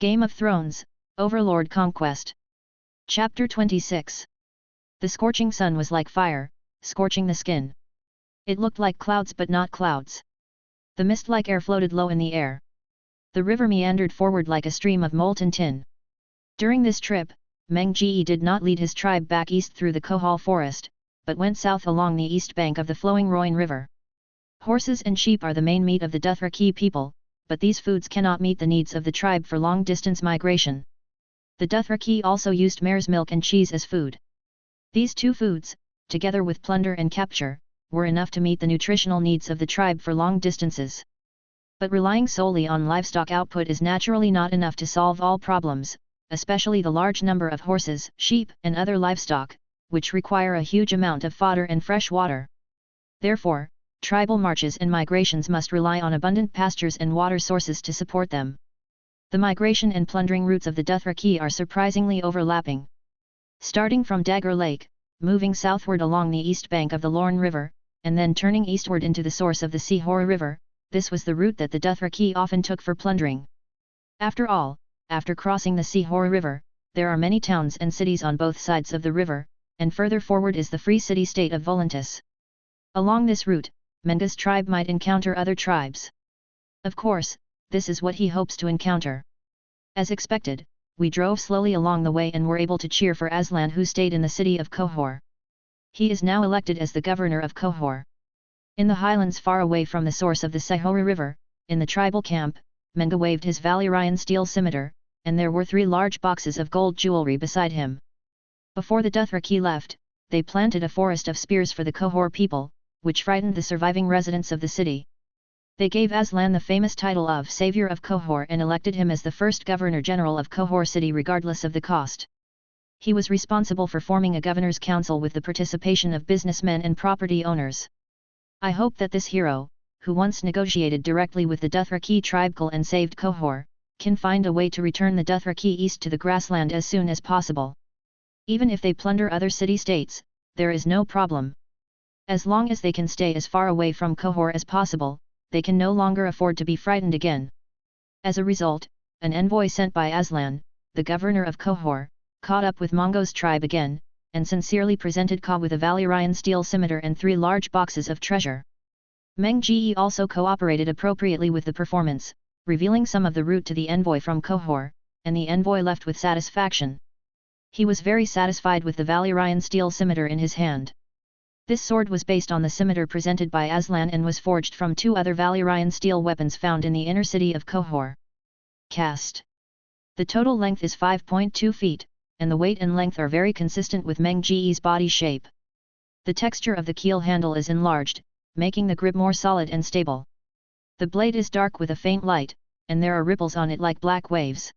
Game of Thrones, Overlord Conquest. Chapter 26. The scorching sun was like fire, scorching the skin. It looked like clouds but not clouds. The mist-like air floated low in the air. The river meandered forward like a stream of molten tin. During this trip, Meng did not lead his tribe back east through the Khal forest, but went south along the east bank of the flowing Rhoynar River. Horses and sheep are the main meat of the Dothraki people, but these foods cannot meet the needs of the tribe for long-distance migration. The Dothraki also used mare's milk and cheese as food. These two foods, together with plunder and capture, were enough to meet the nutritional needs of the tribe for long distances. But relying solely on livestock output is naturally not enough to solve all problems, especially the large number of horses, sheep, and other livestock, which require a huge amount of fodder and fresh water. Therefore, tribal marches and migrations must rely on abundant pastures and water sources to support them. The migration and plundering routes of the Dothraki are surprisingly overlapping. Starting from Dagger Lake, moving southward along the east bank of the Lorne River, and then turning eastward into the source of the Seahora River, this was the route that the Dothraki often took for plundering. After all, after crossing the Seahora River, there are many towns and cities on both sides of the river, and further forward is the free city-state of Volantis. Along this route, Menga's tribe might encounter other tribes. Of course, this is what he hopes to encounter. As expected, we drove slowly along the way and were able to cheer for Aslan, who stayed in the city of Qohor. He is now elected as the governor of Qohor. In the highlands far away from the source of the Seahora River, in the tribal camp, Menga waved his Valyrian steel scimitar, and there were 3 large boxes of gold jewelry beside him. Before the Dothraki left, they planted a forest of spears for the Qohor people, which frightened the surviving residents of the city. They gave Aslan the famous title of Savior of Qohor and elected him as the first Governor-General of Qohor City regardless of the cost. He was responsible for forming a governor's council with the participation of businessmen and property owners. I hope that this hero, who once negotiated directly with the Dothraki tribe Khal and saved Qohor, can find a way to return the Dothraki east to the grassland as soon as possible. Even if they plunder other city-states, there is no problem. As long as they can stay as far away from Qohor as possible, they can no longer afford to be frightened again. As a result, an envoy sent by Aslan, the governor of Qohor, caught up with Mongo's tribe again, and sincerely presented Khal with a Valyrian steel scimitar and 3 large boxes of treasure. Meng also cooperated appropriately with the performance, revealing some of the route to the envoy from Qohor, and the envoy left with satisfaction. He was very satisfied with the Valyrian steel scimitar in his hand. This sword was based on the scimitar presented by Aslan and was forged from 2 other Valyrian steel weapons found in the inner city of Qohor. Cast. The total length is 5.2 feet, and the weight and length are very consistent with Meng body shape. The texture of the keel handle is enlarged, making the grip more solid and stable. The blade is dark with a faint light, and there are ripples on it like black waves.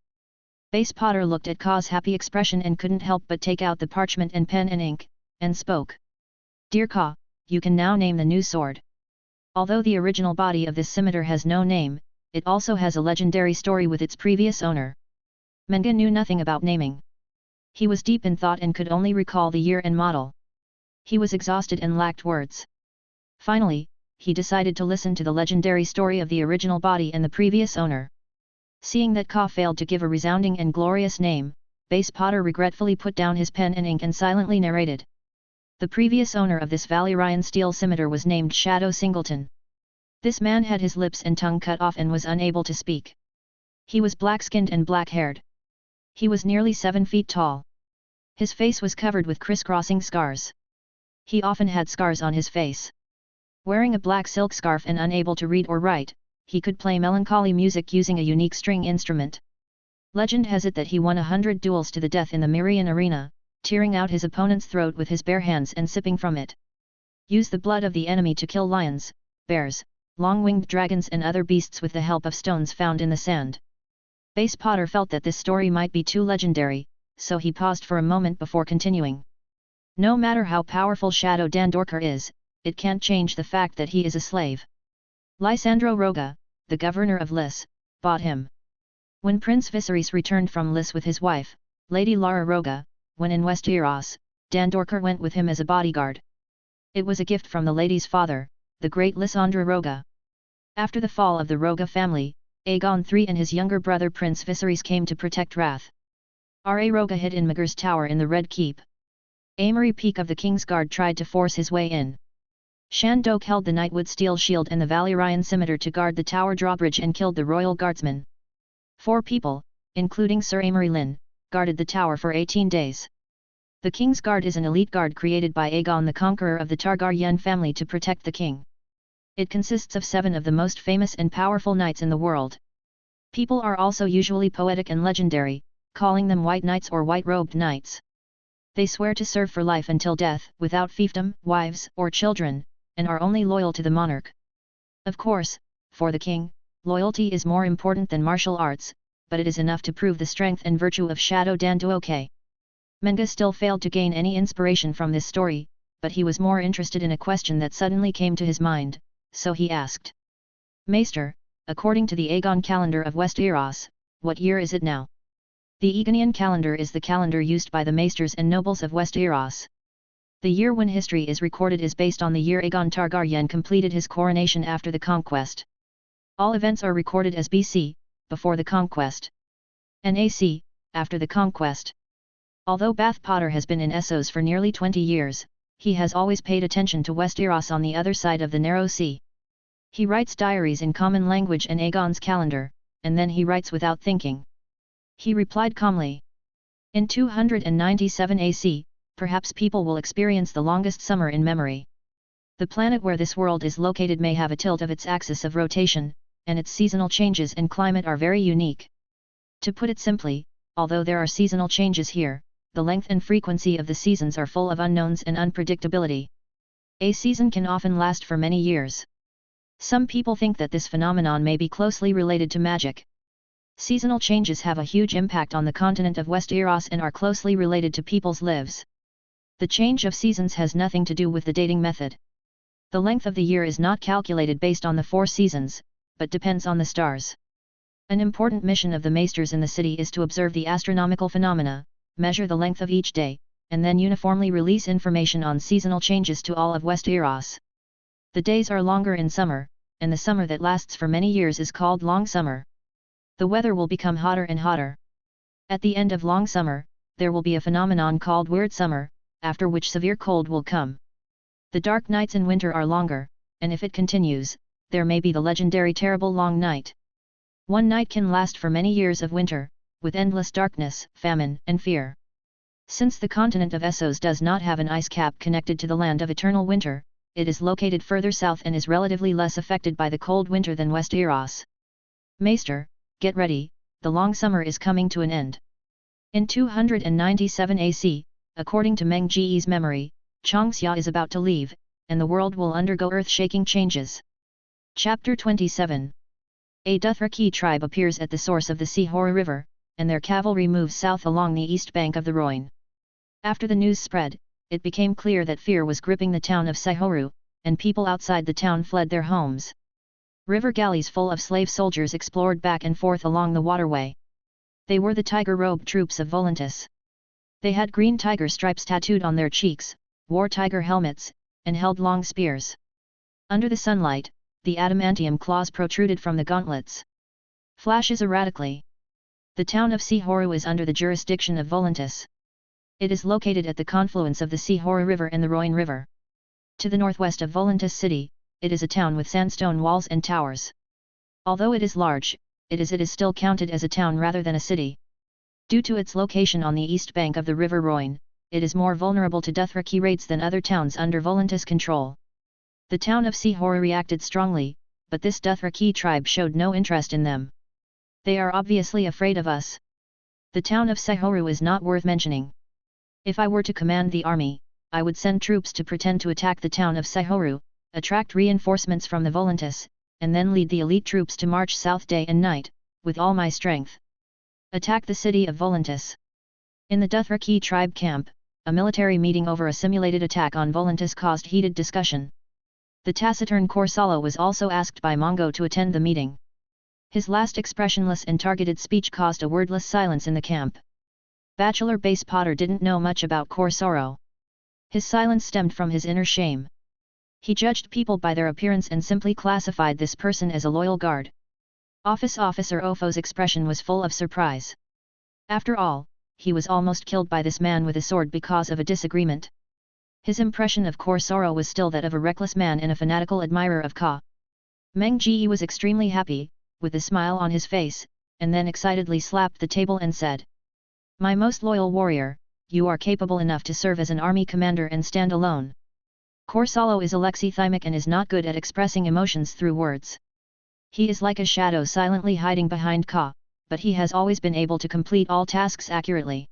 Base Potter looked at Kha's happy expression and couldn't help but take out the parchment and pen and ink, and spoke. Dear Kha, you can now name the new sword. Although the original body of this scimitar has no name, it also has a legendary story with its previous owner. Menga knew nothing about naming. He was deep in thought and could only recall the year and model. He was exhausted and lacked words. Finally, he decided to listen to the legendary story of the original body and the previous owner. Seeing that Kha failed to give a resounding and glorious name, Base Potter regretfully put down his pen and ink and silently narrated. The previous owner of this Valyrian steel scimitar was named Shadow Singleton. This man had his lips and tongue cut off and was unable to speak. He was black-skinned and black-haired. He was nearly 7 feet tall. His face was covered with crisscrossing scars. He often had scars on his face. Wearing a black silk scarf and unable to read or write, he could play melancholy music using a unique string instrument. Legend has it that he won 100 duels to the death in the Mirian arena, tearing out his opponent's throat with his bare hands and sipping from it. Use the blood of the enemy to kill lions, bears, long-winged dragons and other beasts with the help of stones found in the sand. Base Potter felt that this story might be too legendary, so he paused for a moment before continuing. No matter how powerful Shadow Dandorkar is, it can't change the fact that he is a slave. Lysandro Roga, the governor of Lys, bought him. When Prince Viserys returned from Lys with his wife, Lady Lara Roga, when in Westeros, Dandorkar went with him as a bodyguard. It was a gift from the lady's father, the great Lysandra Roga. After the fall of the Roga family, Aegon III and his younger brother Prince Viserys came to protect Wrath. Roga hid in Maegor's tower in the Red Keep. Amory Peak of the King's Guard tried to force his way in. Shandok held the Knightwood steel shield and the Valyrian scimitar to guard the tower drawbridge and killed the royal guardsmen. 4 people, including Sir Amory Lynn, guarded the tower for 18 days. The King's Guard is an elite guard created by Aegon the Conqueror of the Targaryen family to protect the king. It consists of 7 of the most famous and powerful knights in the world. People are also usually poetic and legendary, calling them White Knights or White-Robed Knights. They swear to serve for life until death, without fiefdom, wives, or children, and are only loyal to the monarch. Of course, for the king, loyalty is more important than martial arts, but it is enough to prove the strength and virtue of Shadow Dan Duoke. Meng still failed to gain any inspiration from this story, but he was more interested in a question that suddenly came to his mind, so he asked. Maester, according to the Aegon calendar of Westeros, what year is it now? The Aegonian calendar is the calendar used by the maesters and nobles of Westeros. The year when history is recorded is based on the year Aegon Targaryen completed his coronation after the conquest. All events are recorded as BC, before the conquest, and AC, after the conquest. Although Bath Potter has been in Essos for nearly 20 years, he has always paid attention to Westeros on the other side of the narrow sea. He writes diaries in common language and Aegon's calendar, and then he writes without thinking. He replied calmly. In 297 AC, perhaps people will experience the longest summer in memory. The planet where this world is located may have a tilt of its axis of rotation, and its seasonal changes and climate are very unique. To put it simply, although there are seasonal changes here, the length and frequency of the seasons are full of unknowns and unpredictability. A season can often last for many years. Some people think that this phenomenon may be closely related to magic. Seasonal changes have a huge impact on the continent of Westeros and are closely related to people's lives. The change of seasons has nothing to do with the dating method. The length of the year is not calculated based on the 4 seasons, but depends on the stars. An important mission of the maesters in the city is to observe the astronomical phenomena, measure the length of each day, and then uniformly release information on seasonal changes to all of Westeros. The days are longer in summer, and the summer that lasts for many years is called long summer. The weather will become hotter and hotter. At the end of long summer, there will be a phenomenon called weird summer, after which severe cold will come. The dark nights in winter are longer, and if it continues, there may be the legendary terrible long night. One night can last for many years of winter, with endless darkness, famine, and fear. Since the continent of Essos does not have an ice cap connected to the land of eternal winter, it is located further south and is relatively less affected by the cold winter than Westeros. Maester, get ready, the long summer is coming to an end. In 297 AC, according to Meng Ge's memory, Changxia is about to leave, and the world will undergo earth-shaking changes. Chapter 27. A Dothraki tribe appears at the source of the Sihora River, and their cavalry moves south along the east bank of the Rhoynar. After the news spread, it became clear that fear was gripping the town of Sihora, and people outside the town fled their homes. River galleys full of slave soldiers explored back and forth along the waterway. They were the tiger-robed troops of Volantis. They had green tiger stripes tattooed on their cheeks, wore tiger helmets, and held long spears. Under the sunlight, the adamantium claws protruded from the gauntlets. Flashes erratically. The town of Sihora is under the jurisdiction of Volantis. It is located at the confluence of the Sihora River and the Rhoynar River. To the northwest of Volantis city, it is a town with sandstone walls and towers. Although it is large, it is still counted as a town rather than a city. Due to its location on the east bank of the river Rhoynar, it is more vulnerable to Dothraki raids than other towns under Volantis control. The town of Sihora reacted strongly, but this Dothraki tribe showed no interest in them. They are obviously afraid of us. The town of Sihora is not worth mentioning. If I were to command the army, I would send troops to pretend to attack the town of Sihora, attract reinforcements from the Volantis, and then lead the elite troops to march south day and night, with all my strength. Attack the city of Volantis. In the Dothraki tribe camp, a military meeting over a simulated attack on Volantis caused heated discussion. The taciturn Korsalo was also asked by Mongo to attend the meeting. His last expressionless and targeted speech caused a wordless silence in the camp. Bachelor Base Potter didn't know much about Korsaro. His silence stemmed from his inner shame. He judged people by their appearance and simply classified this person as a loyal guard. Office Officer Opho's expression was full of surprise. After all, he was almost killed by this man with a sword because of a disagreement. His impression of Khal was still that of a reckless man and a fanatical admirer of Khal. Meng was extremely happy, with a smile on his face, and then excitedly slapped the table and said, "My most loyal warrior, you are capable enough to serve as an army commander and stand alone. Khal is alexithymic and is not good at expressing emotions through words. He is like a shadow silently hiding behind Khal, but he has always been able to complete all tasks accurately."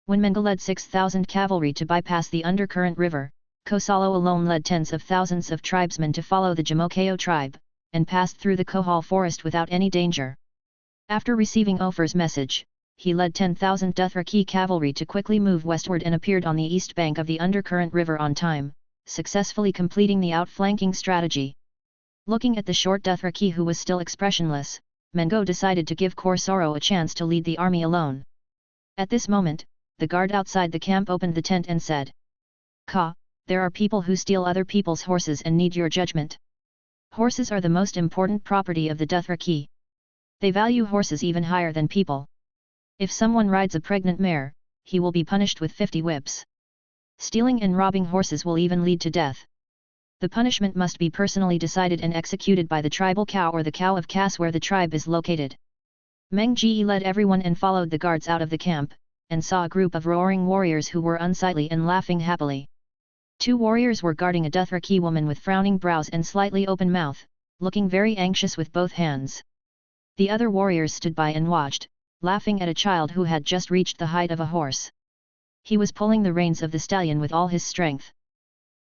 When Meng led 6,000 cavalry to bypass the undercurrent river, Khal alone led tens of thousands of tribesmen to follow the Jamokeo tribe, and passed through the Khal forest without any danger. After receiving Ofer's message, he led 10,000 Dothraki cavalry to quickly move westward and appeared on the east bank of the undercurrent river on time, successfully completing the outflanking strategy. Looking at the short Dothraki who was still expressionless, Mengo decided to give Khal a chance to lead the army alone. At this moment, the guard outside the camp opened the tent and said, "Khal, there are people who steal other people's horses and need your judgment. Horses are the most important property of the Dothraki. They value horses even higher than people. If someone rides a pregnant mare, he will be punished with 50 whips. Stealing and robbing horses will even lead to death. The punishment must be personally decided and executed by the tribal cow or the cow of Cass where the tribe is located." Meng led everyone and followed the guards out of the camp, and saw a group of roaring warriors who were unsightly and laughing happily. 2 warriors were guarding a Dothraki woman with frowning brows and slightly open mouth, looking very anxious with both hands. The other warriors stood by and watched, laughing at a child who had just reached the height of a horse. He was pulling the reins of the stallion with all his strength.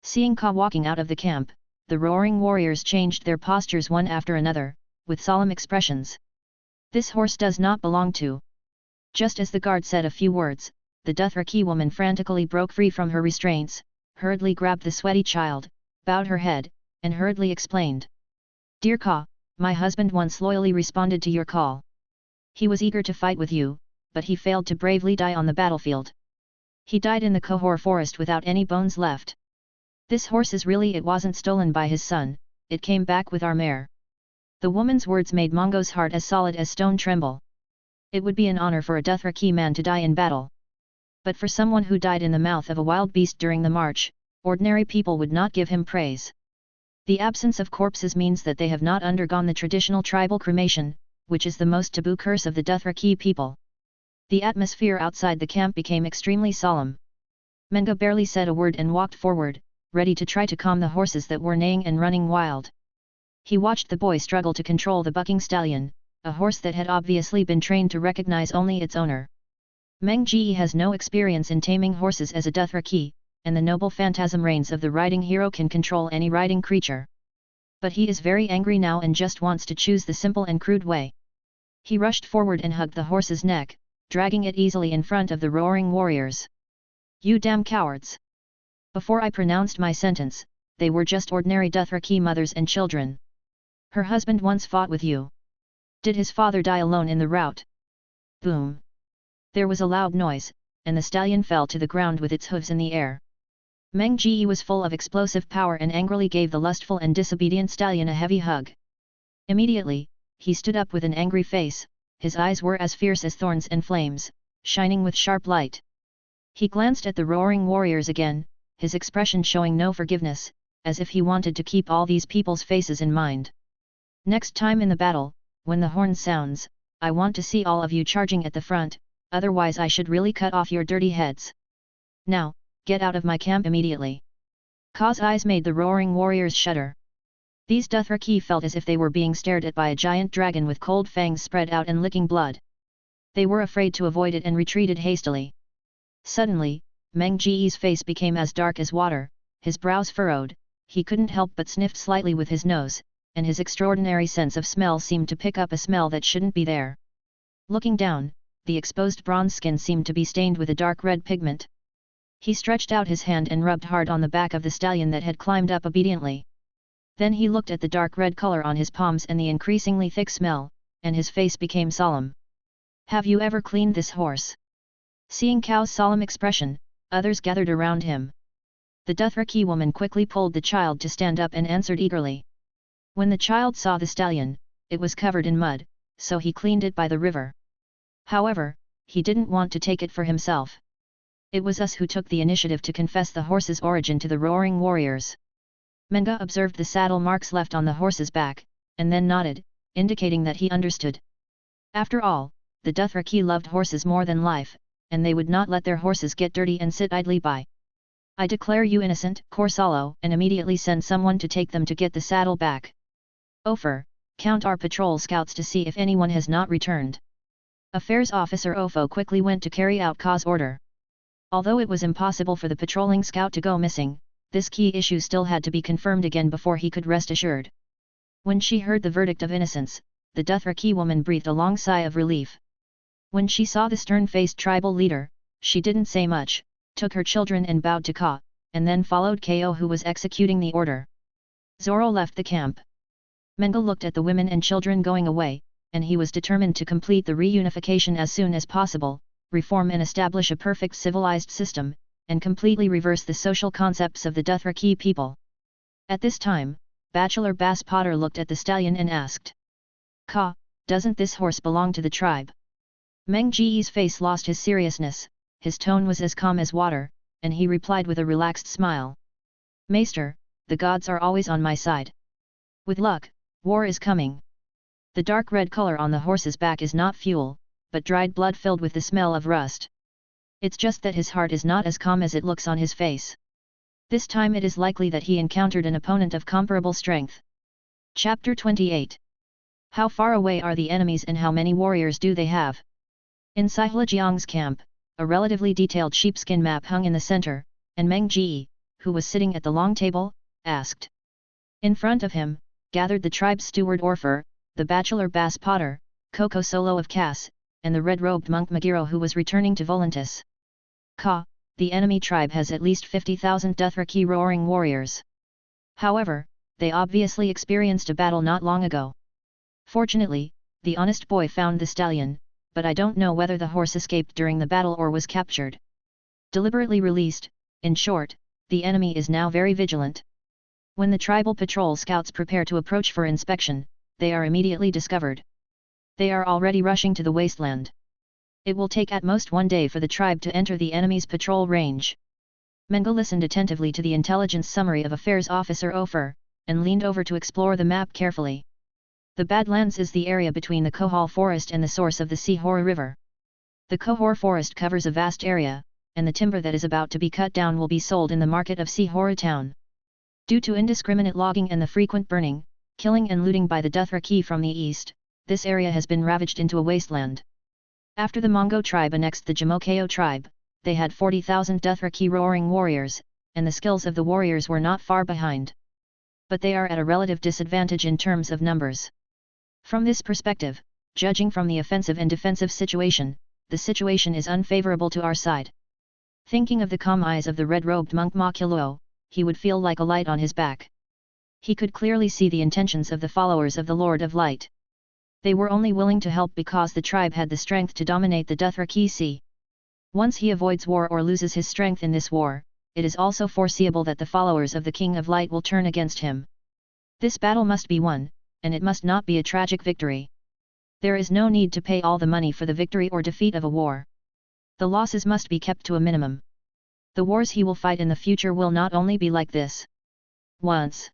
Seeing Khal walking out of the camp, the roaring warriors changed their postures one after another, with solemn expressions. "This horse does not belong to." Just as the guard said a few words, the Dothraki woman frantically broke free from her restraints, hurriedly grabbed the sweaty child, bowed her head, and hurriedly explained. "Dear Khal, my husband once loyally responded to your call. He was eager to fight with you, but he failed to bravely die on the battlefield. He died in the Khal forest without any bones left. This horse is really it wasn't stolen by his son, it came back with our mare." The woman's words made Mongo's heart as solid as stone tremble. It would be an honor for a Dothraki man to die in battle. But for someone who died in the mouth of a wild beast during the march, ordinary people would not give him praise. The absence of corpses means that they have not undergone the traditional tribal cremation, which is the most taboo curse of the Dothraki people. The atmosphere outside the camp became extremely solemn. Mengo barely said a word and walked forward, ready to try to calm the horses that were neighing and running wild. He watched the boy struggle to control the bucking stallion, a horse that had obviously been trained to recognize only its owner. Meng has no experience in taming horses as a Dothraki, and the noble phantasm reins of the riding hero can control any riding creature. But he is very angry now and just wants to choose the simple and crude way. He rushed forward and hugged the horse's neck, dragging it easily in front of the roaring warriors. "You damn cowards! Before I pronounced my sentence, they were just ordinary Dothraki mothers and children. Her husband once fought with you. Did his father die alone in the rout?" Boom! There was a loud noise, and the stallion fell to the ground with its hooves in the air. Meng was full of explosive power and angrily gave the lustful and disobedient stallion a heavy hug. Immediately, he stood up with an angry face, his eyes were as fierce as thorns and flames, shining with sharp light. He glanced at the roaring warriors again, his expression showing no forgiveness, as if he wanted to keep all these people's faces in mind. "Next time in the battle, when the horn sounds, I want to see all of you charging at the front, otherwise I should really cut off your dirty heads. Now, get out of my camp immediately." Khal's eyes made the roaring warriors shudder. These Dothraki felt as if they were being stared at by a giant dragon with cold fangs spread out and licking blood. They were afraid to avoid it and retreated hastily. Suddenly, Meng face became as dark as water, his brows furrowed, he couldn't help but sniffed slightly with his nose, and his extraordinary sense of smell seemed to pick up a smell that shouldn't be there. Looking down, the exposed bronze skin seemed to be stained with a dark red pigment. He stretched out his hand and rubbed hard on the back of the stallion that had climbed up obediently. Then he looked at the dark red color on his palms and the increasingly thick smell, and his face became solemn. "Have you ever cleaned this horse?" Seeing Khaw's solemn expression, others gathered around him. The Dothraki woman quickly pulled the child to stand up and answered eagerly. When the child saw the stallion, it was covered in mud, so he cleaned it by the river. However, he didn't want to take it for himself. It was us who took the initiative to confess the horse's origin to the roaring warriors. Meng observed the saddle marks left on the horse's back, and then nodded, indicating that he understood. After all, the Dothraki loved horses more than life, and they would not let their horses get dirty and sit idly by. I declare you innocent, Corsalo, and immediately send someone to take them to get the saddle back. Ofer, count our patrol scouts to see if anyone has not returned. Affairs Officer Ofo quickly went to carry out Kha's order. Although it was impossible for the patrolling scout to go missing, this key issue still had to be confirmed again before he could rest assured. When she heard the verdict of innocence, the Dothraki woman breathed a long sigh of relief. When she saw the stern-faced tribal leader, she didn't say much, took her children and bowed to Kha, and then followed Ko, who was executing the order. Zoro left the camp. Meng looked at the women and children going away, and he was determined to complete the reunification as soon as possible, reform and establish a perfect civilized system, and completely reverse the social concepts of the Dothraki people. At this time, Bachelor Bass Potter looked at the stallion and asked, Kha, doesn't this horse belong to the tribe? Meng Ge's face lost his seriousness, his tone was as calm as water, and he replied with a relaxed smile. Maester, the gods are always on my side. With luck, war is coming. The dark red color on the horse's back is not fuel, but dried blood filled with the smell of rust. It's just that his heart is not as calm as it looks on his face. This time it is likely that he encountered an opponent of comparable strength. Chapter 28. How far away are the enemies and how many warriors do they have? In Sihlejiang's camp, a relatively detailed sheepskin map hung in the center, and Meng Ji, who was sitting at the long table, asked. In front of him, gathered the tribe's steward Orfer, the bachelor Bass Potter, Coco Solo of Cass, and the red-robed monk Magiro, who was returning to Volantis. Kha, the enemy tribe has at least 50,000 Dothraki roaring warriors. However, they obviously experienced a battle not long ago. Fortunately, the honest boy found the stallion, but I don't know whether the horse escaped during the battle or was captured. Deliberately released, in short, the enemy is now very vigilant. When the tribal patrol scouts prepare to approach for inspection, they are immediately discovered. They are already rushing to the wasteland. It will take at most 1 day for the tribe to enter the enemy's patrol range. Meng listened attentively to the intelligence summary of Affairs Officer Ofer, and leaned over to explore the map carefully. The Badlands is the area between the Kohal Forest and the source of the Sihora River. The Kohor Forest covers a vast area, and the timber that is about to be cut down will be sold in the market of Sihora town. Due to indiscriminate logging and the frequent burning, killing and looting by the Dothraki from the east, this area has been ravaged into a wasteland. After the Mongo tribe annexed the Jamokeo tribe, they had 40,000 Dothraki roaring warriors, and the skills of the warriors were not far behind. But they are at a relative disadvantage in terms of numbers. From this perspective, judging from the offensive and defensive situation, the situation is unfavorable to our side. Thinking of the calm eyes of the red-robed monk Makulo, he would feel like a light on his back. He could clearly see the intentions of the followers of the Lord of Light. They were only willing to help because the tribe had the strength to dominate the Dothraki Sea. Once he avoids war or loses his strength in this war, it is also foreseeable that the followers of the King of Light will turn against him. This battle must be won, and it must not be a tragic victory. There is no need to pay all the money for the victory or defeat of a war. The losses must be kept to a minimum. The wars he will fight in the future will not only be like this. Once.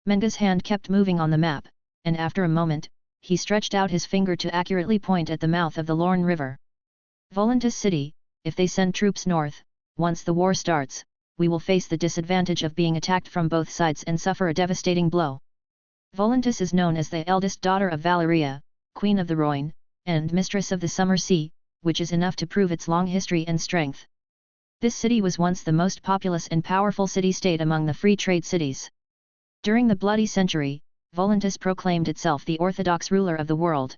Menga's hand kept moving on the map, and after a moment, he stretched out his finger to accurately point at the mouth of the Lorne River. Volantis City, if they send troops north, once the war starts, we will face the disadvantage of being attacked from both sides and suffer a devastating blow. Volantis is known as the eldest daughter of Valyria, Queen of the Rhoynar, and Mistress of the Summer Sea, which is enough to prove its long history and strength. This city was once the most populous and powerful city-state among the free trade cities. During the Bloody Century, Volantis proclaimed itself the orthodox ruler of the world.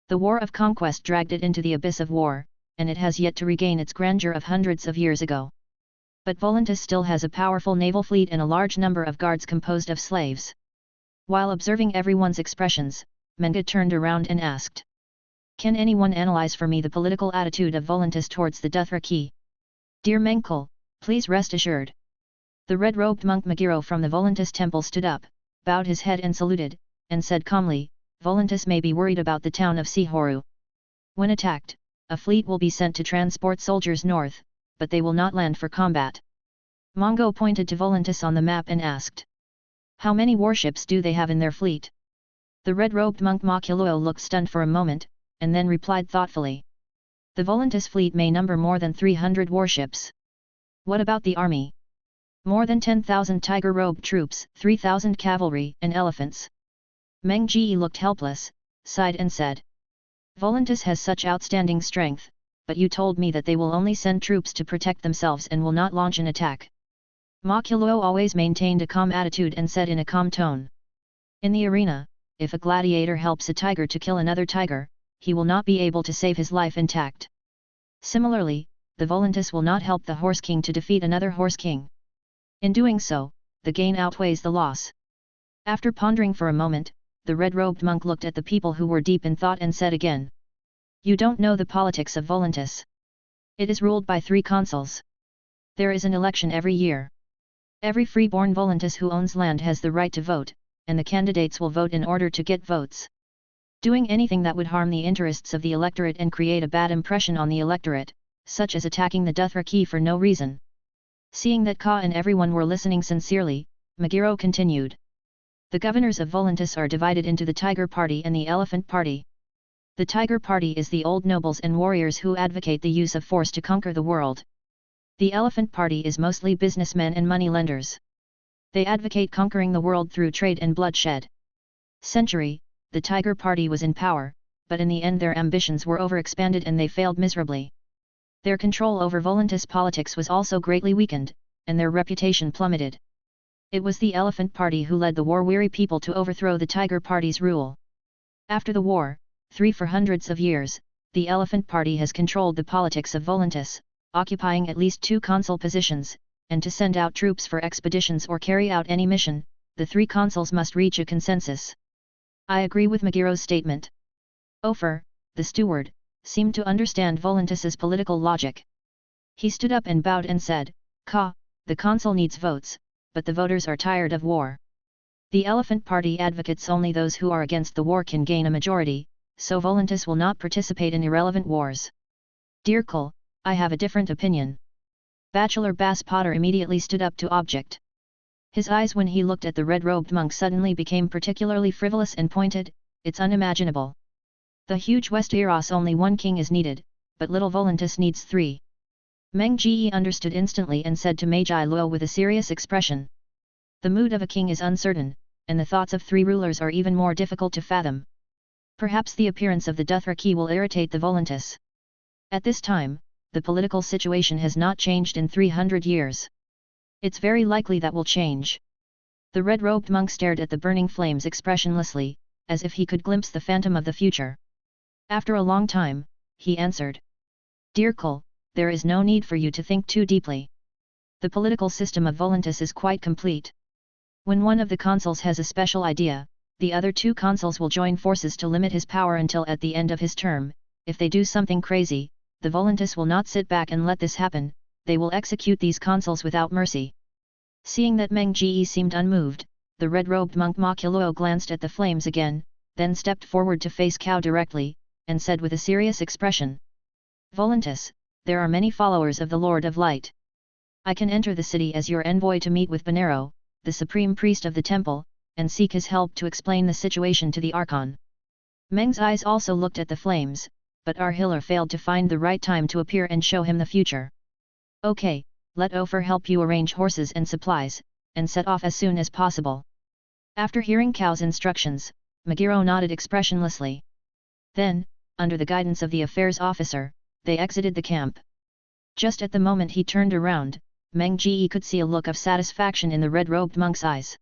The War of Conquest dragged it into the abyss of war, and it has yet to regain its grandeur of hundreds of years ago. But Volantis still has a powerful naval fleet and a large number of guards composed of slaves. While observing everyone's expressions, Menga turned around and asked. Can anyone analyze for me the political attitude of Volantis towards the Dothraki? Dear Menkul, please rest assured. The red-robed monk Magiro from the Volantis temple stood up, bowed his head and saluted, and said calmly, Volantis may be worried about the town of Sihoru. When attacked, a fleet will be sent to transport soldiers north, but they will not land for combat. Mongo pointed to Volantis on the map and asked, "How many warships do they have in their fleet?" The red-robed monk Makulo looked stunned for a moment, and then replied thoughtfully. "The Volantis fleet may number more than 300 warships." "What about the army?" "More than 10,000 tiger-robed troops, 3,000 cavalry, and elephants." Meng looked helpless, sighed and said, "Volantis has such outstanding strength, but you told me that they will only send troops to protect themselves and will not launch an attack." Makulo always maintained a calm attitude and said in a calm tone, "In the arena, if a gladiator helps a tiger to kill another tiger, he will not be able to save his life intact. Similarly, the Volantis will not help the Horse King to defeat another Horse King. In doing so, the gain outweighs the loss." After pondering for a moment, the red-robed monk looked at the people who were deep in thought and said again, "You don't know the politics of Volantis. It is ruled by 3 consuls. There is an election every year. Every free-born Volantis who owns land has the right to vote, and the candidates will vote in order to get votes. Doing anything that would harm the interests of the electorate and create a bad impression on the electorate, such as attacking the Dothraki for no reason." Seeing that Khal and everyone were listening sincerely, Megiro continued. "The governors of Volantis are divided into the Tiger Party and the Elephant Party. The Tiger Party is the old nobles and warriors who advocate the use of force to conquer the world. The Elephant Party is mostly businessmen and money-lenders. They advocate conquering the world through trade and bloodshed. Century, the Tiger Party was in power, but in the end their ambitions were overexpanded and they failed miserably. Their control over Volantis politics was also greatly weakened, and their reputation plummeted. It was the Elephant Party who led the war-weary people to overthrow the Tiger Party's rule. After the war, for hundreds of years, the Elephant Party has controlled the politics of Volantis, occupying at least 2 consul positions, and to send out troops for expeditions or carry out any mission, the 3 consuls must reach a consensus." "I agree with Megiro's statement." Ofer, the steward, seemed to understand Volantis's political logic. He stood up and bowed and said, "Ka, the consul needs votes, but the voters are tired of war. The Elephant Party advocates only those who are against the war can gain a majority, so Volantis will not participate in irrelevant wars." "Dear Khal, I have a different opinion." Bachelor Bass Potter immediately stood up to object. His eyes when he looked at the red-robed monk suddenly became particularly frivolous and pointed. "It's unimaginable. The huge Westeros only 1 king is needed, but little Volantis needs 3. Meng understood instantly and said to Magi Luo with a serious expression, "The mood of a king is uncertain, and the thoughts of 3 rulers are even more difficult to fathom. Perhaps the appearance of the Dothraki will irritate the Volantis. At this time, the political situation has not changed in 300 years. It's very likely that will change." The red-robed monk stared at the burning flames expressionlessly, as if he could glimpse the phantom of the future. After a long time, he answered, "Dear Khal, there is no need for you to think too deeply. The political system of Volantis is quite complete. When one of the consuls has a special idea, the other 2 consuls will join forces to limit his power until at the end of his term. If they do something crazy, the Volantis will not sit back and let this happen, they will execute these consuls without mercy." Seeing that Meng seemed unmoved, the red-robed monk Makulo glanced at the flames again, then stepped forward to face Khal directly, and said with a serious expression, "Volantis, there are many followers of the Lord of Light. I can enter the city as your envoy to meet with Bonero, the supreme priest of the temple, and seek his help to explain the situation to the Archon." Meng's eyes also looked at the flames, but Arhiller failed to find the right time to appear and show him the future. "Okay, let Ofer help you arrange horses and supplies, and set off as soon as possible." After hearing Khal's instructions, Megiro nodded expressionlessly. Then, under the guidance of the affairs officer, they exited the camp. Just at the moment he turned around, Meng could see a look of satisfaction in the red-robed monk's eyes.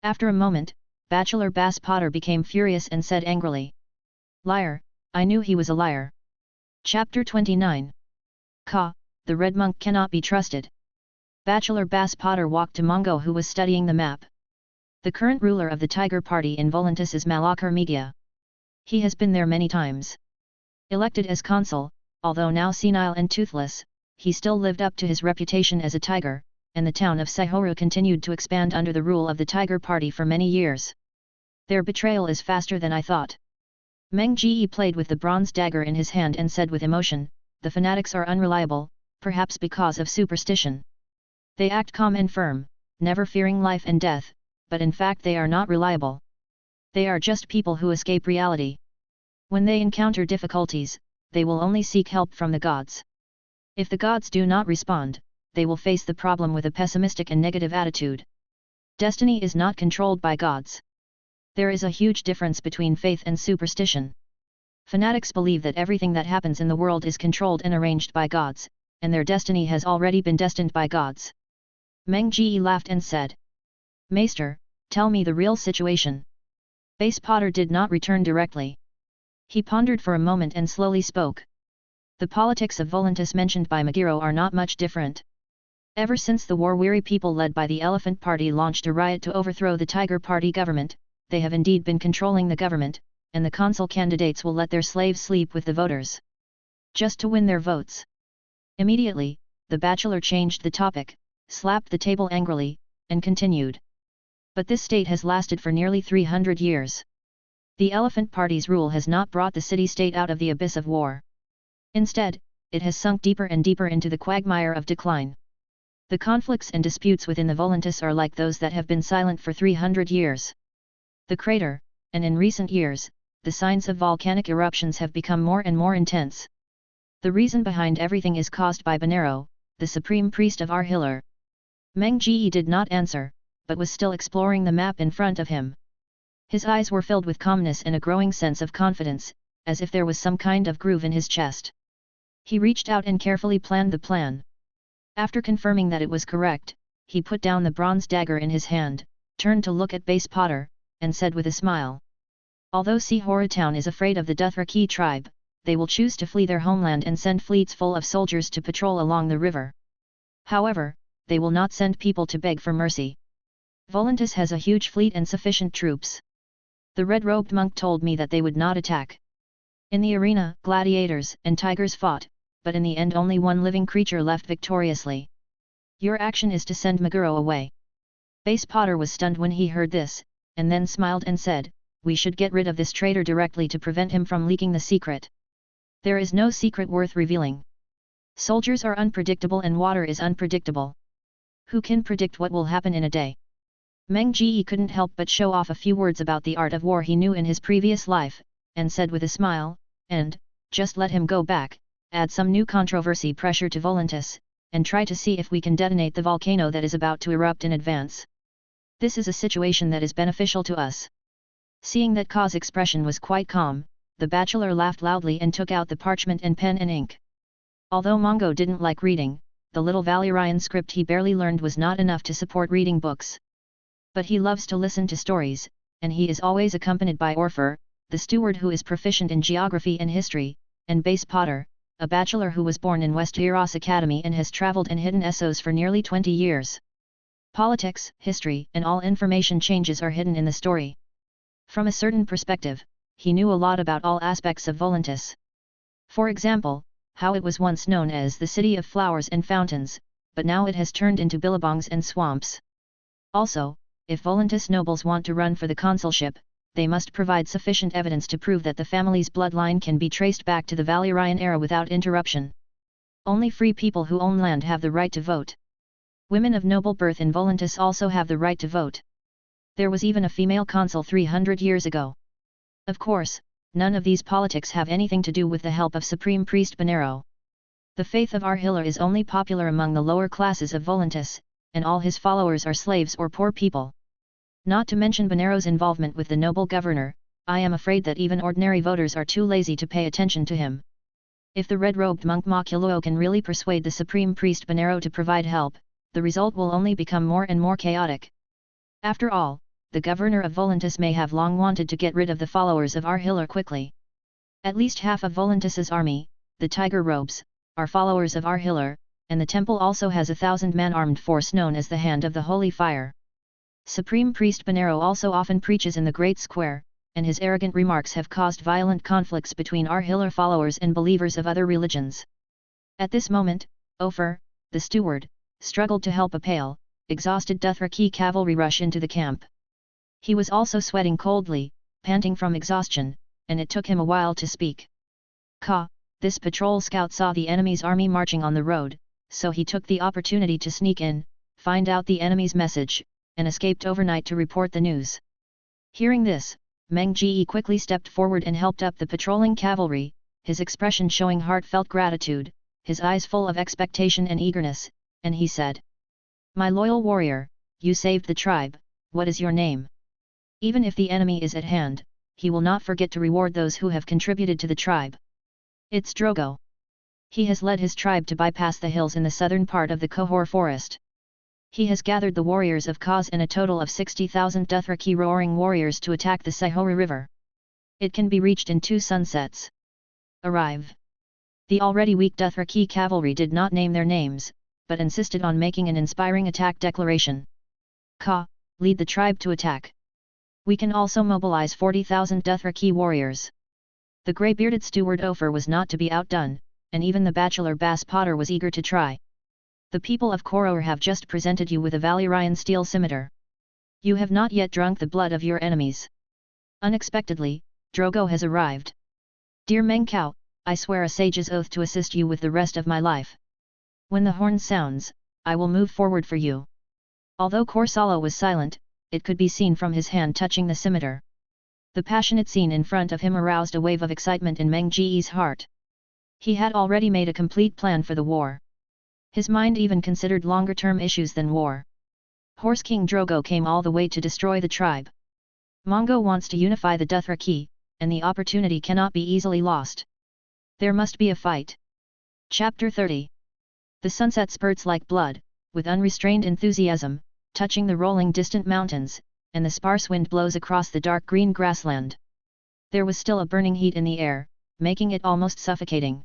After a moment, Bachelor Bass Potter became furious and said angrily, "Liar, I knew he was a liar." Chapter 29. Ka, the red monk cannot be trusted. Bachelor Bass Potter walked to Mongo who was studying the map. The current ruler of the Tiger Party in Volantis is Malakar Megia. He has been there many times. Elected as consul, although now senile and toothless, he still lived up to his reputation as a tiger, and the town of Sihoru continued to expand under the rule of the Tiger Party for many years. Their betrayal is faster than I thought. Meng played with the bronze dagger in his hand and said with emotion, the fanatics are unreliable, perhaps because of superstition. They act calm and firm, never fearing life and death, but in fact they are not reliable. They are just people who escape reality. When they encounter difficulties, they will only seek help from the gods. If the gods do not respond, they will face the problem with a pessimistic and negative attitude. Destiny is not controlled by gods. There is a huge difference between faith and superstition. Fanatics believe that everything that happens in the world is controlled and arranged by gods, and their destiny has already been destined by gods. Meng laughed and said, Maester, tell me the real situation. Base Potter did not return directly. He pondered for a moment and slowly spoke. The politics of Volantis mentioned by Megiro are not much different. Ever since the war-weary people led by the Elephant Party launched a riot to overthrow the Tiger Party government, they have indeed been controlling the government, and the consul candidates will let their slaves sleep with the voters. Just to win their votes. Immediately, the bachelor changed the topic, slapped the table angrily, and continued. But this state has lasted for nearly 300 years. The Elephant Party's rule has not brought the city-state out of the abyss of war. Instead, it has sunk deeper and deeper into the quagmire of decline. The conflicts and disputes within the Volantis are like those that have been silent for 300 years. The crater, and in recent years, the signs of volcanic eruptions have become more and more intense. The reason behind everything is caused by Bonero, the supreme priest of Arhillar. Meng did not answer, but was still exploring the map in front of him. His eyes were filled with calmness and a growing sense of confidence, as if there was some kind of groove in his chest. He reached out and carefully planned the plan. After confirming that it was correct, he put down the bronze dagger in his hand, turned to look at Base Potter, and said with a smile. Although Sihora Town is afraid of the Dothraki tribe, they will choose to flee their homeland and send fleets full of soldiers to patrol along the river. However, they will not send people to beg for mercy. Volantis has a huge fleet and sufficient troops. The red-robed monk told me that they would not attack. In the arena, gladiators and tigers fought, but in the end only one living creature left victoriously. Your action is to send Meguro away. Base Potter was stunned when he heard this, and then smiled and said, we should get rid of this traitor directly to prevent him from leaking the secret. There is no secret worth revealing. Soldiers are unpredictable and water is unpredictable. Who can predict what will happen in a day? Meng couldn't help but show off a few words about the art of war he knew in his previous life, and said with a smile, and, just let him go back, add some new controversy pressure to Volantis, and try to see if we can detonate the volcano that is about to erupt in advance. This is a situation that is beneficial to us. Seeing that Ka's expression was quite calm, the bachelor laughed loudly and took out the parchment and pen and ink. Although Mongo didn't like reading, the little Valyrian script he barely learned was not enough to support reading books. But he loves to listen to stories, and he is always accompanied by Orfer, the steward who is proficient in geography and history, and Base Potter, a bachelor who was born in Westeros Academy and has traveled and hidden Essos for nearly 20 years. Politics, history, and all information changes are hidden in the story. From a certain perspective, he knew a lot about all aspects of Volantis. For example, how it was once known as the City of Flowers and Fountains, but now it has turned into billabongs and swamps. Also, if Volantis nobles want to run for the consulship, they must provide sufficient evidence to prove that the family's bloodline can be traced back to the Valyrian era without interruption. Only free people who own land have the right to vote. Women of noble birth in Volantis also have the right to vote. There was even a female consul 300 years ago. Of course, none of these politics have anything to do with the help of Supreme Priest Bonero. The faith of Arhillar is only popular among the lower classes of Volantis, and all his followers are slaves or poor people. Not to mention Bonero's involvement with the noble governor, I am afraid that even ordinary voters are too lazy to pay attention to him. If the red-robed monk Maculo can really persuade the Supreme Priest Bonero to provide help, the result will only become more and more chaotic. After all, the governor of Volantis may have long wanted to get rid of the followers of Arhillar quickly. At least half of Volantis's army, the Tiger Robes, are followers of Arhillar, and the temple also has a 1,000-man armed force known as the Hand of the Holy Fire. Supreme Priest Bonero also often preaches in the Great Square, and his arrogant remarks have caused violent conflicts between Arhillar followers and believers of other religions. At this moment, Ofer, the steward, struggled to help a pale, exhausted Dothraki cavalry rush into the camp. He was also sweating coldly, panting from exhaustion, and it took him a while to speak. Khal, this patrol scout saw the enemy's army marching on the road, so he took the opportunity to sneak in, find out the enemy's message, and escaped overnight to report the news. Hearing this, Meng quickly stepped forward and helped up the patrolling cavalry, his expression showing heartfelt gratitude, his eyes full of expectation and eagerness, and he said, "My loyal warrior, you saved the tribe, what is your name? Even if the enemy is at hand, he will not forget to reward those who have contributed to the tribe." "It's Drogo. He has led his tribe to bypass the hills in the southern part of the Qohor forest. He has gathered the warriors of Khaz and a total of 60,000 Dothraki roaring warriors to attack the Sihora River. It can be reached in 2 sunsets. Arrive." The already weak Dothraki cavalry did not name their names, but insisted on making an inspiring attack declaration. "Khal, lead the tribe to attack. We can also mobilize 40,000 Dothraki warriors." The grey-bearded steward Ofer was not to be outdone, and even the bachelor Bass Potter was eager to try. "The people of Qoror have just presented you with a Valyrian steel scimitar. You have not yet drunk the blood of your enemies. Unexpectedly, Drogo has arrived. Dear Meng, I swear a sage's oath to assist you with the rest of my life. When the horn sounds, I will move forward for you." Although Korsala was silent, it could be seen from his hand touching the scimitar. The passionate scene in front of him aroused a wave of excitement in Meng heart. He had already made a complete plan for the war. His mind even considered longer-term issues than war. Horse King Drogo came all the way to destroy the tribe. Mongo wants to unify the Dothraki, and the opportunity cannot be easily lost. There must be a fight. Chapter 30. The sunset spurts like blood, with unrestrained enthusiasm, touching the rolling distant mountains, and the sparse wind blows across the dark green grassland. There was still a burning heat in the air, making it almost suffocating.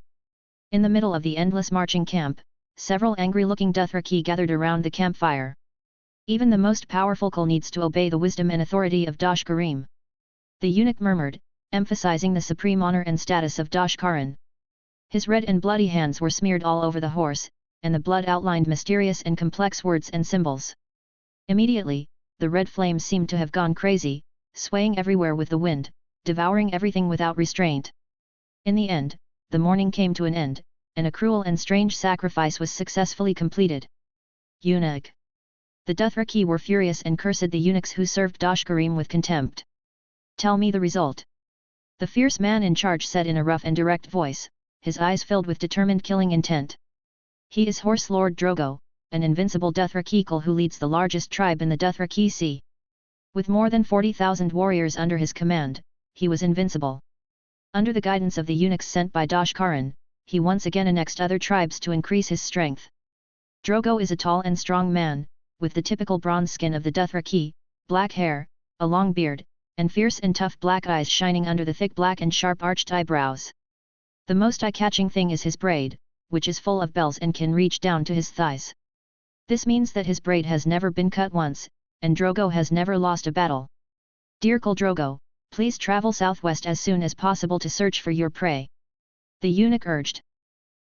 In the middle of the endless marching camp, several angry-looking Dothraki gathered around the campfire. Even the most powerful Khal needs to obey the wisdom and authority of Doshkarim. The eunuch murmured, emphasizing the supreme honor and status of Doshkaran. His red and bloody hands were smeared all over the horse, and the blood outlined mysterious and complex words and symbols. Immediately, the red flame seemed to have gone crazy, swaying everywhere with the wind, devouring everything without restraint. In the end, the morning came to an end, and a cruel and strange sacrifice was successfully completed. Eunuch. The Dothraki were furious and cursed the eunuchs who served Doshkarim with contempt. "Tell me the result," the fierce man in charge said in a rough and direct voice, his eyes filled with determined killing intent. "He is Horse Lord Drogo, an invincible Dothraki Khal who leads the largest tribe in the Dothraki Sea. With more than 40,000 warriors under his command, he was invincible. Under the guidance of the eunuchs sent by Doshkaran, he once again annexed other tribes to increase his strength. Drogo is a tall and strong man, with the typical bronze skin of the Dothraki, black hair, a long beard, and fierce and tough black eyes shining under the thick black and sharp arched eyebrows. The most eye-catching thing is his braid, which is full of bells and can reach down to his thighs. This means that his braid has never been cut once, and Drogo has never lost a battle. Dear Khal Drogo, please travel southwest as soon as possible to search for your prey," the eunuch urged.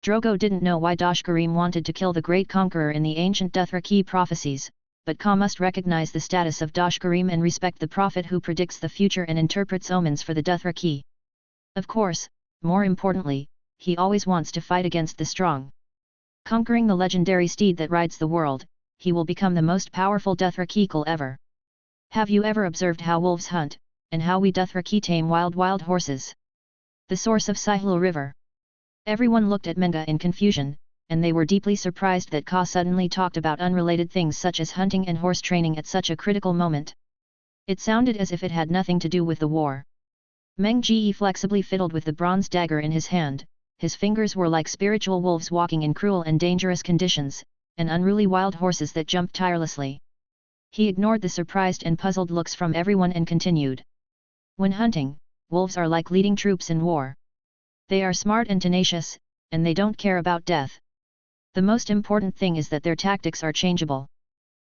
Drogo didn't know why Doshkarim wanted to kill the great conqueror in the ancient Dothraki prophecies, but Khal must recognize the status of Doshkarim and respect the prophet who predicts the future and interprets omens for the Dothraki. Of course, more importantly, he always wants to fight against the strong. Conquering the legendary steed that rides the world, he will become the most powerful Dothraki Khal ever. Have you ever observed how wolves hunt, and how we Dothraki tame wild horses? The source of Sihula River. Everyone looked at Menga in confusion, and they were deeply surprised that Khal suddenly talked about unrelated things such as hunting and horse training at such a critical moment. It sounded as if it had nothing to do with the war. Meng flexibly fiddled with the bronze dagger in his hand. His fingers were like spiritual wolves walking in cruel and dangerous conditions, and unruly wild horses that jumped tirelessly. He ignored the surprised and puzzled looks from everyone and continued. When hunting, wolves are like leading troops in war. They are smart and tenacious, and they don't care about death. The most important thing is that their tactics are changeable.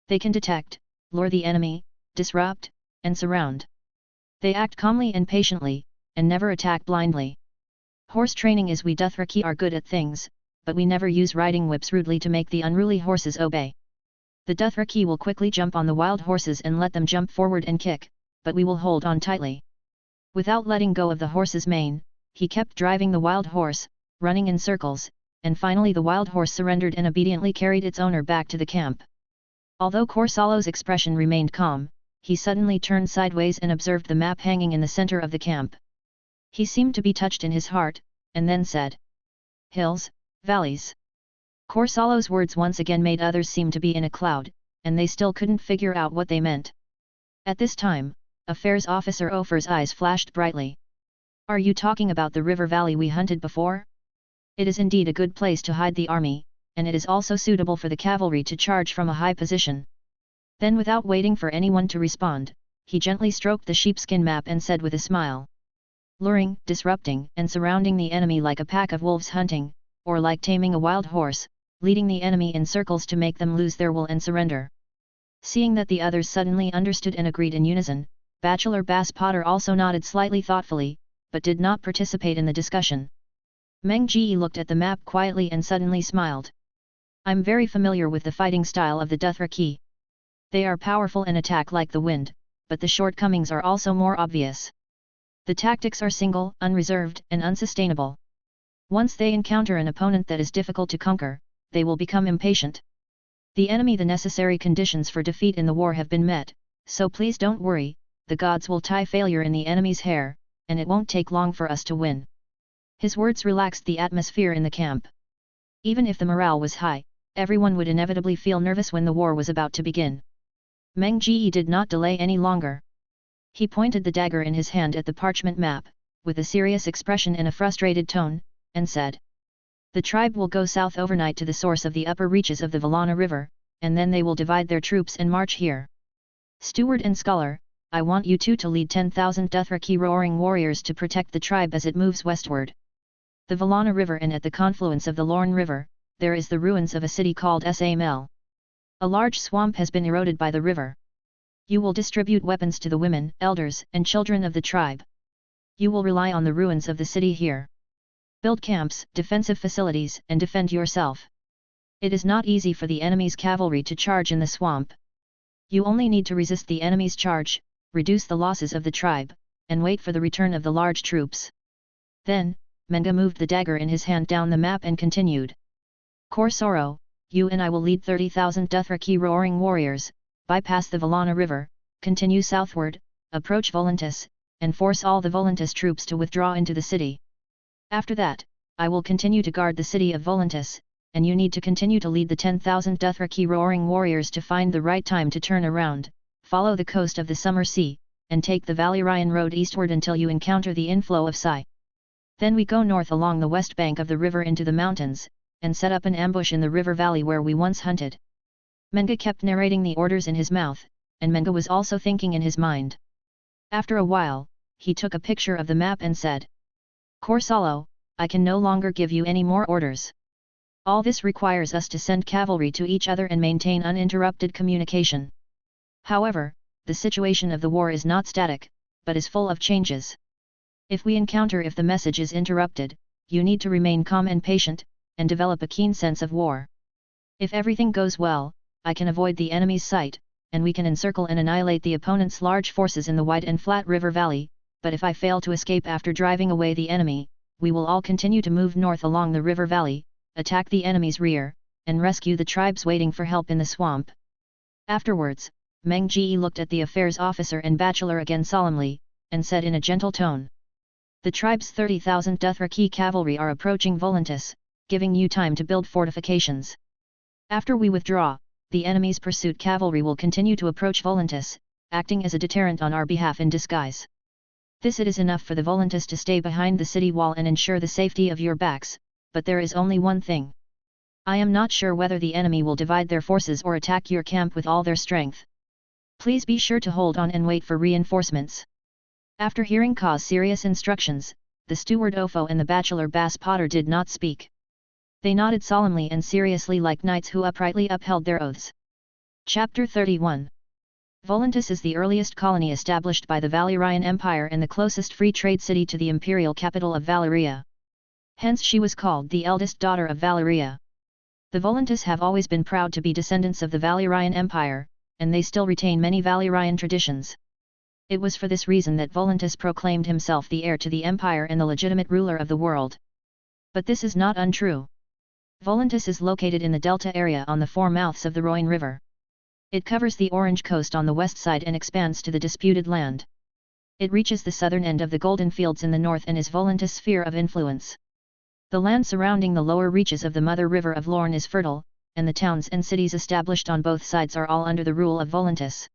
They can detect, lure the enemy, disrupt, and surround. They act calmly and patiently, and never attack blindly. Horse training is we Dothraki are good at things, but we never use riding whips rudely to make the unruly horses obey. The Dothraki will quickly jump on the wild horses and let them jump forward and kick, but we will hold on tightly." Without letting go of the horse's mane, he kept driving the wild horse, running in circles, and finally the wild horse surrendered and obediently carried its owner back to the camp. Although Corsallo's expression remained calm, he suddenly turned sideways and observed the map hanging in the center of the camp. He seemed to be touched in his heart, and then said, "Hills, valleys." Corsallo's words once again made others seem to be in a cloud, and they still couldn't figure out what they meant. At this time, Affairs Officer Ofer's eyes flashed brightly. "Are you talking about the river valley we hunted before? It is indeed a good place to hide the army, and it is also suitable for the cavalry to charge from a high position." Then without waiting for anyone to respond, he gently stroked the sheepskin map and said with a smile, "Luring, disrupting and surrounding the enemy like a pack of wolves hunting, or like taming a wild horse, leading the enemy in circles to make them lose their will and surrender." Seeing that the others suddenly understood and agreed in unison, Bachelor Bass Potter also nodded slightly thoughtfully, but did not participate in the discussion. Meng looked at the map quietly and suddenly smiled. "I'm very familiar with the fighting style of the Dothraki. They are powerful and attack like the wind, but the shortcomings are also more obvious. The tactics are single, unreserved, and unsustainable. Once they encounter an opponent that is difficult to conquer, they will become impatient. The enemy, the necessary conditions for defeat in the war have been met, so please don't worry, the gods will tie failure in the enemy's hair, and it won't take long for us to win." His words relaxed the atmosphere in the camp. Even if the morale was high, everyone would inevitably feel nervous when the war was about to begin. Meng did not delay any longer. He pointed the dagger in his hand at the parchment map, with a serious expression and a frustrated tone, and said, "The tribe will go south overnight to the source of the upper reaches of the Vallana River, and then they will divide their troops and march here. Steward and scholar, I want you two to lead 10,000 Dothraki roaring warriors to protect the tribe as it moves westward. The Vallana River, and at the confluence of the Lorne River, there is the ruins of a city called Samel. A large swamp has been eroded by the river. You will distribute weapons to the women, elders, and children of the tribe. You will rely on the ruins of the city here. Build camps, defensive facilities, and defend yourself. It is not easy for the enemy's cavalry to charge in the swamp. You only need to resist the enemy's charge, reduce the losses of the tribe, and wait for the return of the large troops." Then, Meng moved the dagger in his hand down the map and continued. "Corsaro, you and I will lead 30,000 Dothraki roaring warriors, bypass the Vallana River, continue southward, approach Volantis, and force all the Volantis troops to withdraw into the city. After that, I will continue to guard the city of Volantis, and you need to continue to lead the 10,000 Dothraki roaring warriors to find the right time to turn around, follow the coast of the Summer Sea, and take the Valyrian road eastward until you encounter the inflow of Sai. Then we go north along the west bank of the river into the mountains, and set up an ambush in the river valley where we once hunted." Meng kept narrating the orders in his mouth, and Meng was also thinking in his mind. After a while, he took a picture of the map and said, "Corsallo, I can no longer give you any more orders. All this requires us to send cavalry to each other and maintain uninterrupted communication. However, the situation of the war is not static, but is full of changes. If the message is interrupted, you need to remain calm and patient, and develop a keen sense of war. If everything goes well, I can avoid the enemy's sight, and we can encircle and annihilate the opponent's large forces in the wide and flat river valley, but if I fail to escape after driving away the enemy, we will all continue to move north along the river valley, attack the enemy's rear, and rescue the tribes waiting for help in the swamp." Afterwards, Meng looked at the affairs officer and bachelor again solemnly, and said in a gentle tone, "The tribe's 30,000 Dothraki cavalry are approaching Volantis, giving you time to build fortifications. After we withdraw, the enemy's pursuit cavalry will continue to approach Volantis, acting as a deterrent on our behalf in disguise. It is enough for the Volantis to stay behind the city wall and ensure the safety of your backs, but there is only one thing. I am not sure whether the enemy will divide their forces or attack your camp with all their strength. Please be sure to hold on and wait for reinforcements." After hearing Ka's serious instructions, the steward Ofo and the bachelor Bass Potter did not speak. They nodded solemnly and seriously like knights who uprightly upheld their oaths. Chapter 31. Volantis is the earliest colony established by the Valyrian Empire and the closest free trade city to the imperial capital of Valyria. Hence she was called the eldest daughter of Valyria. The Volantis have always been proud to be descendants of the Valyrian Empire, and they still retain many Valyrian traditions. It was for this reason that Voluntas proclaimed himself the heir to the empire and the legitimate ruler of the world. But this is not untrue. Voluntas is located in the delta area on the four mouths of the Rhoynar River. It covers the Orange Coast on the west side and expands to the disputed land. It reaches the southern end of the Golden Fields in the north and is Voluntas' sphere of influence. The land surrounding the lower reaches of the mother river of Lorne is fertile, and the towns and cities established on both sides are all under the rule of Voluntas.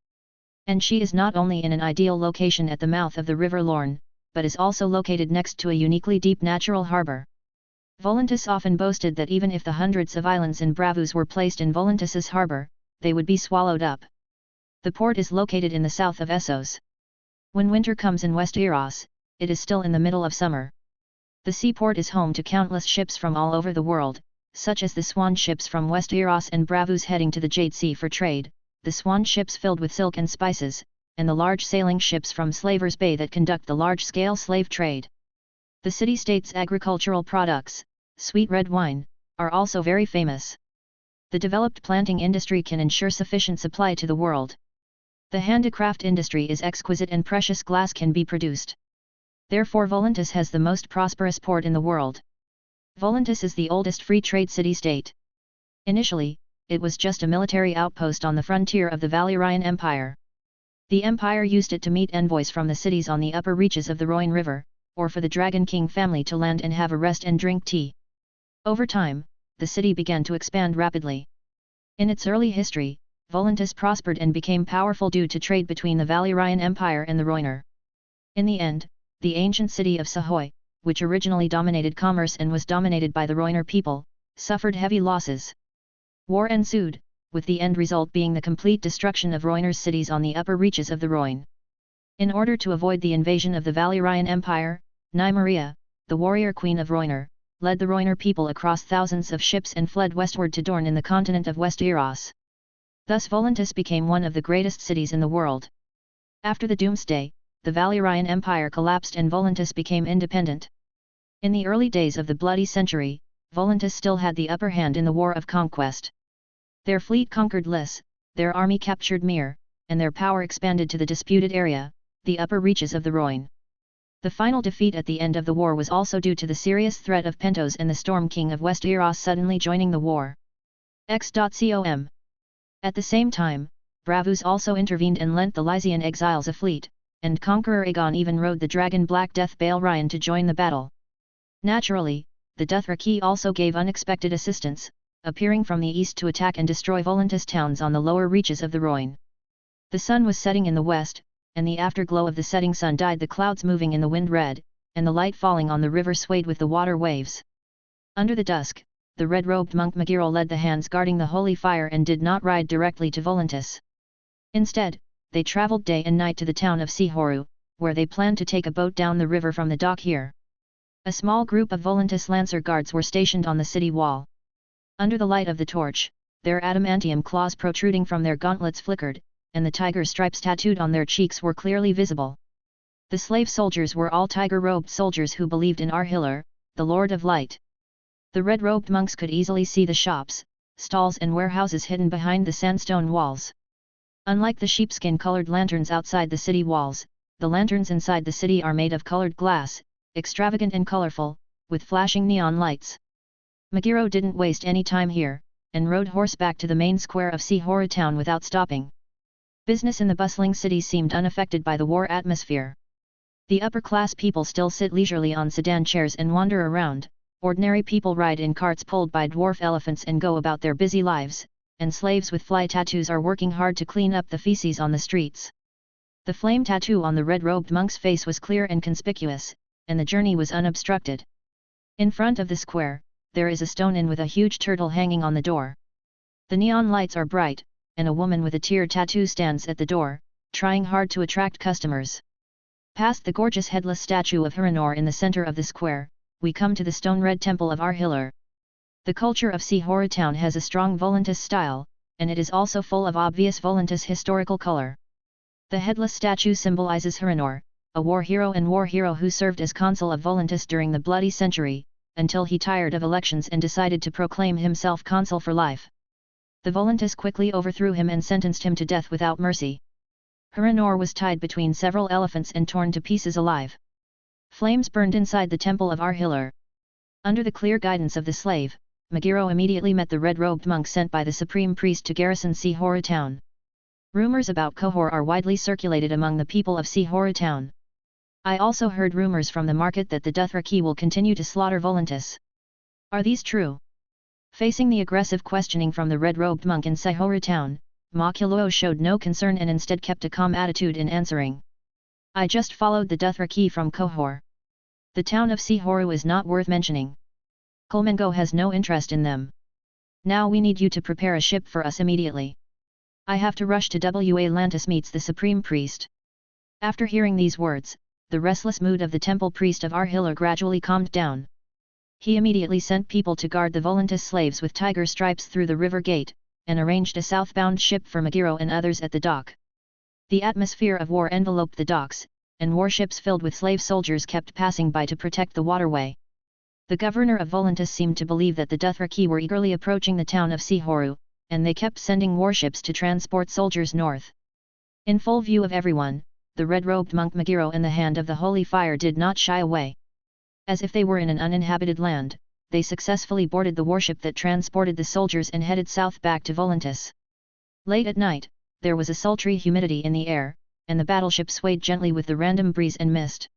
And she is not only in an ideal location at the mouth of the river Lorne, but is also located next to a uniquely deep natural harbour. Voluntas often boasted that even if the hundreds of islands in Bravus were placed in Voluntas's harbour, they would be swallowed up. The port is located in the south of Essos. When winter comes in Westeros, it is still in the middle of summer. The seaport is home to countless ships from all over the world, such as the Swan ships from Westeros and Bravus heading to the Jade Sea for trade, the Swan ships filled with silk and spices, and the large sailing ships from Slavers Bay that conduct the large-scale slave trade. The city-state's agricultural products, sweet red wine, are also very famous. The developed planting industry can ensure sufficient supply to the world. The handicraft industry is exquisite and precious glass can be produced. Therefore Voluntas has the most prosperous port in the world. Voluntas is the oldest free trade city-state. Initially, it was just a military outpost on the frontier of the Valyrian Empire. The empire used it to meet envoys from the cities on the upper reaches of the Rhoynar River, or for the Dragon King family to land and have a rest and drink tea. Over time, the city began to expand rapidly. In its early history, Voluntas prospered and became powerful due to trade between the Valyrian Empire and the Rhoynar. In the end, the ancient city of Sahoy, which originally dominated commerce and was dominated by the Rhoynar people, suffered heavy losses. War ensued, with the end result being the complete destruction of Rhoynar's cities on the upper reaches of the Rhoynar. In order to avoid the invasion of the Valyrian Empire, Nymeria, the warrior queen of Rhoynar, led the Rhoynar people across thousands of ships and fled westward to Dorne in the continent of Westeros. Thus Voluntas became one of the greatest cities in the world. After the Doomsday, the Valyrian Empire collapsed and Voluntas became independent. In the early days of the Bloody Century, Voluntas still had the upper hand in the War of Conquest. Their fleet conquered Lys, their army captured Myr, and their power expanded to the disputed area, the upper reaches of the Rhoynar. The final defeat at the end of the war was also due to the serious threat of Pentos and the Storm King of Westeros suddenly joining the war. X.com. At the same time, Bravus also intervened and lent the Lysian exiles a fleet, and conqueror Aegon even rode the dragon Black Death Balerion to join the battle. Naturally, the Dothraki also gave unexpected assistance, appearing from the east to attack and destroy Voluntas towns on the lower reaches of the Rhoynar. The sun was setting in the west, and the afterglow of the setting sun dyed the clouds moving in the wind red, and the light falling on the river swayed with the water waves. Under the dusk, the red-robed monk Megiro led the hands guarding the holy fire and did not ride directly to Voluntas. Instead, they travelled day and night to the town of Sehoru, where they planned to take a boat down the river from the dock here. A small group of Voluntas Lancer guards were stationed on the city wall. Under the light of the torch, their adamantium claws protruding from their gauntlets flickered, and the tiger stripes tattooed on their cheeks were clearly visible. The slave soldiers were all tiger-robed soldiers who believed in Arhillar, the Lord of Light. The red-robed monks could easily see the shops, stalls and warehouses hidden behind the sandstone walls. Unlike the sheepskin-colored lanterns outside the city walls, the lanterns inside the city are made of colored glass, extravagant and colorful, with flashing neon lights. Megiro didn't waste any time here, and rode horseback to the main square of Sehoru town without stopping. Business in the bustling city seemed unaffected by the war atmosphere. The upper-class people still sit leisurely on sedan chairs and wander around, ordinary people ride in carts pulled by dwarf elephants and go about their busy lives, and slaves with fly tattoos are working hard to clean up the feces on the streets. The flame tattoo on the red-robed monk's face was clear and conspicuous, and the journey was unobstructed. In front of the square, there is a stone inn with a huge turtle hanging on the door. The neon lights are bright, and a woman with a tear tattoo stands at the door, trying hard to attract customers. Past the gorgeous headless statue of Rhoynar in the center of the square, we come to the stone-red temple of Arhillar. The culture of Sehoru town has a strong Voluntas style, and it is also full of obvious Voluntas historical color. The headless statue symbolizes Rhoynar, a war hero who served as consul of Voluntas during the Bloody Century, until he tired of elections and decided to proclaim himself consul for life. The Voluntas quickly overthrew him and sentenced him to death without mercy. Rhoynar was tied between several elephants and torn to pieces alive. Flames burned inside the temple of Arhillar. Under the clear guidance of the slave, Megiro immediately met the red-robed monk sent by the supreme priest to garrison Sihora town. Rumors about Qohor are widely circulated among the people of Sihora town. I also heard rumors from the market that the Dothraki will continue to slaughter Volantis. Are these true? Facing the aggressive questioning from the red-robed monk in Sihora town, Maculo showed no concern and instead kept a calm attitude in answering. I just followed the Dothraki from Qohor. The town of Sihora is not worth mentioning. Kulmengo has no interest in them. Now we need you to prepare a ship for us immediately. I have to rush to W.A. Lantis meets the supreme priest. After hearing these words, the restless mood of the temple priest of Arhillar gradually calmed down. He immediately sent people to guard the Volantis slaves with tiger stripes through the river gate, and arranged a southbound ship for Megiro and others at the dock. The atmosphere of war enveloped the docks, and warships filled with slave soldiers kept passing by to protect the waterway. The governor of Volantis seemed to believe that the Dothraki were eagerly approaching the town of Sihora, and they kept sending warships to transport soldiers north. In full view of everyone, the red-robed monk Megiro and the Hand of the Holy Fire did not shy away. As if they were in an uninhabited land, they successfully boarded the warship that transported the soldiers and headed south back to Volantis. Late at night, there was a sultry humidity in the air, and the battleship swayed gently with the random breeze and mist.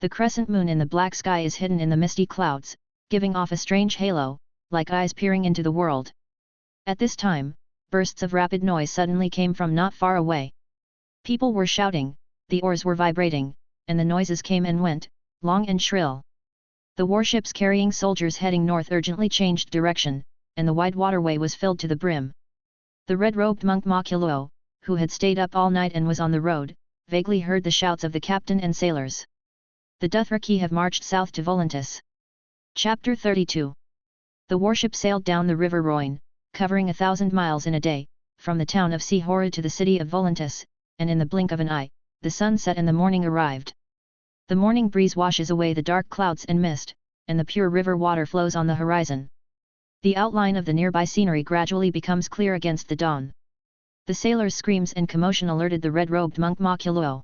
The crescent moon in the black sky is hidden in the misty clouds, giving off a strange halo, like eyes peering into the world. At this time, bursts of rapid noise suddenly came from not far away. People were shouting, the oars were vibrating, and the noises came and went, long and shrill. The warships carrying soldiers heading north urgently changed direction, and the wide waterway was filled to the brim. The red-robed monk Maculo, who had stayed up all night and was on the road, vaguely heard the shouts of the captain and sailors. The Dothraki have marched south to Volantis. Chapter 32. The warship sailed down the river Rhoynar, covering 1,000 miles in a day, from the town of Sihora to the city of Volantis, and in the blink of an eye, the sun set and the morning arrived. The morning breeze washes away the dark clouds and mist, and the pure river water flows on the horizon. The outline of the nearby scenery gradually becomes clear against the dawn. The sailors' screams and commotion alerted the red-robed monk Maculo.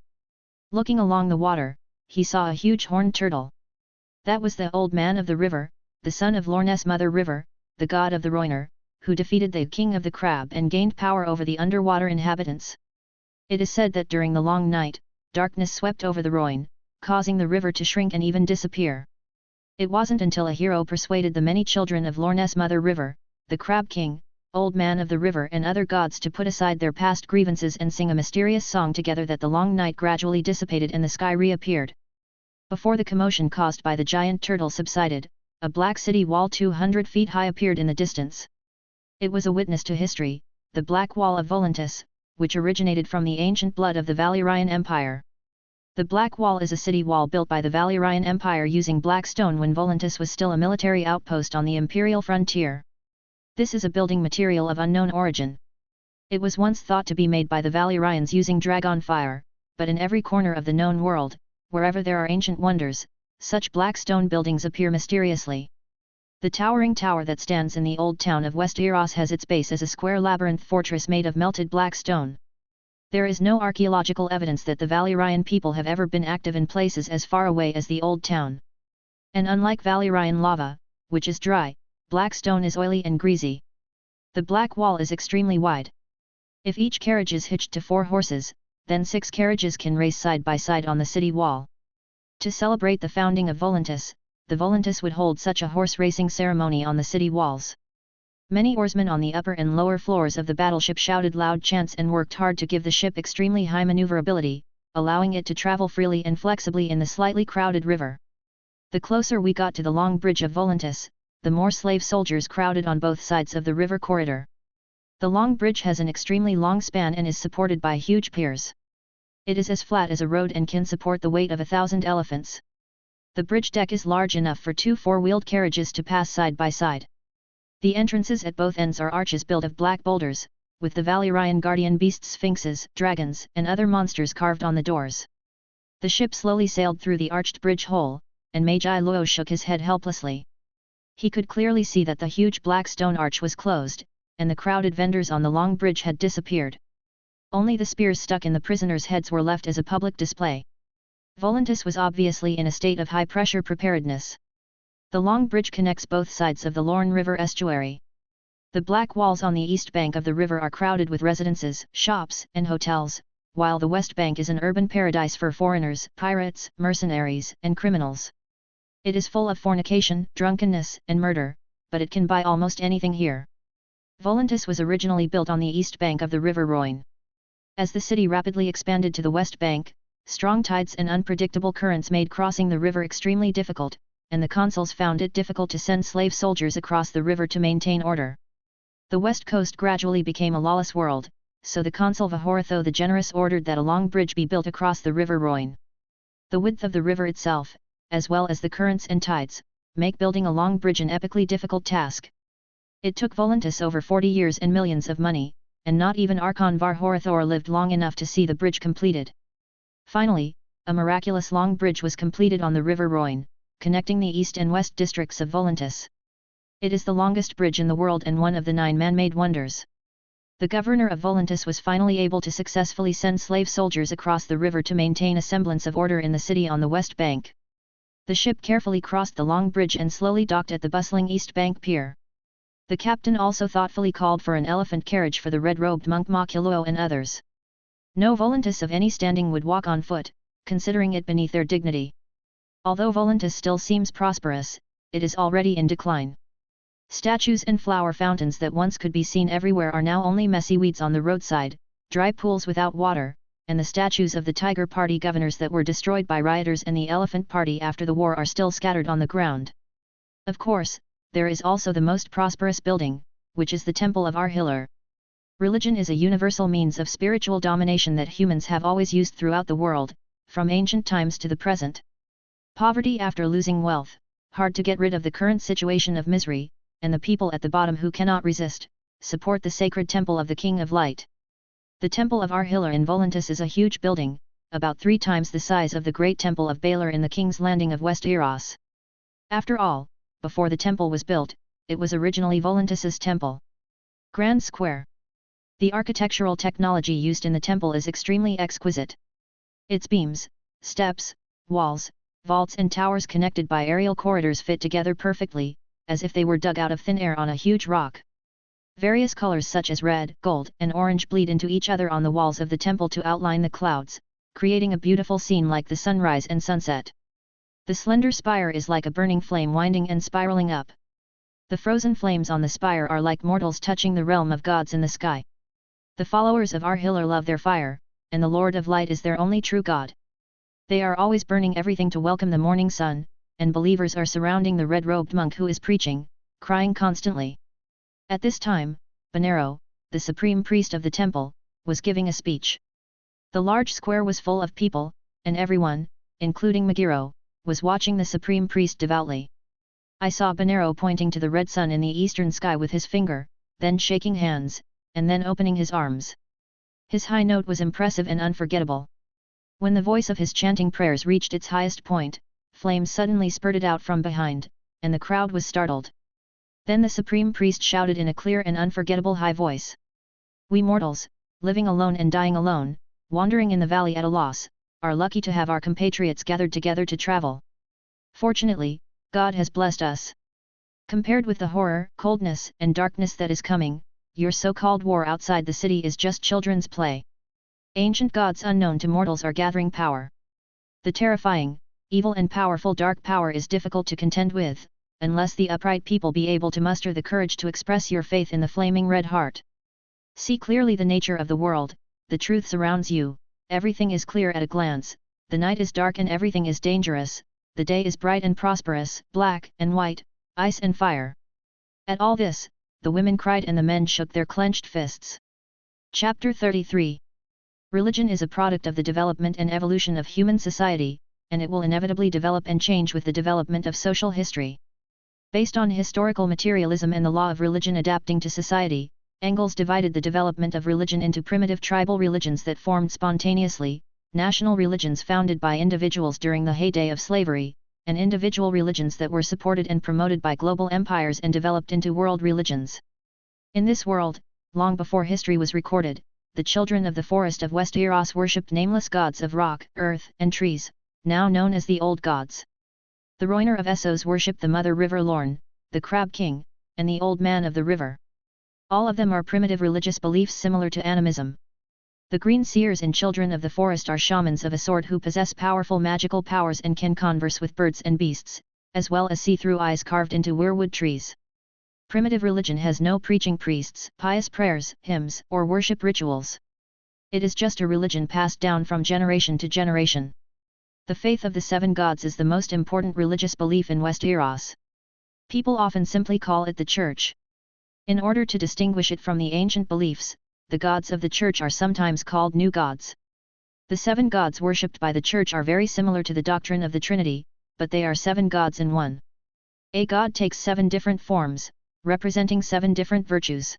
Looking along the water, he saw a huge horned turtle. That was the old man of the river, the son of Lorness Mother River, the god of the Rhoynar, who defeated the king of the crab and gained power over the underwater inhabitants. It is said that during the long night, darkness swept over the Rhoynar, causing the river to shrink and even disappear. It wasn't until a hero persuaded the many children of Lorness Mother River, the Crab King, Old Man of the River and other gods to put aside their past grievances and sing a mysterious song together that the long night gradually dissipated and the sky reappeared. Before the commotion caused by the giant turtle subsided, a black city wall 200 feet high appeared in the distance. It was a witness to history, the Black Wall of Volantis, which originated from the ancient blood of the Valyrian Empire. The Black Wall is a city wall built by the Valyrian Empire using black stone when Volantis was still a military outpost on the imperial frontier. This is a building material of unknown origin. It was once thought to be made by the Valyrians using dragon fire, but in every corner of the known world, wherever there are ancient wonders, such black stone buildings appear mysteriously. The towering tower that stands in the old town of Westeros has its base as a square labyrinth fortress made of melted black stone. There is no archaeological evidence that the Valyrian people have ever been active in places as far away as the old town. And unlike Valyrian lava, which is dry, black stone is oily and greasy. The black wall is extremely wide. If each carriage is hitched to 4 horses, then 6 carriages can race side by side on the city wall. To celebrate the founding of Volantis, the Volantis would hold such a horse racing ceremony on the city walls. Many oarsmen on the upper and lower floors of the battleship shouted loud chants and worked hard to give the ship extremely high maneuverability, allowing it to travel freely and flexibly in the slightly crowded river. The closer we got to the long bridge of Volantis, the more slave soldiers crowded on both sides of the river corridor. The long bridge has an extremely long span and is supported by huge piers. It is as flat as a road and can support the weight of 1,000 elephants. The bridge deck is large enough for 2 4-wheeled carriages to pass side by side. The entrances at both ends are arches built of black boulders, with the Valyrian guardian beasts, sphinxes, dragons, and other monsters carved on the doors. The ship slowly sailed through the arched bridge hole, and Magi Luo shook his head helplessly. He could clearly see that the huge black stone arch was closed, and the crowded vendors on the long bridge had disappeared. Only the spears stuck in the prisoners' heads were left as a public display. Volantis was obviously in a state of high-pressure preparedness. The long bridge connects both sides of the Lorne River estuary. The black walls on the east bank of the river are crowded with residences, shops, and hotels, while the west bank is an urban paradise for foreigners, pirates, mercenaries, and criminals. It is full of fornication, drunkenness, and murder, but it can buy almost anything here. Volantis was originally built on the east bank of the River Rhoynar. As the city rapidly expanded to the west bank, strong tides and unpredictable currents made crossing the river extremely difficult, and the consuls found it difficult to send slave soldiers across the river to maintain order. The west coast gradually became a lawless world, so the consul Vahoratho the Generous ordered that a long bridge be built across the River Rhoynar. The width of the river itself, as well as the currents and tides, make building a long bridge an epically difficult task. It took Volantis over 40 years and millions of money, and not even Archon Vahorathor lived long enough to see the bridge completed. Finally, a miraculous long bridge was completed on the River Rhoynar, connecting the east and west districts of Volantis. It is the longest bridge in the world and one of the 9 man-made wonders. The governor of Volantis was finally able to successfully send slave soldiers across the river to maintain a semblance of order in the city on the west bank. The ship carefully crossed the long bridge and slowly docked at the bustling east bank pier. The captain also thoughtfully called for an elephant carriage for the red-robed monk Makiluo and others. No Volantis of any standing would walk on foot, considering it beneath their dignity. Although Volantis still seems prosperous, it is already in decline. Statues and flower fountains that once could be seen everywhere are now only messy weeds on the roadside, dry pools without water, and the statues of the Tiger Party governors that were destroyed by rioters and the Elephant Party after the war are still scattered on the ground. Of course, there is also the most prosperous building, which is the Temple of Arhillar. Religion is a universal means of spiritual domination that humans have always used throughout the world, from ancient times to the present. Poverty after losing wealth, hard to get rid of the current situation of misery, and the people at the bottom who cannot resist, support the sacred temple of the King of Light. The Temple of Arhillar in Volantis is a huge building, about 3 times the size of the Great Temple of Baelor in the King's Landing of Westeros. After all, before the temple was built, it was originally Volantis's temple. Grand Square. The architectural technology used in the temple is extremely exquisite. Its beams, steps, walls, vaults and towers connected by aerial corridors fit together perfectly, as if they were dug out of thin air on a huge rock. Various colors such as red, gold, and orange bleed into each other on the walls of the temple to outline the clouds, creating a beautiful scene like the sunrise and sunset. The slender spire is like a burning flame winding and spiraling up. The frozen flames on the spire are like mortals touching the realm of gods in the sky. The followers of Arhillar love their fire, and the Lord of Light is their only true God. They are always burning everything to welcome the morning sun, and believers are surrounding the red-robed monk who is preaching, crying constantly. At this time, Bonero, the supreme priest of the temple, was giving a speech. The large square was full of people, and everyone, including Megiro, was watching the supreme priest devoutly. I saw Bonero pointing to the red sun in the eastern sky with his finger, then shaking hands, and then opening his arms. His high note was impressive and unforgettable. When the voice of his chanting prayers reached its highest point, flames suddenly spurted out from behind, and the crowd was startled. Then the supreme priest shouted in a clear and unforgettable high voice. We mortals, living alone and dying alone, wandering in the valley at a loss, are lucky to have our compatriots gathered together to travel. Fortunately, God has blessed us. Compared with the horror, coldness, and darkness that is coming, your so-called war outside the city is just children's play. Ancient gods unknown to mortals are gathering power. The terrifying, evil and powerful dark power is difficult to contend with, unless the upright people be able to muster the courage to express your faith in the flaming red heart. See clearly the nature of the world, the truth surrounds you, everything is clear at a glance, the night is dark and everything is dangerous, the day is bright and prosperous, black and white, ice and fire. At all this, the women cried and the men shook their clenched fists. Chapter 33. Religion is a product of the development and evolution of human society, and it will inevitably develop and change with the development of social history. Based on historical materialism and the law of religion adapting to society, Engels divided the development of religion into primitive tribal religions that formed spontaneously, national religions founded by individuals during the heyday of slavery, and individual religions that were supported and promoted by global empires and developed into world religions. In this world, long before history was recorded, the children of the forest of Westeros worshipped nameless gods of rock, earth, and trees, now known as the Old Gods. The Rhoynar of Essos worshipped the Mother River Lorne, the Crab King, and the Old Man of the River. All of them are primitive religious beliefs similar to animism. The Green Seers and Children of the Forest are shamans of a sort who possess powerful magical powers and can converse with birds and beasts, as well as see through eyes carved into weirwood trees. Primitive religion has no preaching priests, pious prayers, hymns, or worship rituals. It is just a religion passed down from generation to generation. The faith of the seven gods is the most important religious belief in Westeros. People often simply call it the Church. In order to distinguish it from the ancient beliefs, the gods of the Church are sometimes called new gods. The seven gods worshipped by the Church are very similar to the doctrine of the Trinity, but they are seven gods in one. A god takes 7 different forms, representing 7 different virtues.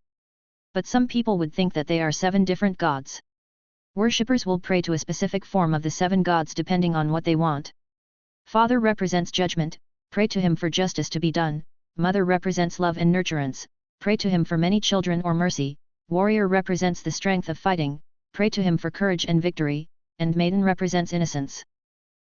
But some people would think that they are 7 different gods. Worshippers will pray to a specific form of the 7 gods depending on what they want. Father represents judgment, pray to him for justice to be done. Mother represents love and nurturance, pray to him for many children or mercy. Warrior represents the strength of fighting, pray to him for courage and victory. And maiden represents innocence.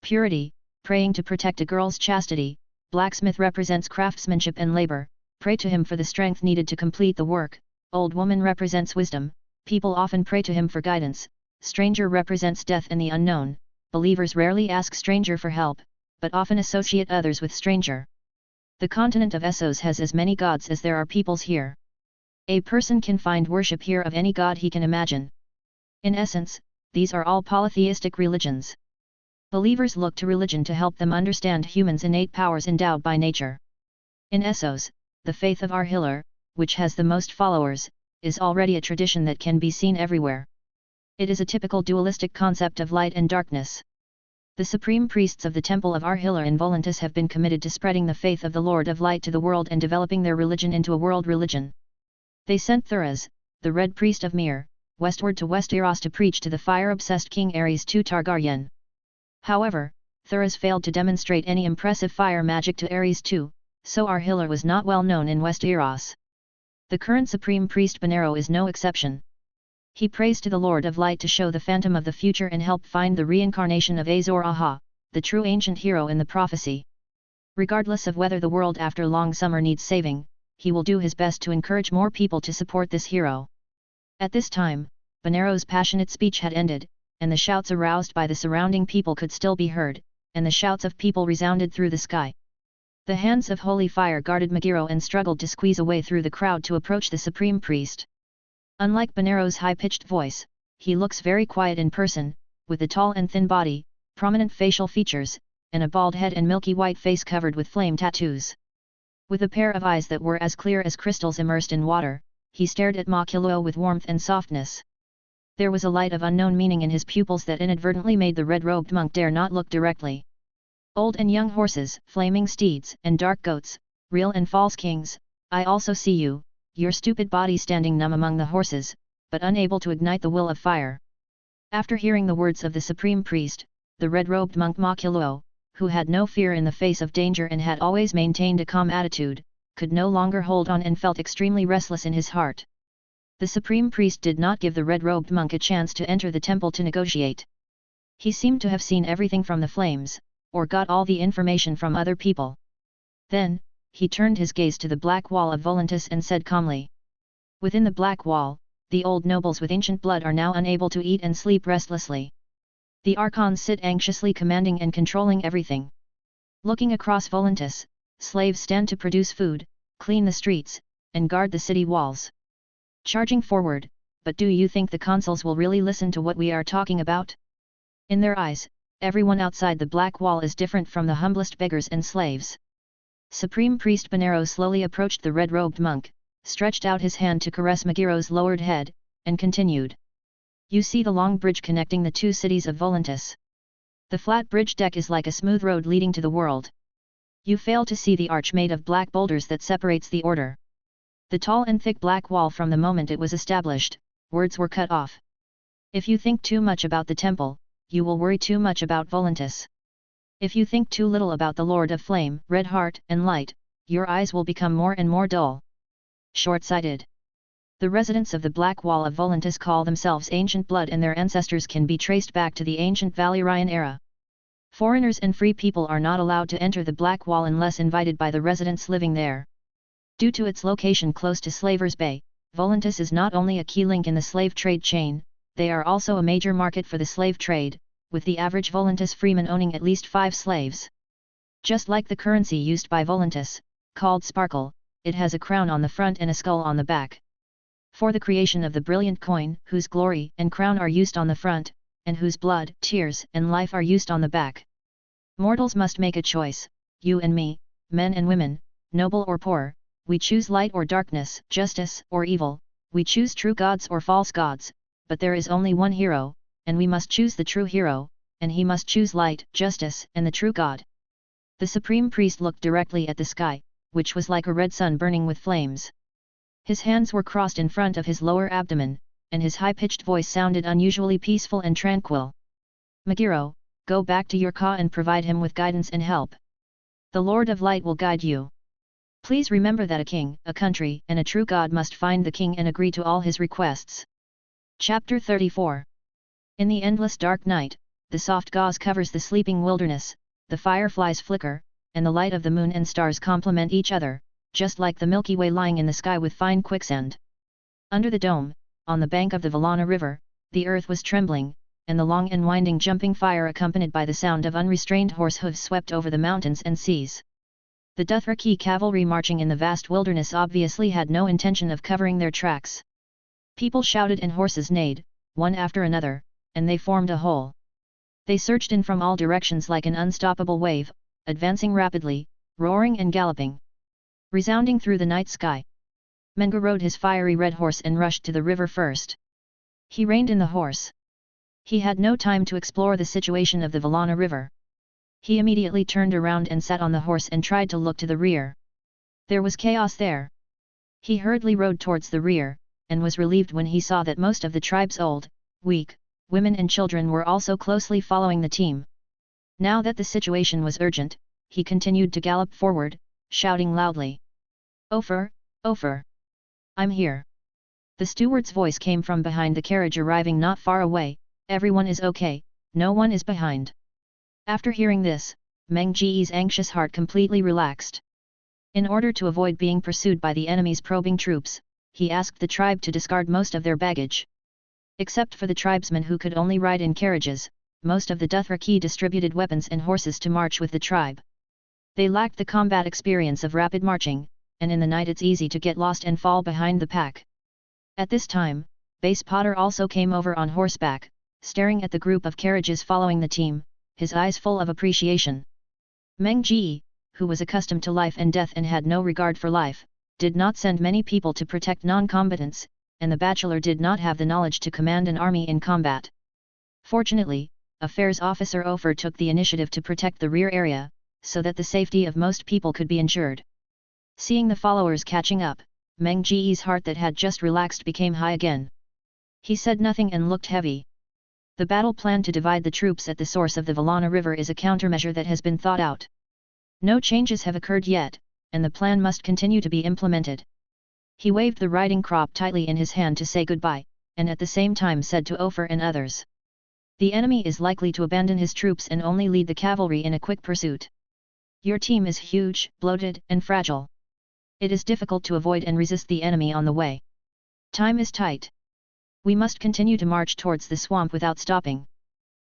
Purity, praying to protect a girl's chastity. Blacksmith represents craftsmanship and labor, pray to him for the strength needed to complete the work. Old woman represents wisdom, people often pray to him for guidance. Stranger represents death and the unknown, believers rarely ask stranger for help, but often associate others with stranger. The continent of Essos has as many gods as there are peoples here. A person can find worship here of any god he can imagine. In essence, these are all polytheistic religions. Believers look to religion to help them understand humans' innate powers endowed by nature. In Essos, the faith of Arhillar, which has the most followers, is already a tradition that can be seen everywhere. It is a typical dualistic concept of light and darkness. The supreme priests of the Temple of Arhillar in Volantis have been committed to spreading the faith of the Lord of Light to the world and developing their religion into a world religion. They sent Thuras, the Red Priest of Myr, westward to Westeros to preach to the fire-obsessed King Aerys II Targaryen. However, Thuras failed to demonstrate any impressive fire magic to Aerys II, so Arhillar was not well known in Westeros. The current supreme priest Benero is no exception. He prays to the Lord of Light to show the phantom of the future and help find the reincarnation of Azor Ahai, the true ancient hero in the prophecy. Regardless of whether the world after long summer needs saving, he will do his best to encourage more people to support this hero. At this time, Benero's passionate speech had ended, and the shouts aroused by the surrounding people could still be heard, and the shouts of people resounded through the sky. The hands of holy fire guarded Megiddo and struggled to squeeze a way through the crowd to approach the supreme priest. Unlike Benero's high-pitched voice, he looks very quiet in person, with a tall and thin body, prominent facial features, and a bald head and milky white face covered with flame tattoos. With a pair of eyes that were as clear as crystals immersed in water, he stared at Makillo with warmth and softness. There was a light of unknown meaning in his pupils that inadvertently made the red-robed monk dare not look directly. Old and young horses, flaming steeds, and dark goats, real and false kings, I also see you, your stupid body standing numb among the horses, but unable to ignite the will of fire. After hearing the words of the supreme priest, the red-robed monk Makillo, who had no fear in the face of danger and had always maintained a calm attitude, could no longer hold on and felt extremely restless in his heart. The supreme priest did not give the red-robed monk a chance to enter the temple to negotiate. He seemed to have seen everything from the flames, or got all the information from other people. Then, he turned his gaze to the black wall of Volantis and said calmly. Within the black wall, the old nobles with ancient blood are now unable to eat and sleep restlessly. The archons sit anxiously commanding and controlling everything. Looking across Volantis, slaves stand to produce food, clean the streets, and guard the city walls. Charging forward, but do you think the consuls will really listen to what we are talking about? In their eyes, everyone outside the black wall is different from the humblest beggars and slaves. Supreme Priest Benero slowly approached the red-robed monk, stretched out his hand to caress Megiddo's lowered head, and continued. You see the long bridge connecting the 2 cities of Volantis. The flat bridge deck is like a smooth road leading to the world. You fail to see the arch made of black boulders that separates the order. The tall and thick black wall from the moment it was established, words were cut off. If you think too much about the temple, you will worry too much about Volantis. If you think too little about the Lord of Flame, Red Heart, and Light, your eyes will become more and more dull. Short-sighted. The residents of the Black Wall of Volantis call themselves Ancient Blood, and their ancestors can be traced back to the ancient Valyrian era. Foreigners and free people are not allowed to enter the Black Wall unless invited by the residents living there. Due to its location close to Slavers Bay, Volantis is not only a key link in the slave trade chain, they are also a major market for the slave trade, with the average Volantis freeman owning at least 5 slaves. Just like the currency used by Volantis, called Sparkle, it has a crown on the front and a skull on the back. For the creation of the brilliant coin, whose glory and crown are used on the front, and whose blood, tears, and life are used on the back. Mortals must make a choice, you and me, men and women, noble or poor, we choose light or darkness, justice or evil, we choose true gods or false gods, but there is only one hero, and we must choose the true hero, and he must choose light, justice, and the true God. The supreme priest looked directly at the sky, which was like a red sun burning with flames. His hands were crossed in front of his lower abdomen, and his high-pitched voice sounded unusually peaceful and tranquil. Megiro, go back to your Ka and provide him with guidance and help. The Lord of Light will guide you. Please remember that a king, a country, and a true God must find the king and agree to all his requests. Chapter 34. In the endless dark night, the soft gauze covers the sleeping wilderness, the fireflies flicker, and the light of the moon and stars complement each other, just like the Milky Way lying in the sky with fine quicksand. Under the dome, on the bank of the Valana River, the earth was trembling, and the long and winding jumping fire accompanied by the sound of unrestrained horse hooves swept over the mountains and seas. The Dothraki cavalry marching in the vast wilderness obviously had no intention of covering their tracks. People shouted and horses neighed, one after another, and they formed a whole. They surged in from all directions like an unstoppable wave, advancing rapidly, roaring and galloping. Resounding through the night sky. Meng rode his fiery red horse and rushed to the river first. He reined in the horse. He had no time to explore the situation of the Valana River. He immediately turned around and sat on the horse and tried to look to the rear. There was chaos there. He hurriedly rode towards the rear, and was relieved when he saw that most of the tribe's old, weak, women and children were also closely following the team. Now that the situation was urgent, he continued to gallop forward, shouting loudly. Ofer, Ofer! I'm here! The steward's voice came from behind the carriage arriving not far away. Everyone is okay, no one is behind. After hearing this, Meng Ji's anxious heart completely relaxed. In order to avoid being pursued by the enemy's probing troops, he asked the tribe to discard most of their baggage. Except for the tribesmen who could only ride in carriages, most of the Dothraki distributed weapons and horses to march with the tribe. They lacked the combat experience of rapid marching, and in the night it's easy to get lost and fall behind the pack. At this time, Base Potter also came over on horseback, staring at the group of carriages following the team, his eyes full of appreciation. Meng Ji, who was accustomed to life and death and had no regard for life, did not send many people to protect non-combatants, and the bachelor did not have the knowledge to command an army in combat. Fortunately, Affairs Officer Ofer took the initiative to protect the rear area, so that the safety of most people could be ensured. Seeing the followers catching up, Meng Ji's heart that had just relaxed became high again. He said nothing and looked heavy. The battle plan to divide the troops at the source of the Valana River is a countermeasure that has been thought out. No changes have occurred yet, and the plan must continue to be implemented. He waved the riding crop tightly in his hand to say goodbye, and at the same time said to Ofer and others. The enemy is likely to abandon his troops and only lead the cavalry in a quick pursuit. Your team is huge, bloated, and fragile. It is difficult to avoid and resist the enemy on the way. Time is tight. We must continue to march towards the swamp without stopping.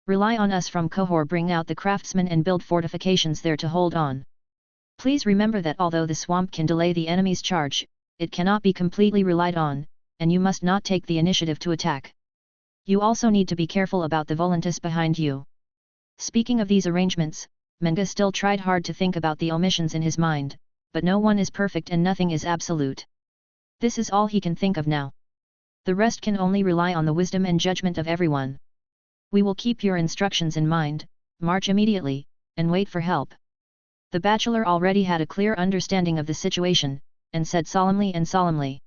Rely on us from Kohor, bring out the craftsmen and build fortifications there to hold on. Please remember that although the swamp can delay the enemy's charge, it cannot be completely relied on, and you must not take the initiative to attack. You also need to be careful about the Volantis behind you. Speaking of these arrangements, Menga still tried hard to think about the omissions in his mind, but no one is perfect and nothing is absolute. This is all he can think of now. The rest can only rely on the wisdom and judgment of everyone. We will keep your instructions in mind, march immediately, and wait for help. The bachelor already had a clear understanding of the situation, and said solemnly.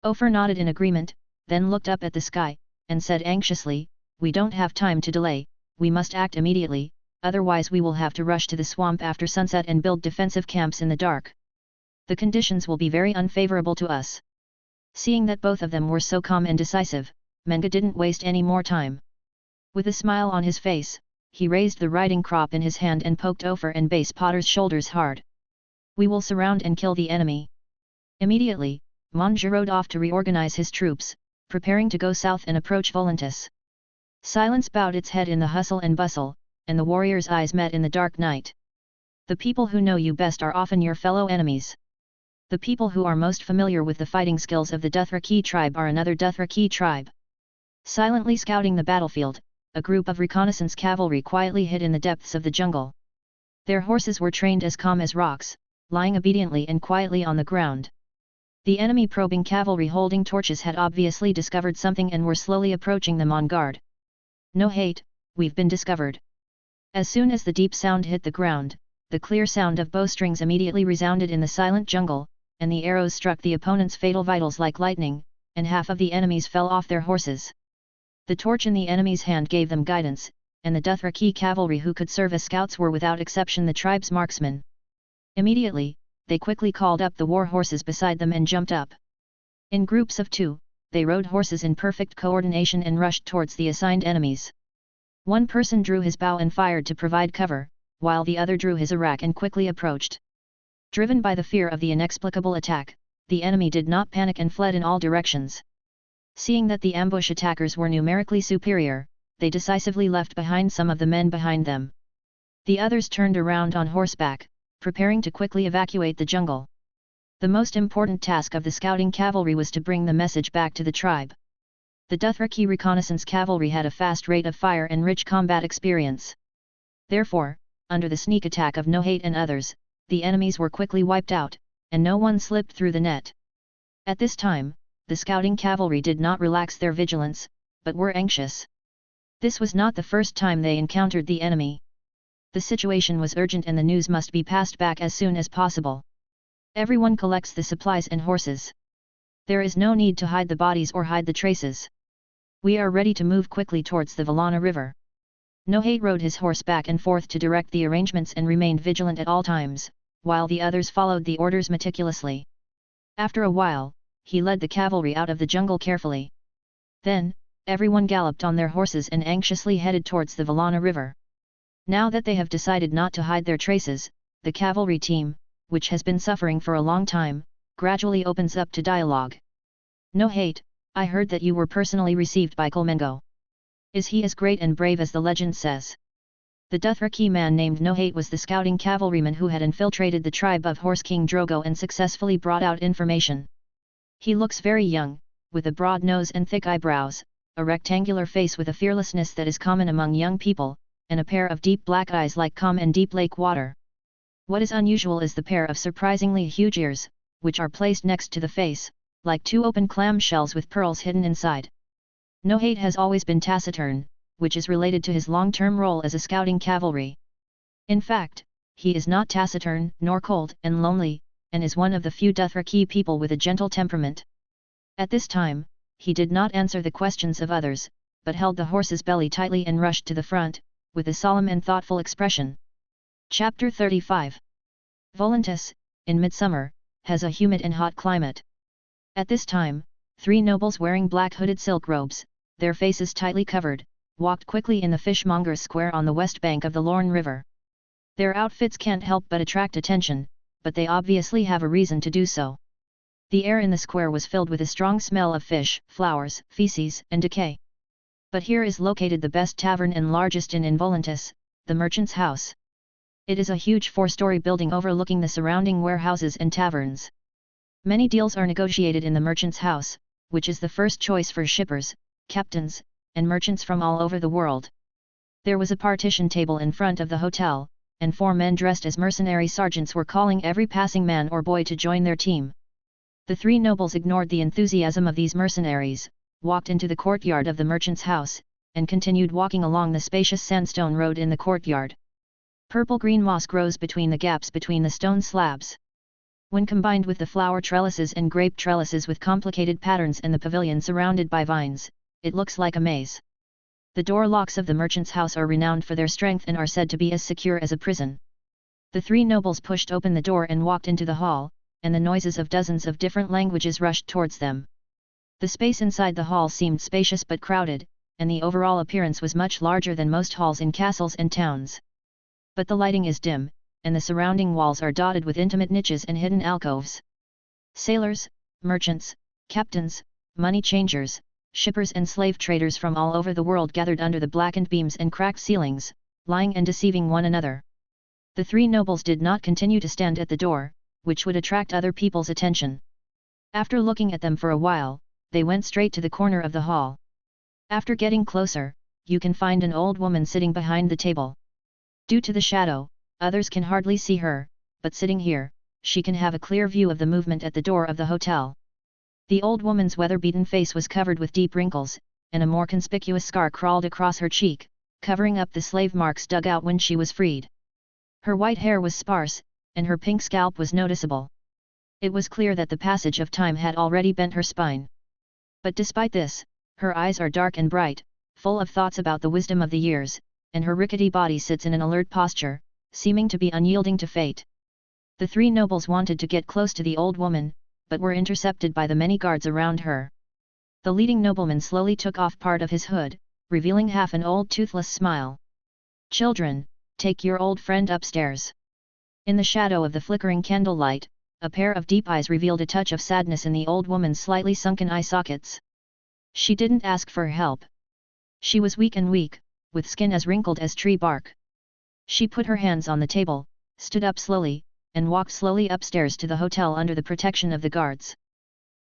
Ofer nodded in agreement, then looked up at the sky, and said anxiously, we don't have time to delay, we must act immediately, otherwise we will have to rush to the swamp after sunset and build defensive camps in the dark. The conditions will be very unfavorable to us. Seeing that both of them were so calm and decisive, Meng didn't waste any more time. With a smile on his face, he raised the riding crop in his hand and poked Ofer and Base Potter's shoulders hard. "We will surround and kill the enemy." Immediately, Meng rode off to reorganize his troops, preparing to go south and approach Volantis. Silence bowed its head in the hustle and bustle, and the warriors' eyes met in the dark night. The people who know you best are often your fellow enemies. The people who are most familiar with the fighting skills of the Dothraki tribe are another Dothraki tribe. Silently scouting the battlefield, a group of reconnaissance cavalry quietly hid in the depths of the jungle. Their horses were trained as calm as rocks, lying obediently and quietly on the ground. The enemy probing cavalry holding torches had obviously discovered something and were slowly approaching them on guard. "No hate, we've been discovered." As soon as the deep sound hit the ground, the clear sound of bowstrings immediately resounded in the silent jungle, and the arrows struck the opponent's fatal vitals like lightning, and half of the enemies fell off their horses. The torch in the enemy's hand gave them guidance, and the Dothraki cavalry who could serve as scouts were without exception the tribe's marksmen. Immediately, they quickly called up the war horses beside them and jumped up. In groups of 2, they rode horses in perfect coordination and rushed towards the assigned enemies. One person drew his bow and fired to provide cover, while the other drew his arak and quickly approached. Driven by the fear of the inexplicable attack, the enemy did not panic and fled in all directions. Seeing that the ambush attackers were numerically superior, they decisively left behind some of the men behind them. The others turned around on horseback, preparing to quickly evacuate the jungle. The most important task of the scouting cavalry was to bring the message back to the tribe. The Dothraki reconnaissance cavalry had a fast rate of fire and rich combat experience. Therefore, under the sneak attack of No Hate and others, the enemies were quickly wiped out, and no one slipped through the net. At this time, the scouting cavalry did not relax their vigilance, but were anxious. This was not the first time they encountered the enemy. The situation was urgent and the news must be passed back as soon as possible. Everyone collects the supplies and horses. There is no need to hide the bodies or hide the traces. We are ready to move quickly towards the Valyrian river. No Hate rode his horse back and forth to direct the arrangements and remained vigilant at all times, while the others followed the orders meticulously. After a while, he led the cavalry out of the jungle carefully. Then, everyone galloped on their horses and anxiously headed towards the Valyrian river. Now that they have decided not to hide their traces, the cavalry team, which has been suffering for a long time, gradually opens up to dialogue. "No Hate, I heard that you were personally received by Khal. Is he as great and brave as the legend says?" The Dothraki man named No Hate was the scouting cavalryman who had infiltrated the tribe of Horse King Drogo and successfully brought out information. He looks very young, with a broad nose and thick eyebrows, a rectangular face with a fearlessness that is common among young people, and a pair of deep black eyes like calm and deep lake water. What is unusual is the pair of surprisingly huge ears, which are placed next to the face, like 2 open clam shells with pearls hidden inside. No Hate has always been taciturn, which is related to his long-term role as a scouting cavalry. In fact, he is not taciturn, nor cold and lonely, and is one of the few Dothraki people with a gentle temperament. At this time, he did not answer the questions of others, but held the horse's belly tightly and rushed to the front, with a solemn and thoughtful expression. Chapter 35. Volantis, in midsummer, has a humid and hot climate. At this time, 3 nobles wearing black hooded silk robes, their faces tightly covered, walked quickly in the fishmonger's square on the west bank of the Lorne River. Their outfits can't help but attract attention, but they obviously have a reason to do so. The air in the square was filled with a strong smell of fish, flowers, feces, and decay. But here is located the best tavern and largest inn in Volantis, the Merchant's House. It is a huge 4-story building overlooking the surrounding warehouses and taverns. Many deals are negotiated in the Merchant's House, which is the first choice for shippers, captains, and merchants from all over the world. There was a partition table in front of the hotel, and 4 men dressed as mercenary sergeants were calling every passing man or boy to join their team. The 3 nobles ignored the enthusiasm of these mercenaries, walked into the courtyard of the Merchant's House, and continued walking along the spacious sandstone road in the courtyard. Purple-green moss grows between the gaps between the stone slabs. When combined with the flower trellises and grape trellises with complicated patterns and the pavilion surrounded by vines, it looks like a maze. The door locks of the Merchant's House are renowned for their strength and are said to be as secure as a prison. The 3 nobles pushed open the door and walked into the hall, and the noises of dozens of different languages rushed towards them. The space inside the hall seemed spacious but crowded, and the overall appearance was much larger than most halls in castles and towns. But the lighting is dim, and the surrounding walls are dotted with intimate niches and hidden alcoves. Sailors, merchants, captains, money changers, shippers and slave traders from all over the world gathered under the blackened beams and cracked ceilings, lying and deceiving one another. The three nobles did not continue to stand at the door, which would attract other people's attention. After looking at them for a while, they went straight to the corner of the hall. After getting closer, you can find an old woman sitting behind the table. Due to the shadow, others can hardly see her, but sitting here, she can have a clear view of the movement at the door of the hotel. The old woman's weather-beaten face was covered with deep wrinkles, and a more conspicuous scar crawled across her cheek, covering up the slave marks dug out when she was freed. Her white hair was sparse, and her pink scalp was noticeable. It was clear that the passage of time had already bent her spine. But despite this, her eyes are dark and bright, full of thoughts about the wisdom of the years, and her rickety body sits in an alert posture, seeming to be unyielding to fate. The three nobles wanted to get close to the old woman, but were intercepted by the many guards around her. The leading nobleman slowly took off part of his hood, revealing half an old toothless smile. "Children, take your old friend upstairs." In the shadow of the flickering candlelight, a pair of deep eyes revealed a touch of sadness in the old woman's slightly sunken eye sockets. She didn't ask for help. She was weak, with skin as wrinkled as tree bark. She put her hands on the table, stood up slowly, and walked slowly upstairs to the hotel under the protection of the guards.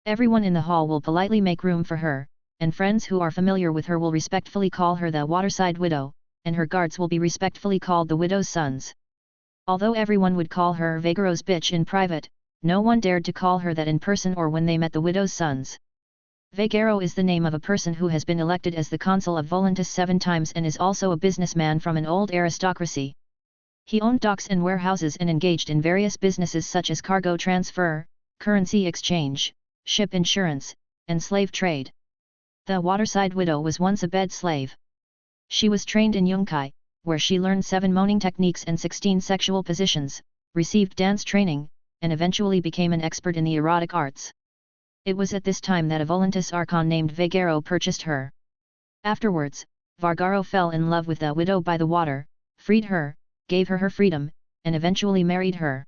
Everyone in the hall will politely make room for her, and friends who are familiar with her will respectfully call her the Waterside Widow, and her guards will be respectfully called the Widow's Sons. Although everyone would call her Valyrian's bitch in private, no one dared to call her that in person or when they met the Widow's Sons. Valyrian is the name of a person who has been elected as the consul of Volantis 7 times and is also a businessman from an old aristocracy. He owned docks and warehouses and engaged in various businesses such as cargo transfer, currency exchange, ship insurance, and slave trade. The Waterside Widow was once a bed slave. She was trained in Yunkai, where she learned 7 moaning techniques and 16 sexual positions, received dance training, and eventually became an expert in the erotic arts. It was at this time that a Volantis Archon named Valyrian purchased her. Afterwards, Valyrian fell in love with the widow by the water, freed her, gave her freedom, and eventually married her.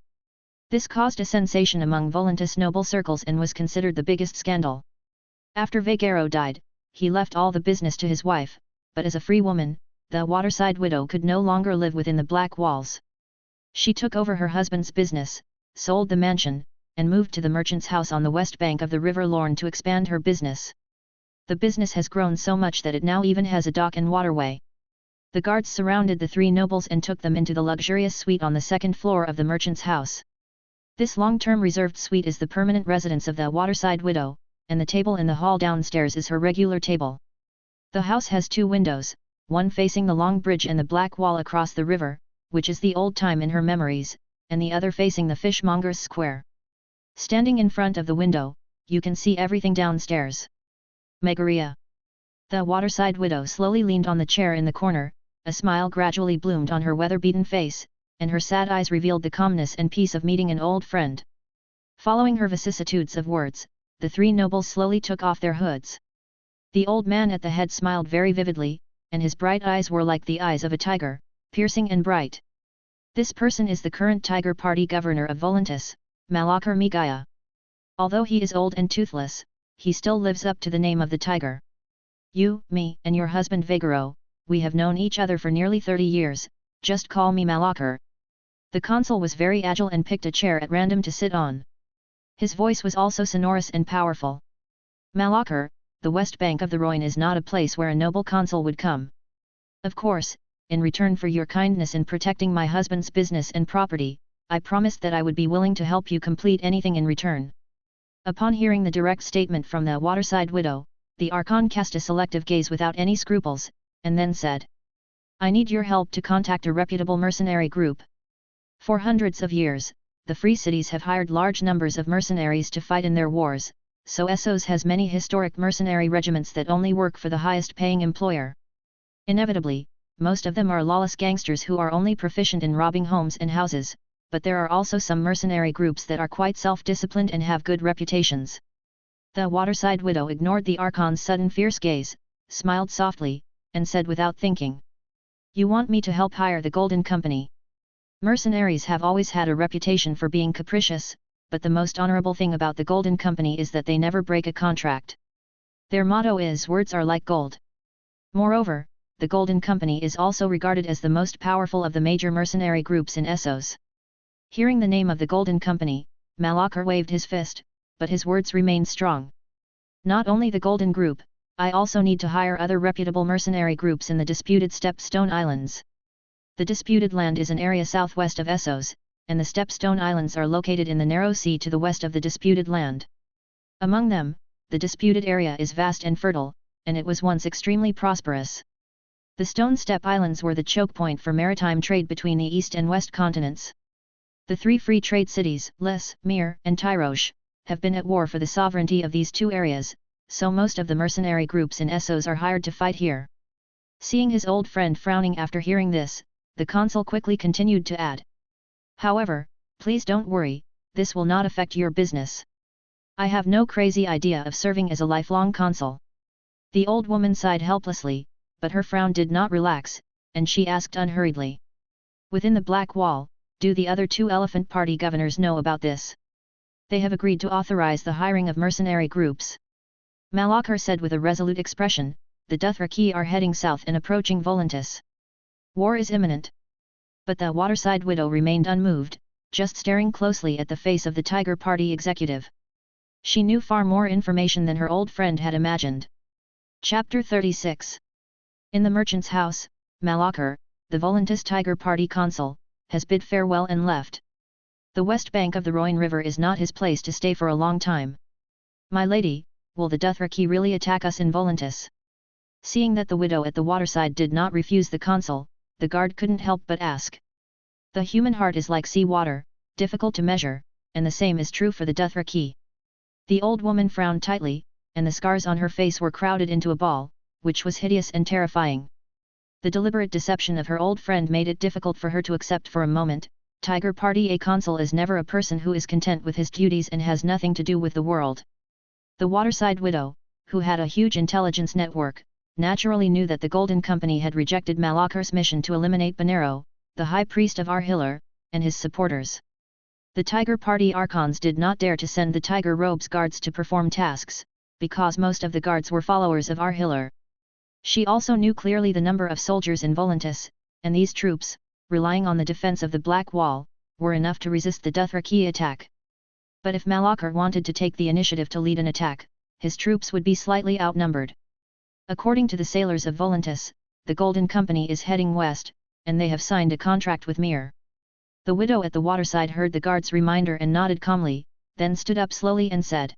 This caused a sensation among Volantis noble circles and was considered the biggest scandal. After Valyrian died, he left all the business to his wife, but as a free woman, the Waterside Widow could no longer live within the black walls. She took over her husband's business, sold the mansion, and moved to the merchant's house on the west bank of the River Lorne to expand her business. The business has grown so much that it now even has a dock and waterway. The guards surrounded the three nobles and took them into the luxurious suite on the second floor of the merchant's house. This long-term reserved suite is the permanent residence of the Waterside Widow, and the table in the hall downstairs is her regular table. The house has 2 windows, one facing the long bridge and the black wall across the river, which is the old time in her memories, and the other facing the fishmonger's square. Standing in front of the window, you can see everything downstairs. Megaria. The Waterside Widow slowly leaned on the chair in the corner, a smile gradually bloomed on her weather-beaten face, and her sad eyes revealed the calmness and peace of meeting an old friend. Following her vicissitudes of words, the 3 nobles slowly took off their hoods. The old man at the head smiled very vividly, and his bright eyes were like the eyes of a tiger, piercing and bright. This person is the current Tiger Party governor of Volantis, Malakar Migaya. Although he is old and toothless, he still lives up to the name of the tiger. You, me, and your husband Valyrian, we have known each other for nearly 30 years, just call me Malakar. The consul was very agile and picked a chair at random to sit on. His voice was also sonorous and powerful. Malakar, the west bank of the Rhoynar is not a place where a noble consul would come. Of course, in return for your kindness in protecting my husband's business and property, I promised that I would be willing to help you complete anything in return. Upon hearing the direct statement from the Waterside Widow, the Archon cast a selective gaze without any scruples, and then said, I need your help to contact a reputable mercenary group. For hundreds of years, the free cities have hired large numbers of mercenaries to fight in their wars, so Essos has many historic mercenary regiments that only work for the highest paying employer. Inevitably, most of them are lawless gangsters who are only proficient in robbing homes and houses, but there are also some mercenary groups that are quite self-disciplined and have good reputations. The waterside widow ignored the Archon's sudden fierce gaze, smiled softly, and said without thinking. You want me to help hire the Golden Company? Mercenaries have always had a reputation for being capricious, but the most honorable thing about the Golden Company is that they never break a contract. Their motto is words are like gold. Moreover, the Golden Company is also regarded as the most powerful of the major mercenary groups in Essos. Hearing the name of the Golden Company, Malachar waved his fist, but his words remained strong. Not only the Golden Group, I also need to hire other reputable mercenary groups in the disputed Stepstone Islands. The disputed land is an area southwest of Essos, and the Stepstone Islands are located in the narrow sea to the west of the disputed land. Among them, the disputed area is vast and fertile, and it was once extremely prosperous. The Stone Steppe Islands were the choke point for maritime trade between the east and west continents. The three free trade cities, Les, Myr, and Tyrosh, have been at war for the sovereignty of these two areas, so most of the mercenary groups in Essos are hired to fight here. Seeing his old friend frowning after hearing this, the consul quickly continued to add. However, please don't worry, this will not affect your business. I have no crazy idea of serving as a lifelong consul. The old woman sighed helplessly, but her frown did not relax, and she asked unhurriedly. Within the Black Wall, do the other two Elephant Party governors know about this? They have agreed to authorize the hiring of mercenary groups. Malachar said with a resolute expression, the Dothraki are heading south and approaching Volantis. War is imminent. But the waterside widow remained unmoved, just staring closely at the face of the Tiger Party executive. She knew far more information than her old friend had imagined. Chapter 36. In the merchant's house, Malachar, the Volantis Tiger Party consul, has bid farewell and left. The west bank of the Rhoynar River is not his place to stay for a long time. My lady, will the Dothraki really attack us in Volantis? Seeing that the widow at the waterside did not refuse the consul, the guard couldn't help but ask. The human heart is like sea water, difficult to measure, and the same is true for the Dothraki. The old woman frowned tightly, and the scars on her face were crowded into a ball, which was hideous and terrifying. The deliberate deception of her old friend made it difficult for her to accept for a moment. Tiger Party a consul is never a person who is content with his duties and has nothing to do with the world. The waterside widow, who had a huge intelligence network, naturally knew that the Golden Company had rejected Malachar's mission to eliminate Bonero, the high priest of Arhillar, and his supporters. The Tiger Party archons did not dare to send the Tiger Robes guards to perform tasks, because most of the guards were followers of Arhillar. She also knew clearly the number of soldiers in Volantis, and these troops, relying on the defense of the Black Wall, were enough to resist the Dothraki attack. But if Malachar wanted to take the initiative to lead an attack, his troops would be slightly outnumbered. According to the sailors of Volantis, the Golden Company is heading west, and they have signed a contract with Myr. The widow at the waterside heard the guard's reminder and nodded calmly, then stood up slowly and said.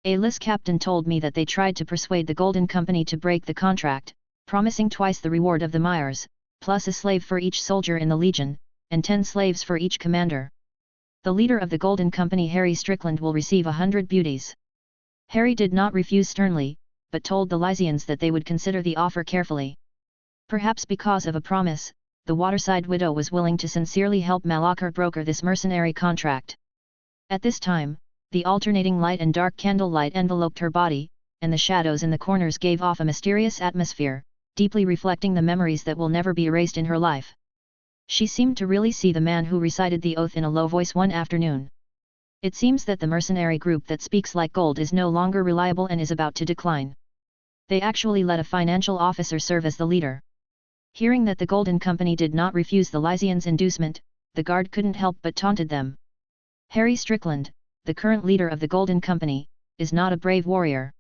A Lys captain told me that they tried to persuade the Golden Company to break the contract, promising twice the reward of the Myrs, plus a slave for each soldier in the Legion, and 10 slaves for each commander. The leader of the Golden Company, Harry Strickland, will receive 100 beauties. Harry did not refuse sternly, but told the Lysians that they would consider the offer carefully. Perhaps because of a promise, the waterside widow was willing to sincerely help Malachar broker this mercenary contract. At this time, the alternating light and dark candlelight enveloped her body, and the shadows in the corners gave off a mysterious atmosphere, deeply reflecting the memories that will never be erased in her life. She seemed to really see the man who recited the oath in a low voice one afternoon. It seems that the mercenary group that speaks like gold is no longer reliable and is about to decline. They actually let a financial officer serve as the leader. Hearing that the Golden Company did not refuse the Lysians' inducement, the guard couldn't help but taunted them. Harry Strickland, the current leader of the Golden Company, is not a brave warrior.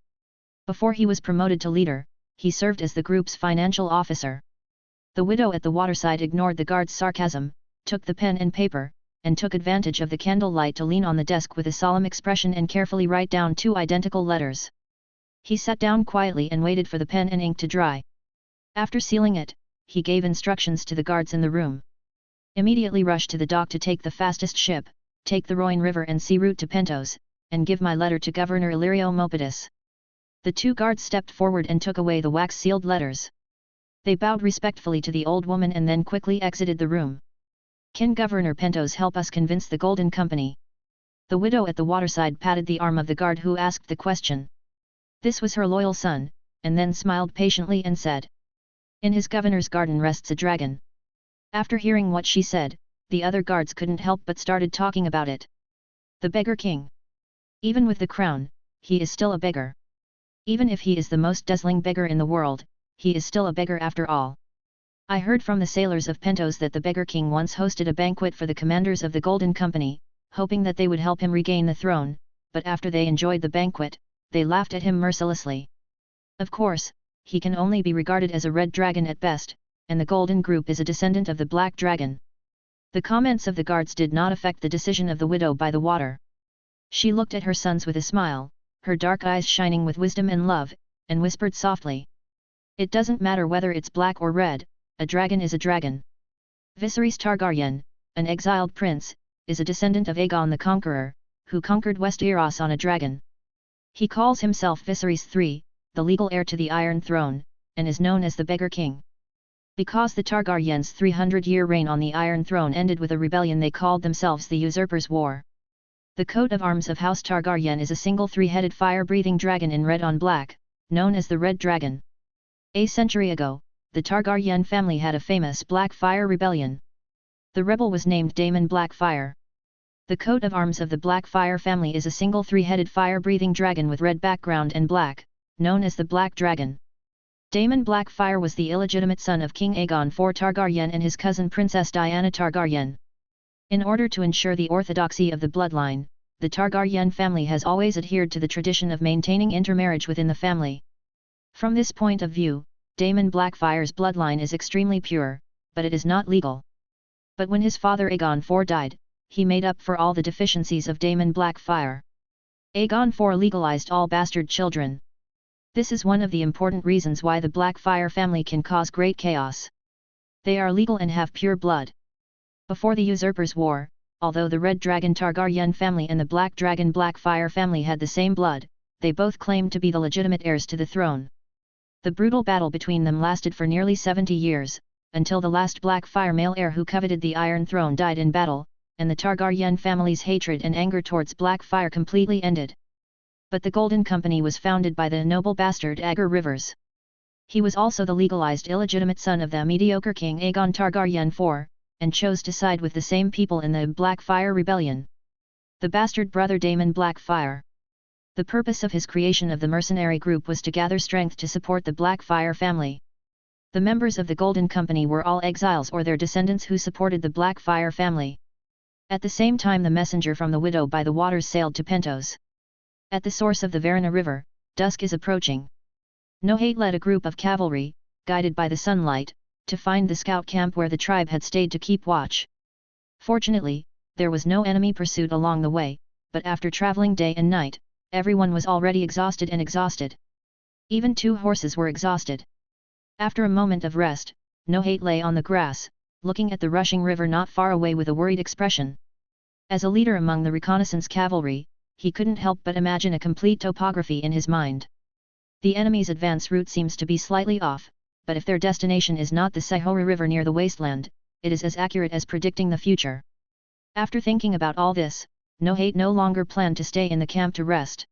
Before he was promoted to leader, he served as the group's financial officer. The widow at the waterside ignored the guard's sarcasm, took the pen and paper, and took advantage of the candlelight to lean on the desk with a solemn expression and carefully write down 2 identical letters. He sat down quietly and waited for the pen and ink to dry. After sealing it, he gave instructions to the guards in the room. Immediately rush to the dock to take the fastest ship, take the Rhoynar River and sea route to Pentos, and give my letter to Governor Illyrio Mopedus. The 2 guards stepped forward and took away the wax-sealed letters. They bowed respectfully to the old woman and then quickly exited the room. Can Governor Pentos help us convince the Golden Company? The widow at the waterside patted the arm of the guard who asked the question. This was her loyal son, and then smiled patiently and said, "In his governor's garden rests a dragon." After hearing what she said, the other guards couldn't help but started talking about it. The beggar king. Even with the crown, he is still a beggar. Even if he is the most dazzling beggar in the world, he is still a beggar after all. I heard from the sailors of Pentos that the beggar king once hosted a banquet for the commanders of the Golden Company, hoping that they would help him regain the throne, but after they enjoyed the banquet, they laughed at him mercilessly. Of course, he can only be regarded as a red dragon at best, and the Golden Group is a descendant of the Black Dragon. The comments of the guards did not affect the decision of the widow by the water. She looked at her sons with a smile, her dark eyes shining with wisdom and love, and whispered softly. "It doesn't matter whether it's black or red, a dragon is a dragon. Viserys Targaryen, an exiled prince, is a descendant of Aegon the Conqueror, who conquered Westeros on a dragon. He calls himself Viserys III, the legal heir to the Iron Throne, and is known as the Beggar King. Because the Targaryens' 300-year reign on the Iron Throne ended with a rebellion, they called themselves the Usurpers' War. The coat of arms of House Targaryen is a single three-headed fire-breathing dragon in red on black, known as the Red Dragon. A century ago, the Targaryen family had a famous Black Fire rebellion. The rebel was named Daemon Blackfire. The coat of arms of the Blackfire family is a single three-headed fire-breathing dragon with red background and black, known as the Black Dragon. Daemon Blackfire was the illegitimate son of King Aegon IV Targaryen and his cousin Princess Diana Targaryen. In order to ensure the orthodoxy of the bloodline, the Targaryen family has always adhered to the tradition of maintaining intermarriage within the family. From this point of view, Daemon Blackfire's bloodline is extremely pure, but it is not legal. But when his father Aegon IV died, he made up for all the deficiencies of Daemon Blackfire. Aegon IV legalized all bastard children. This is one of the important reasons why the Blackfire family can cause great chaos. They are legal and have pure blood. Before the Usurpers' War, although the Red Dragon Targaryen family and the Black Dragon Blackfire family had the same blood, they both claimed to be the legitimate heirs to the throne. The brutal battle between them lasted for nearly 70 years, until the last Blackfire male heir who coveted the Iron Throne died in battle, and the Targaryen family's hatred and anger towards Blackfire completely ended. But the Golden Company was founded by the noble bastard Aegon Rivers. He was also the legalized illegitimate son of the mediocre king Aegon Targaryen IV, and chose to side with the same people in the Blackfire Rebellion. The bastard brother Daemon Blackfire. The purpose of his creation of the mercenary group was to gather strength to support the Blackfire family. The members of the Golden Company were all exiles or their descendants who supported the Blackfire family. At the same time, the messenger from the widow by the waters sailed to Pentos. At the source of the Varna River, dusk is approaching. Nohate led a group of cavalry, guided by the sunlight, to find the scout camp where the tribe had stayed to keep watch. Fortunately, there was no enemy pursuit along the way, but after traveling day and night, everyone was already exhausted and exhausted. Even 2 horses were exhausted. After a moment of rest, Nohate lay on the grass, looking at the rushing river not far away with a worried expression. As a leader among the reconnaissance cavalry, he couldn't help but imagine a complete topography in his mind. The enemy's advance route seems to be slightly off, but if their destination is not the Sihora River near the wasteland, it is as accurate as predicting the future. After thinking about all this, Nohate no longer planned to stay in the camp to rest.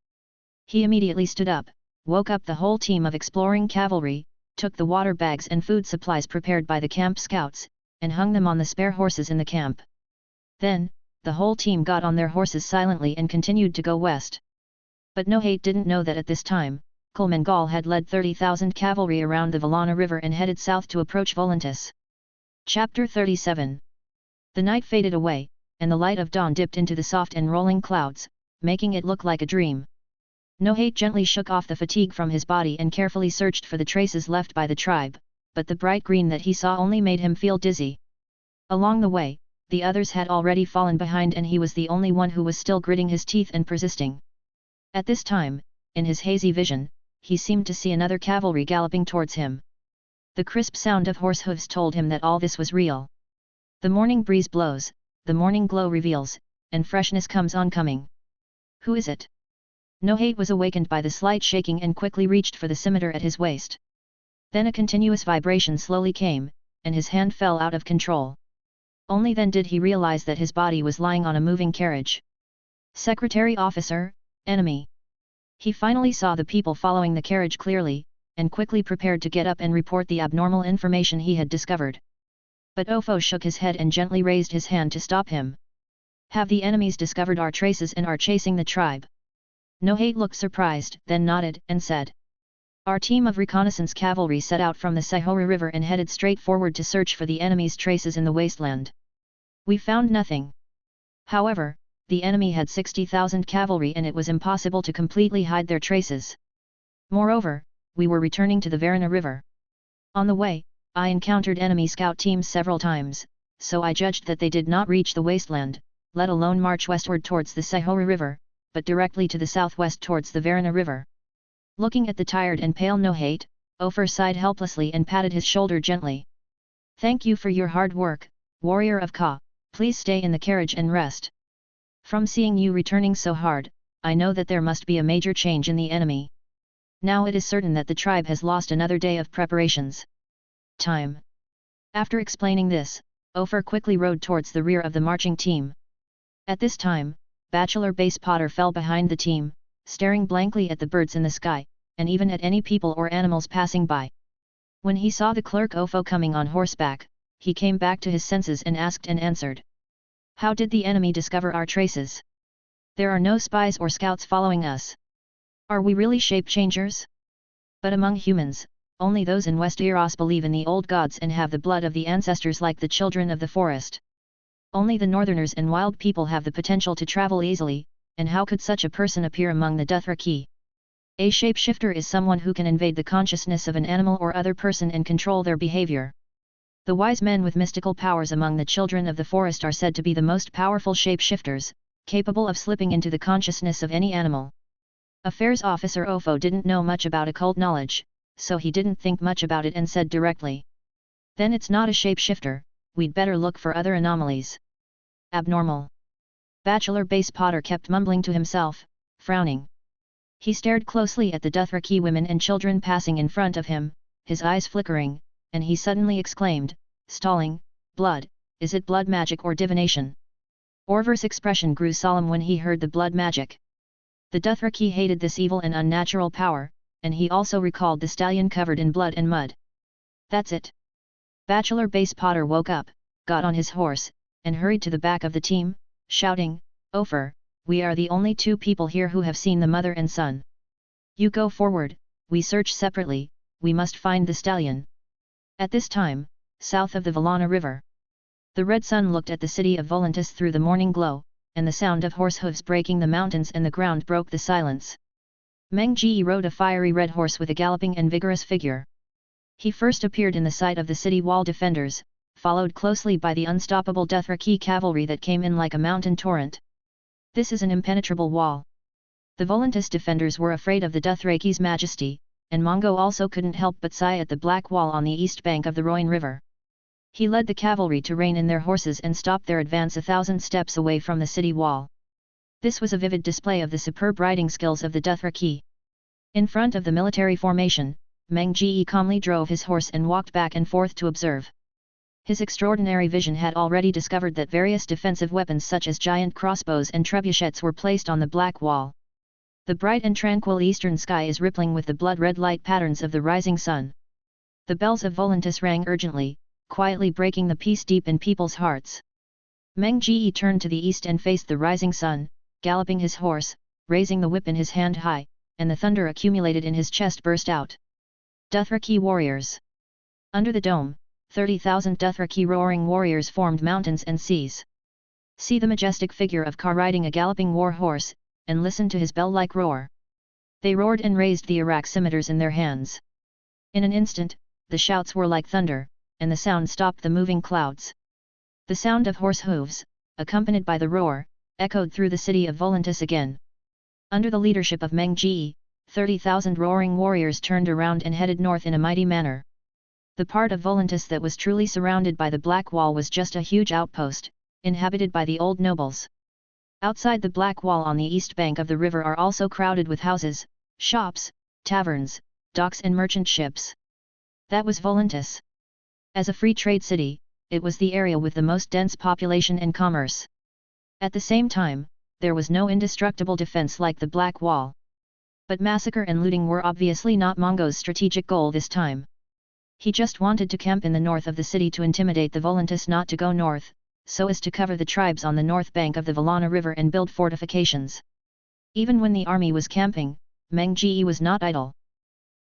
He immediately stood up, woke up the whole team of exploring cavalry, took the water bags and food supplies prepared by the camp scouts, and hung them on the spare horses in the camp. Then, the whole team got on their horses silently and continued to go west. But Nohate didn't know that at this time, Khal Mengal had led 30,000 cavalry around the Valana River and headed south to approach Volantis. Chapter 37. The night faded away, and the light of dawn dipped into the soft and rolling clouds, making it look like a dream. Nohate gently shook off the fatigue from his body and carefully searched for the traces left by the tribe, but the bright green that he saw only made him feel dizzy. Along the way, the others had already fallen behind and he was the only one who was still gritting his teeth and persisting. At this time, in his hazy vision, he seemed to see another cavalry galloping towards him. The crisp sound of horse hooves told him that all this was real. The morning breeze blows, the morning glow reveals, and freshness comes oncoming. Who is it? Nohate was awakened by the slight shaking and quickly reached for the scimitar at his waist. Then a continuous vibration slowly came, and his hand fell out of control. Only then did he realize that his body was lying on a moving carriage. Secretary Officer, enemy. He finally saw the people following the carriage clearly, and quickly prepared to get up and report the abnormal information he had discovered. But Ofo shook his head and gently raised his hand to stop him. Have the enemies discovered our traces and are chasing the tribe? Nohate looked surprised, then nodded, and said. Our team of reconnaissance cavalry set out from the Sihora River and headed straight forward to search for the enemy's traces in the wasteland. We found nothing. However, the enemy had 60,000 cavalry and it was impossible to completely hide their traces. Moreover, we were returning to the Varna River. On the way, I encountered enemy scout teams several times, so I judged that they did not reach the wasteland, let alone march westward towards the Sihora River, but directly to the southwest towards the Varna River. Looking at the tired and pale Nohate, Ofer sighed helplessly and patted his shoulder gently. Thank you for your hard work, warrior of Ka, please stay in the carriage and rest. From seeing you returning so hard, I know that there must be a major change in the enemy. Now it is certain that the tribe has lost another day of preparations. Time. After explaining this, Ofer quickly rode towards the rear of the marching team. At this time, Bachelor Base Potter fell behind the team, staring blankly at the birds in the sky, and even at any people or animals passing by. When he saw the clerk Ofo coming on horseback, he came back to his senses and asked and answered. How did the enemy discover our traces? There are no spies or scouts following us. Are we really shape-changers? But among humans, only those in Westeros believe in the old gods and have the blood of the ancestors like the children of the forest. Only the northerners and wild people have the potential to travel easily, and how could such a person appear among the Dothraki? A shapeshifter is someone who can invade the consciousness of an animal or other person and control their behavior. The wise men with mystical powers among the children of the forest are said to be the most powerful shapeshifters, capable of slipping into the consciousness of any animal. Affairs Officer Ofo didn't know much about occult knowledge, so he didn't think much about it and said directly. Then it's not a shapeshifter, we'd better look for other anomalies. Abnormal. Bachelor Base Potter kept mumbling to himself, frowning. He stared closely at the Dothraki women and children passing in front of him, his eyes flickering, and he suddenly exclaimed, stalling, blood, is it blood magic or divination? Orver's expression grew solemn when he heard the blood magic. The Dothraki hated this evil and unnatural power, and he also recalled the stallion covered in blood and mud. That's it. Bachelor Base Potter woke up, got on his horse, and hurried to the back of the team, shouting, Ofer, we are the only two people here who have seen the mother and son. You go forward, we search separately, we must find the stallion. At this time, south of the Varna River, the red sun looked at the city of Volantis through the morning glow, and the sound of horse hooves breaking the mountains and the ground broke the silence. Meng rode a fiery red horse with a galloping and vigorous figure. He first appeared in the sight of the city wall defenders, followed closely by the unstoppable Dothraki cavalry that came in like a mountain torrent. This is an impenetrable wall. The Volantis defenders were afraid of the Dothraki's majesty, and Mongo also couldn't help but sigh at the black wall on the east bank of the Rhoynar River. He led the cavalry to rein in their horses and stop their advance 1,000 steps away from the city wall. This was a vivid display of the superb riding skills of the Dothraki. In front of the military formation, Meng calmly drove his horse and walked back and forth to observe. His extraordinary vision had already discovered that various defensive weapons such as giant crossbows and trebuchets were placed on the black wall. The bright and tranquil eastern sky is rippling with the blood-red light patterns of the rising sun. The bells of Volantis rang urgently, quietly breaking the peace deep in people's hearts. Meng turned to the east and faced the rising sun, galloping his horse, raising the whip in his hand high, and the thunder accumulated in his chest burst out. Dothraki warriors. Under the dome, 30,000 Dothraki roaring warriors formed mountains and seas. See the majestic figure of Khal riding a galloping war horse, and listen to his bell-like roar. They roared and raised the Iraq scimitars in their hands. In an instant, the shouts were like thunder, and the sound stopped the moving clouds. The sound of horse hooves, accompanied by the roar, echoed through the city of Volantis again. Under the leadership of Meng 30,000 roaring warriors turned around and headed north in a mighty manner. The part of Volantis that was truly surrounded by the Black Wall was just a huge outpost, inhabited by the old nobles. Outside the Black Wall on the east bank of the river are also crowded with houses, shops, taverns, docks and merchant ships. That was Volantis. As a free trade city, it was the area with the most dense population and commerce. At the same time, there was no indestructible defense like the Black Wall. But massacre and looting were obviously not Mongo's strategic goal this time. He just wanted to camp in the north of the city to intimidate the Volantis not to go north, so as to cover the tribes on the north bank of the Valana River and build fortifications. Even when the army was camping, Meng was not idle.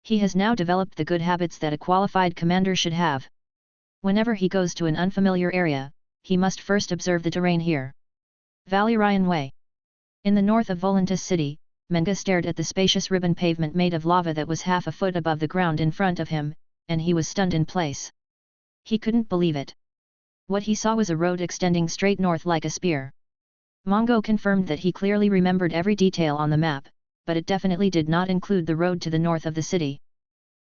He has now developed the good habits that a qualified commander should have. Whenever he goes to an unfamiliar area, he must first observe the terrain here. Valyrian Way. In the north of Volantis city, Meng stared at the spacious ribbon pavement made of lava that was half a foot above the ground in front of him, and he was stunned in place. He couldn't believe it. What he saw was a road extending straight north like a spear. Mongo confirmed that he clearly remembered every detail on the map, but it definitely did not include the road to the north of the city.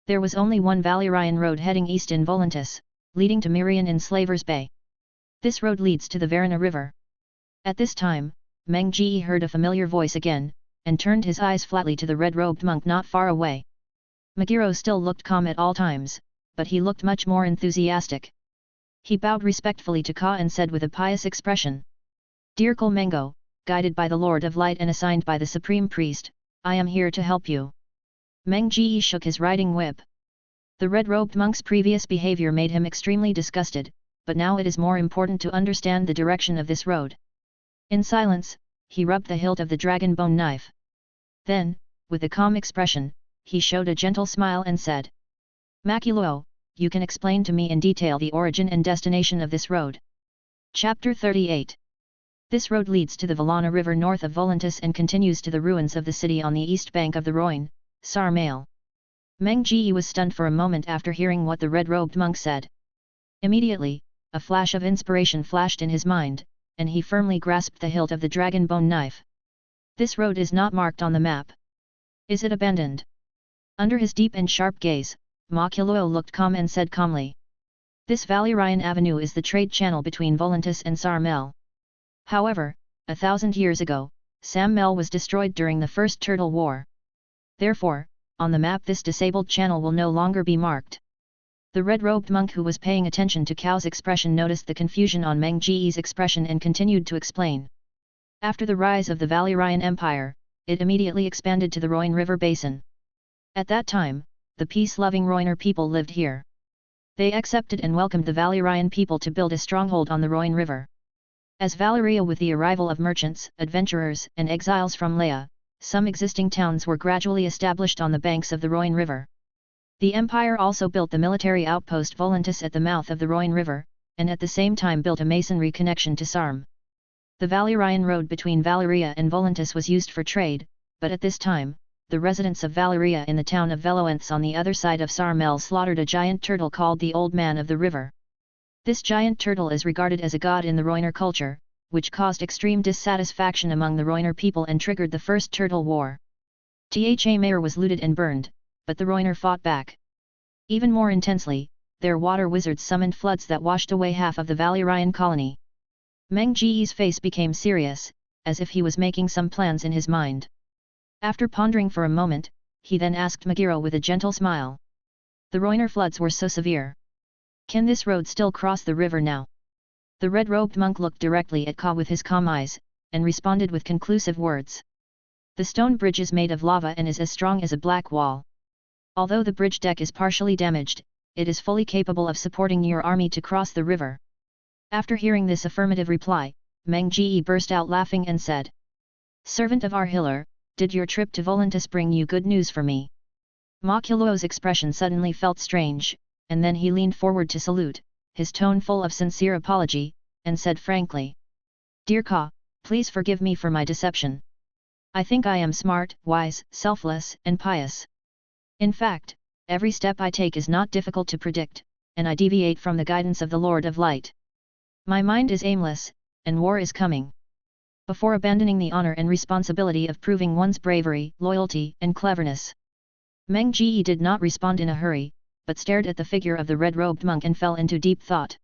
There was only one Valyrian road heading east in Volantis, leading to Mirian in Slaver's Bay. This road leads to the Varna River. At this time, Meng heard a familiar voice again, and turned his eyes flatly to the red-robed monk not far away. Megiro still looked calm at all times, but he looked much more enthusiastic. He bowed respectfully to Ka and said with a pious expression, "Dear Mengo, guided by the Lord of Light and assigned by the Supreme Priest, I am here to help you." Meng shook his riding whip. The red-robed monk's previous behavior made him extremely disgusted, but now it is more important to understand the direction of this road. In silence, he rubbed the hilt of the dragon bone knife. Then, with a calm expression, he showed a gentle smile and said, "Makulo, you can explain to me in detail the origin and destination of this road." Chapter 38. This road leads to the Valana River north of Volantis and continues to the ruins of the city on the east bank of the Rhoynar, Sarmail. Meng was stunned for a moment after hearing what the red-robed monk said. Immediately, a flash of inspiration flashed in his mind, and he firmly grasped the hilt of the dragon bone knife. This road is not marked on the map. Is it abandoned? Under his deep and sharp gaze, Makulo looked calm and said calmly, "This Valyrian Avenue is the trade channel between Volantis and Sarmail. However, 1,000 years ago, Sarmail was destroyed during the First Turtle War. Therefore, on the map this disabled channel will no longer be marked." The red-robed monk who was paying attention to Kao's expression noticed the confusion on Meng expression and continued to explain. After the rise of the Valyrian Empire, it immediately expanded to the Rhoynar River basin. At that time, the peace-loving Rhoynar people lived here. They accepted and welcomed the Valyrian people to build a stronghold on the Rhoynar River. As Valyria with the arrival of merchants, adventurers, and exiles from Leia, some existing towns were gradually established on the banks of the Rhoynar River. The Empire also built the military outpost Volantis at the mouth of the Rhoynar River, and at the same time built a masonry connection to Sarm. The Valyrian road between Valyria and Volantis was used for trade, but at this time, the residents of Valyria in the town of Veloenths on the other side of Sarmel slaughtered a giant turtle called the Old Man of the River. This giant turtle is regarded as a god in the Rhoynar culture, which caused extreme dissatisfaction among the Rhoynar people and triggered the First Turtle War. Mayor was looted and burned, but the Rhoynar fought back. Even more intensely, their water wizards summoned floods that washed away half of the Valyrian colony. Meng face became serious, as if he was making some plans in his mind. After pondering for a moment, he then asked Megiro with a gentle smile. "The Rhoynar floods were so severe. Can this road still cross the river now?" The red-robed monk looked directly at Ka with his calm eyes, and responded with conclusive words. "The stone bridge is made of lava and is as strong as a black wall. Although the bridge deck is partially damaged, it is fully capable of supporting your army to cross the river." After hearing this affirmative reply, Meng burst out laughing and said, "Servant of our healer, did your trip to Volantis bring you good news for me?" Makulo's expression suddenly felt strange, and then he leaned forward to salute, his tone full of sincere apology, and said frankly, "Dear Ka, please forgive me for my deception. I think I am smart, wise, selfless, and pious. In fact, every step I take is not difficult to predict, and I deviate from the guidance of the Lord of Light. My mind is aimless, and war is coming. Before abandoning the honor and responsibility of proving one's bravery, loyalty, and cleverness." Meng did not respond in a hurry, but stared at the figure of the red-robed monk and fell into deep thought.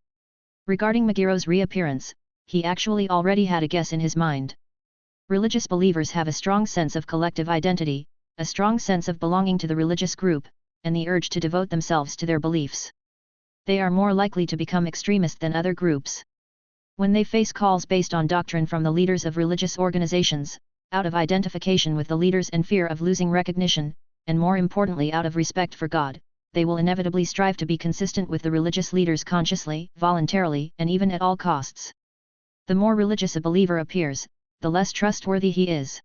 Regarding Megiro's reappearance, he actually already had a guess in his mind. Religious believers have a strong sense of collective identity, a strong sense of belonging to the religious group, and the urge to devote themselves to their beliefs. They are more likely to become extremist than other groups. When they face calls based on doctrine from the leaders of religious organizations, out of identification with the leaders and fear of losing recognition, and more importantly out of respect for God, they will inevitably strive to be consistent with the religious leaders consciously, voluntarily, and even at all costs. The more religious a believer appears, the less trustworthy he is.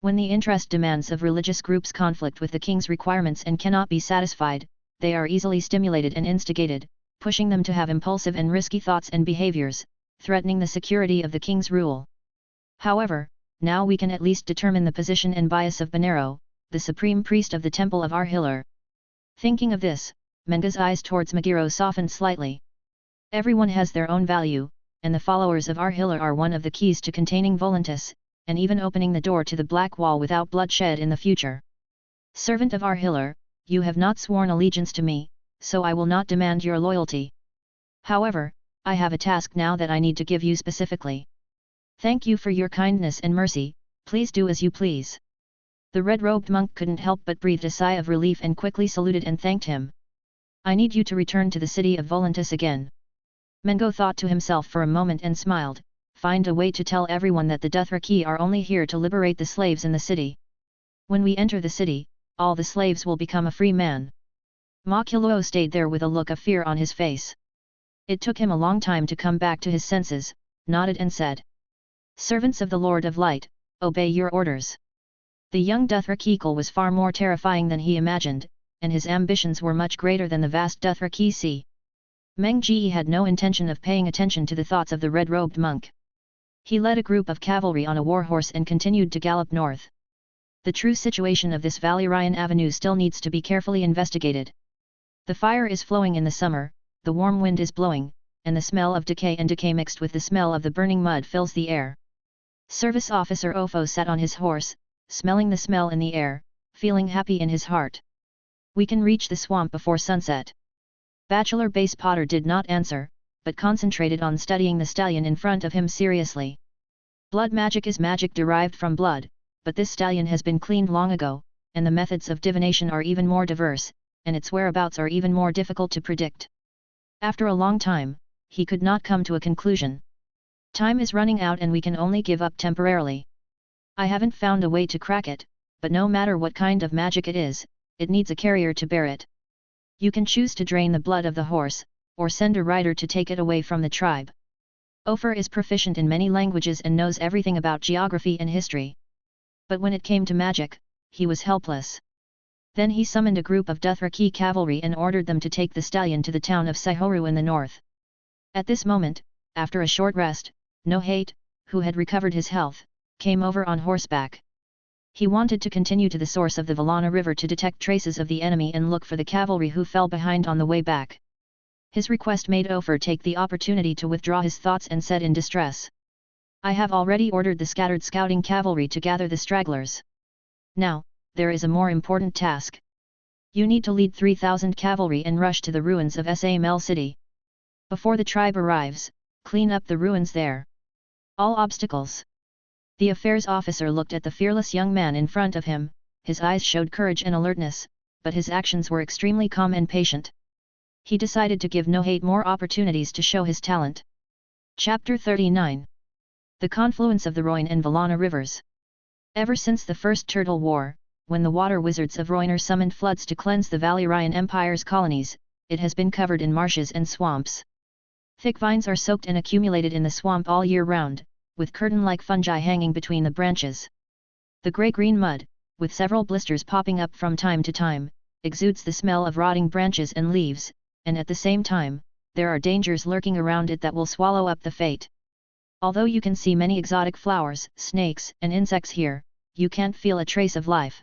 When the interest demands of religious groups conflict with the king's requirements and cannot be satisfied, they are easily stimulated and instigated, pushing them to have impulsive and risky thoughts and behaviors, threatening the security of the king's rule. However, now we can at least determine the position and bias of Bonero, the supreme priest of the Temple of Ar-Hillar. Thinking of this, Menga's eyes towards Megiro softened slightly. Everyone has their own value, and the followers of Ar-Hillar are one of the keys to containing Volantis, and even opening the door to the Black Wall without bloodshed in the future. Servant of Ar-Hillar, you have not sworn allegiance to me, so I will not demand your loyalty. However, I have a task now that I need to give you specifically. Thank you for your kindness and mercy, please do as you please. The red-robed monk couldn't help but breathe a sigh of relief and quickly saluted and thanked him. I need you to return to the city of Volantis again. Mengo thought to himself for a moment and smiled, find a way to tell everyone that the Dothraki are only here to liberate the slaves in the city. When we enter the city, all the slaves will become a free man. Makulo stayed there with a look of fear on his face. It took him a long time to come back to his senses, nodded and said, Servants of the Lord of Light, obey your orders. The young Dothraki was far more terrifying than he imagined, and his ambitions were much greater than the vast Dothraki sea. Meng had no intention of paying attention to the thoughts of the red-robed monk. He led a group of cavalry on a warhorse and continued to gallop north. The true situation of this Valyrian avenue still needs to be carefully investigated. The fire is flowing in the summer, the warm wind is blowing, and the smell of decay mixed with the smell of the burning mud fills the air. Service Officer Ofo sat on his horse, smelling the smell in the air, feeling happy in his heart. We can reach the swamp before sunset. Bachelor Base Potter did not answer, but concentrated on studying the stallion in front of him seriously. Blood magic is magic derived from blood, but this stallion has been cleaned long ago, and the methods of divination are even more diverse, and its whereabouts are even more difficult to predict. After a long time, he could not come to a conclusion. Time is running out and we can only give up temporarily. I haven't found a way to crack it, but no matter what kind of magic it is, it needs a carrier to bear it. You can choose to drain the blood of the horse, or send a rider to take it away from the tribe. Ofer is proficient in many languages and knows everything about geography and history. But when it came to magic, he was helpless. Then he summoned a group of Dothraki cavalry and ordered them to take the stallion to the town of Sihoru in the north. At this moment, after a short rest, Nohate, who had recovered his health, came over on horseback. He wanted to continue to the source of the Valana River to detect traces of the enemy and look for the cavalry who fell behind on the way back. His request made Ofer take the opportunity to withdraw his thoughts and said in distress, I have already ordered the scattered scouting cavalry to gather the stragglers. Now, there is a more important task. You need to lead 3,000 cavalry and rush to the ruins of Samel city. Before the tribe arrives, clean up the ruins there. All obstacles. The affairs officer looked at the fearless young man in front of him, his eyes showed courage and alertness, but his actions were extremely calm and patient. He decided to give Nohate more opportunities to show his talent. Chapter 39. The confluence of the Rhoynar and Valana rivers. Ever since the First Turtle War, when the water wizards of Rhoynar summoned floods to cleanse the Valyrian Empire's colonies, it has been covered in marshes and swamps. Thick vines are soaked and accumulated in the swamp all year round, with curtain-like fungi hanging between the branches. The grey-green mud, with several blisters popping up from time to time, exudes the smell of rotting branches and leaves, and at the same time, there are dangers lurking around it that will swallow up the fate. Although you can see many exotic flowers, snakes, and insects here, you can't feel a trace of life.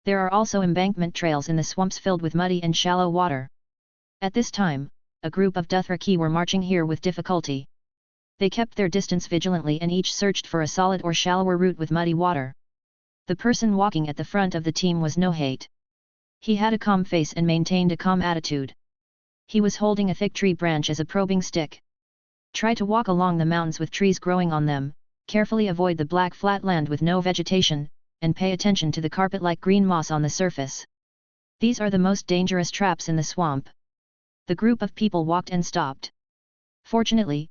There are also embankment trails in the swamps filled with muddy and shallow water. At this time, a group of Dothraki were marching here with difficulty. They kept their distance vigilantly and each searched for a solid or shallower route with muddy water. The person walking at the front of the team was Nohate. He had a calm face and maintained a calm attitude. He was holding a thick tree branch as a probing stick. Try to walk along the mountains with trees growing on them, carefully avoid the black flat land with no vegetation, and pay attention to the carpet-like green moss on the surface. These are the most dangerous traps in the swamp. The group of people walked and stopped. Fortunately,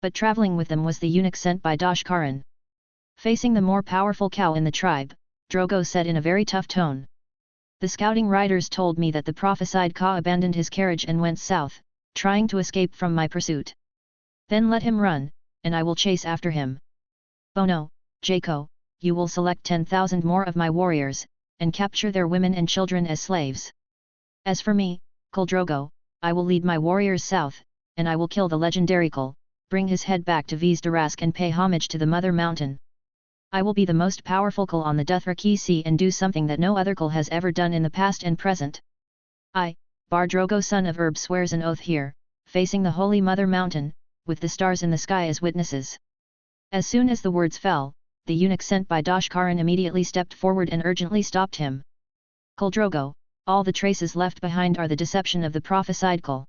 But traveling with them was the eunuch sent by Dothraki. Facing the more powerful cow in the tribe, Drogo said in a very tough tone. The scouting riders told me that the prophesied Khal abandoned his carriage and went south, trying to escape from my pursuit. Then let him run, and I will chase after him. Bono, Jaco, you will select 10,000 more of my warriors, and capture their women and children as slaves. As for me, Khal Drogo, I will lead my warriors south, and I will kill the legendary Khal, bring his head back to Vizdorask and pay homage to the Mother Mountain. I will be the most powerful Khal on the Dothraki Sea and do something that no other Khal has ever done in the past and present. I, Bar Drogo son of Erb swears an oath here, facing the Holy Mother Mountain, with the stars in the sky as witnesses. As soon as the words fell, the eunuch sent by Dothraki immediately stepped forward and urgently stopped him. Khal Drogo, all the traces left behind are the deception of the prophesied Khal.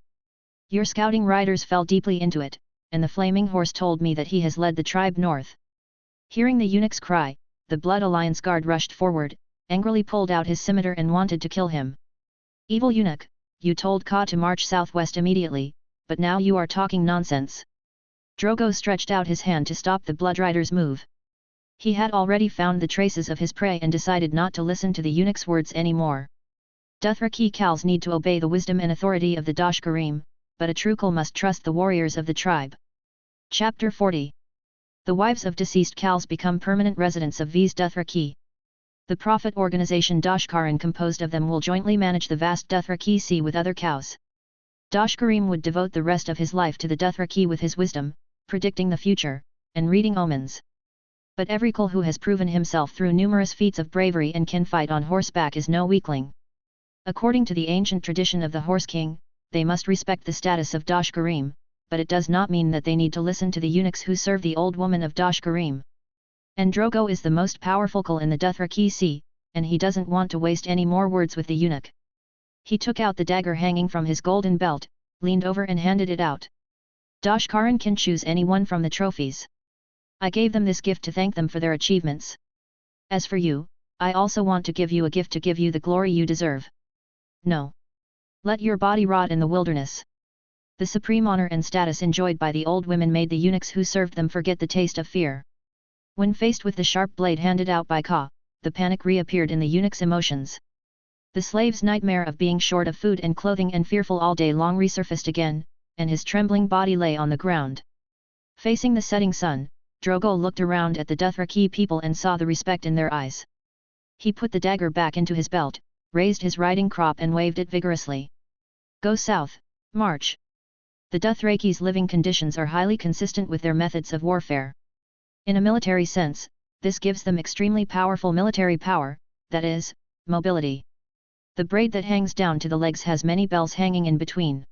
Your scouting riders fell deeply into it, and the flaming horse told me that he has led the tribe north. Hearing the eunuch's cry, the Blood Alliance guard rushed forward, angrily pulled out his scimitar and wanted to kill him. Evil eunuch, you told Khal to march southwest immediately, but now you are talking nonsense. Drogo stretched out his hand to stop the Bloodrider's move. He had already found the traces of his prey and decided not to listen to the eunuch's words anymore. Dothraki Khals need to obey the wisdom and authority of the Dothraki, but a true Khal must trust the warriors of the tribe. Chapter 40. The wives of deceased Khals become permanent residents of Viz Dothraki. The profit organization Dothraki composed of them will jointly manage the vast Dothraki Sea with other cows. Dothraki would devote the rest of his life to the Dothraki with his wisdom, predicting the future, and reading omens. But every Khal who has proven himself through numerous feats of bravery and can fight on horseback is no weakling. According to the ancient tradition of the Horse King, they must respect the status of Dothraki, but it does not mean that they need to listen to the eunuchs who serve the old woman of Dothraki. And Drogo is the most powerful Khal in the Dothraki Sea, and he doesn't want to waste any more words with the eunuch. He took out the dagger hanging from his golden belt, leaned over and handed it out. Dothraki can choose anyone from the trophies. I gave them this gift to thank them for their achievements. As for you, I also want to give you a gift to give you the glory you deserve. No. Let your body rot in the wilderness. The supreme honor and status enjoyed by the old women made the eunuchs who served them forget the taste of fear. When faced with the sharp blade handed out by Khal, the panic reappeared in the eunuch's emotions. The slave's nightmare of being short of food and clothing and fearful all day long resurfaced again, and his trembling body lay on the ground. Facing the setting sun, Drogo looked around at the Dothraki people and saw the respect in their eyes. He put the dagger back into his belt, raised his riding crop and waved it vigorously. Go south, march. The Dothraki's living conditions are highly consistent with their methods of warfare. In a military sense, this gives them extremely powerful military power, that is, mobility. The braid that hangs down to the legs has many bells hanging in between.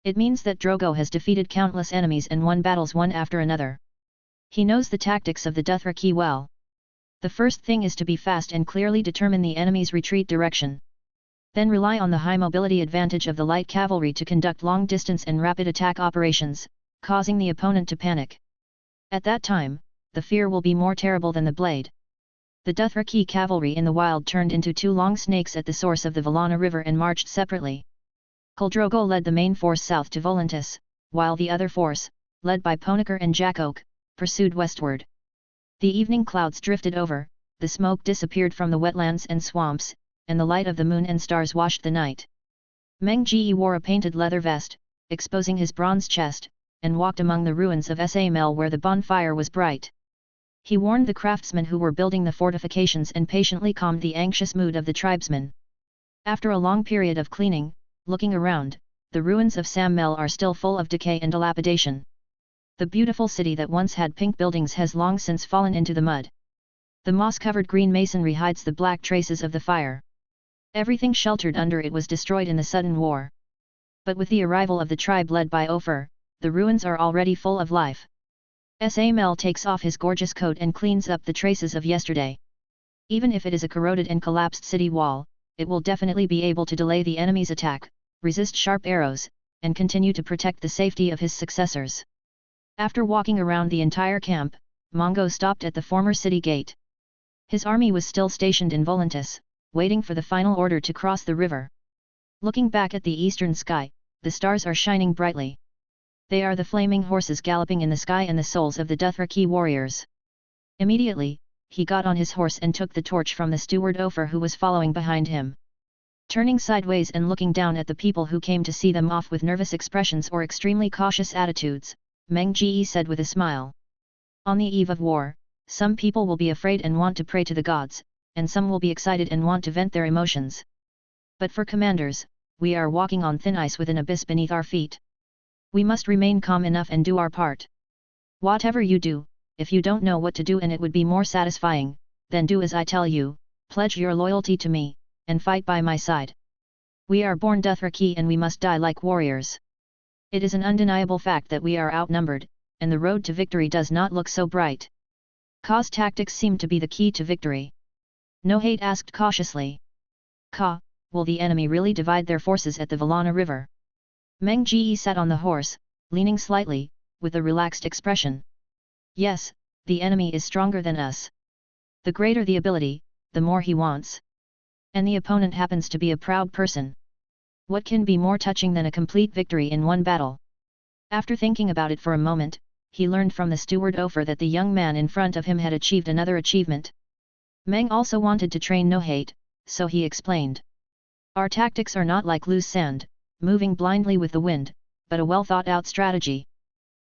It means that Drogo has defeated countless enemies and won battles one after another. He knows the tactics of the Dothraki well. The first thing is to be fast and clearly determine the enemy's retreat direction. Then rely on the high mobility advantage of the light cavalry to conduct long-distance and rapid attack operations, causing the opponent to panic. At that time, the fear will be more terrible than the blade. The Dothraki cavalry in the wild turned into two long snakes at the source of the Vallana River and marched separately. Khal Drogo led the main force south to Volantis, while the other force, led by Ponikar and Jacoke, pursued westward. The evening clouds drifted over, the smoke disappeared from the wetlands and swamps, and the light of the moon and stars washed the night. Meng wore a painted leather vest, exposing his bronze chest, and walked among the ruins of Samel where the bonfire was bright. He warned the craftsmen who were building the fortifications and patiently calmed the anxious mood of the tribesmen. After a long period of cleaning, looking around, the ruins of Samel are still full of decay and dilapidation. The beautiful city that once had pink buildings has long since fallen into the mud. The moss-covered green masonry hides the black traces of the fire. Everything sheltered under it was destroyed in the sudden war. But with the arrival of the tribe led by Ofer, the ruins are already full of life. Samel takes off his gorgeous coat and cleans up the traces of yesterday. Even if it is a corroded and collapsed city wall, it will definitely be able to delay the enemy's attack, resist sharp arrows, and continue to protect the safety of his successors. After walking around the entire camp, Mongo stopped at the former city gate. His army was still stationed in Volantis, waiting for the final order to cross the river. Looking back at the eastern sky, the stars are shining brightly. They are the flaming horses galloping in the sky and the souls of the Dothraki warriors. Immediately, he got on his horse and took the torch from the steward Ofer who was following behind him. Turning sideways and looking down at the people who came to see them off with nervous expressions or extremely cautious attitudes, Meng said with a smile. On the eve of war, some people will be afraid and want to pray to the gods, and some will be excited and want to vent their emotions. But for commanders, we are walking on thin ice with an abyss beneath our feet. We must remain calm enough and do our part. Whatever you do, if you don't know what to do and it would be more satisfying, then do as I tell you, pledge your loyalty to me, and fight by my side. We are born Dothraki and we must die like warriors. It is an undeniable fact that we are outnumbered, and the road to victory does not look so bright. Kha's tactics seem to be the key to victory. Nohate asked cautiously. Kha, will the enemy really divide their forces at the Valana River? Meng sat on the horse, leaning slightly, with a relaxed expression. Yes, the enemy is stronger than us. The greater the ability, the more he wants. And the opponent happens to be a proud person. What can be more touching than a complete victory in one battle? After thinking about it for a moment, he learned from the steward Ofer that the young man in front of him had achieved another achievement. Meng also wanted to train Nohate, so he explained. Our tactics are not like loose sand, moving blindly with the wind, but a well-thought-out strategy.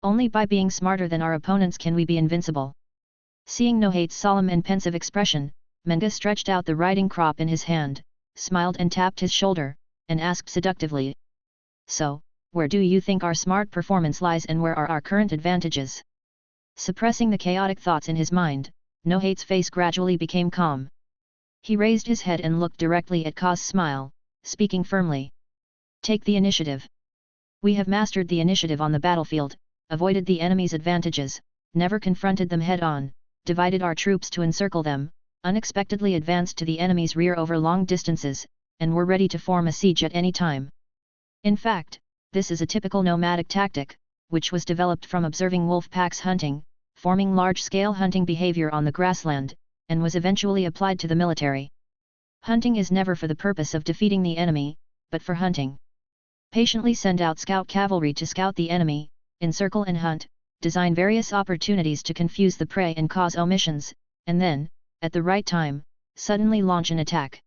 Only by being smarter than our opponents can we be invincible. Seeing Nohate's solemn and pensive expression, Meng stretched out the riding crop in his hand, smiled and tapped his shoulder, and asked seductively. So, where do you think our smart performance lies and where are our current advantages? Suppressing the chaotic thoughts in his mind, Nohate's face gradually became calm. He raised his head and looked directly at Kha's smile, speaking firmly. Take the initiative. We have mastered the initiative on the battlefield, avoided the enemy's advantages, never confronted them head-on, divided our troops to encircle them, unexpectedly advanced to the enemy's rear over long distances, and were ready to form a siege at any time. In fact, this is a typical nomadic tactic, which was developed from observing wolf packs hunting, forming large-scale hunting behavior on the grassland, and was eventually applied to the military. Hunting is never for the purpose of defeating the enemy, but for hunting. Patiently send out scout cavalry to scout the enemy, encircle and hunt, design various opportunities to confuse the prey and cause omissions, and then, at the right time, suddenly launch an attack.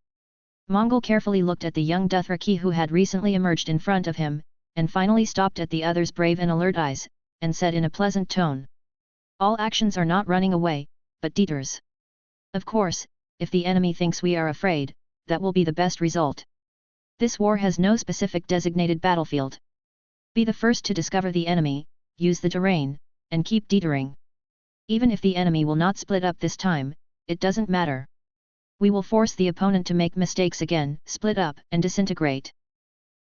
Mongol carefully looked at the young Dothraki who had recently emerged in front of him, and finally stopped at the other's brave and alert eyes, and said in a pleasant tone. All actions are not running away, but detours. Of course, if the enemy thinks we are afraid, that will be the best result. This war has no specific designated battlefield. Be the first to discover the enemy, use the terrain, and keep detouring. Even if the enemy will not split up this time, it doesn't matter. We will force the opponent to make mistakes again, split up and disintegrate.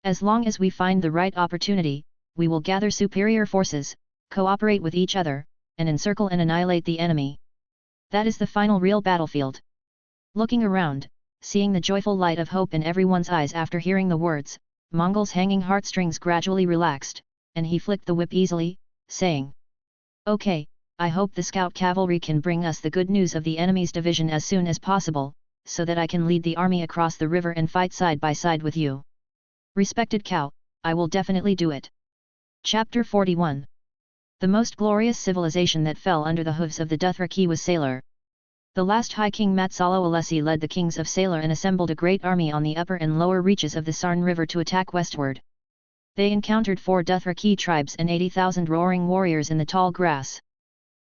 As long as we find the right opportunity, we will gather superior forces, cooperate with each other, and encircle and annihilate the enemy. That is the final real battlefield. Looking around, seeing the joyful light of hope in everyone's eyes after hearing the words, Mongol's hanging heartstrings gradually relaxed, and he flicked the whip easily, saying, Okay, I hope the scout cavalry can bring us the good news of the enemy's division as soon as possible, so that I can lead the army across the river and fight side by side with you. Respected Khal, I will definitely do it. Chapter 41. The most glorious civilization that fell under the hooves of the Dothraki was Sailor. The last High King Matsalo Alessi led the kings of Sailor and assembled a great army on the upper and lower reaches of the Sarn River to attack westward. They encountered 4 Dothraki tribes and 80,000 roaring warriors in the tall grass.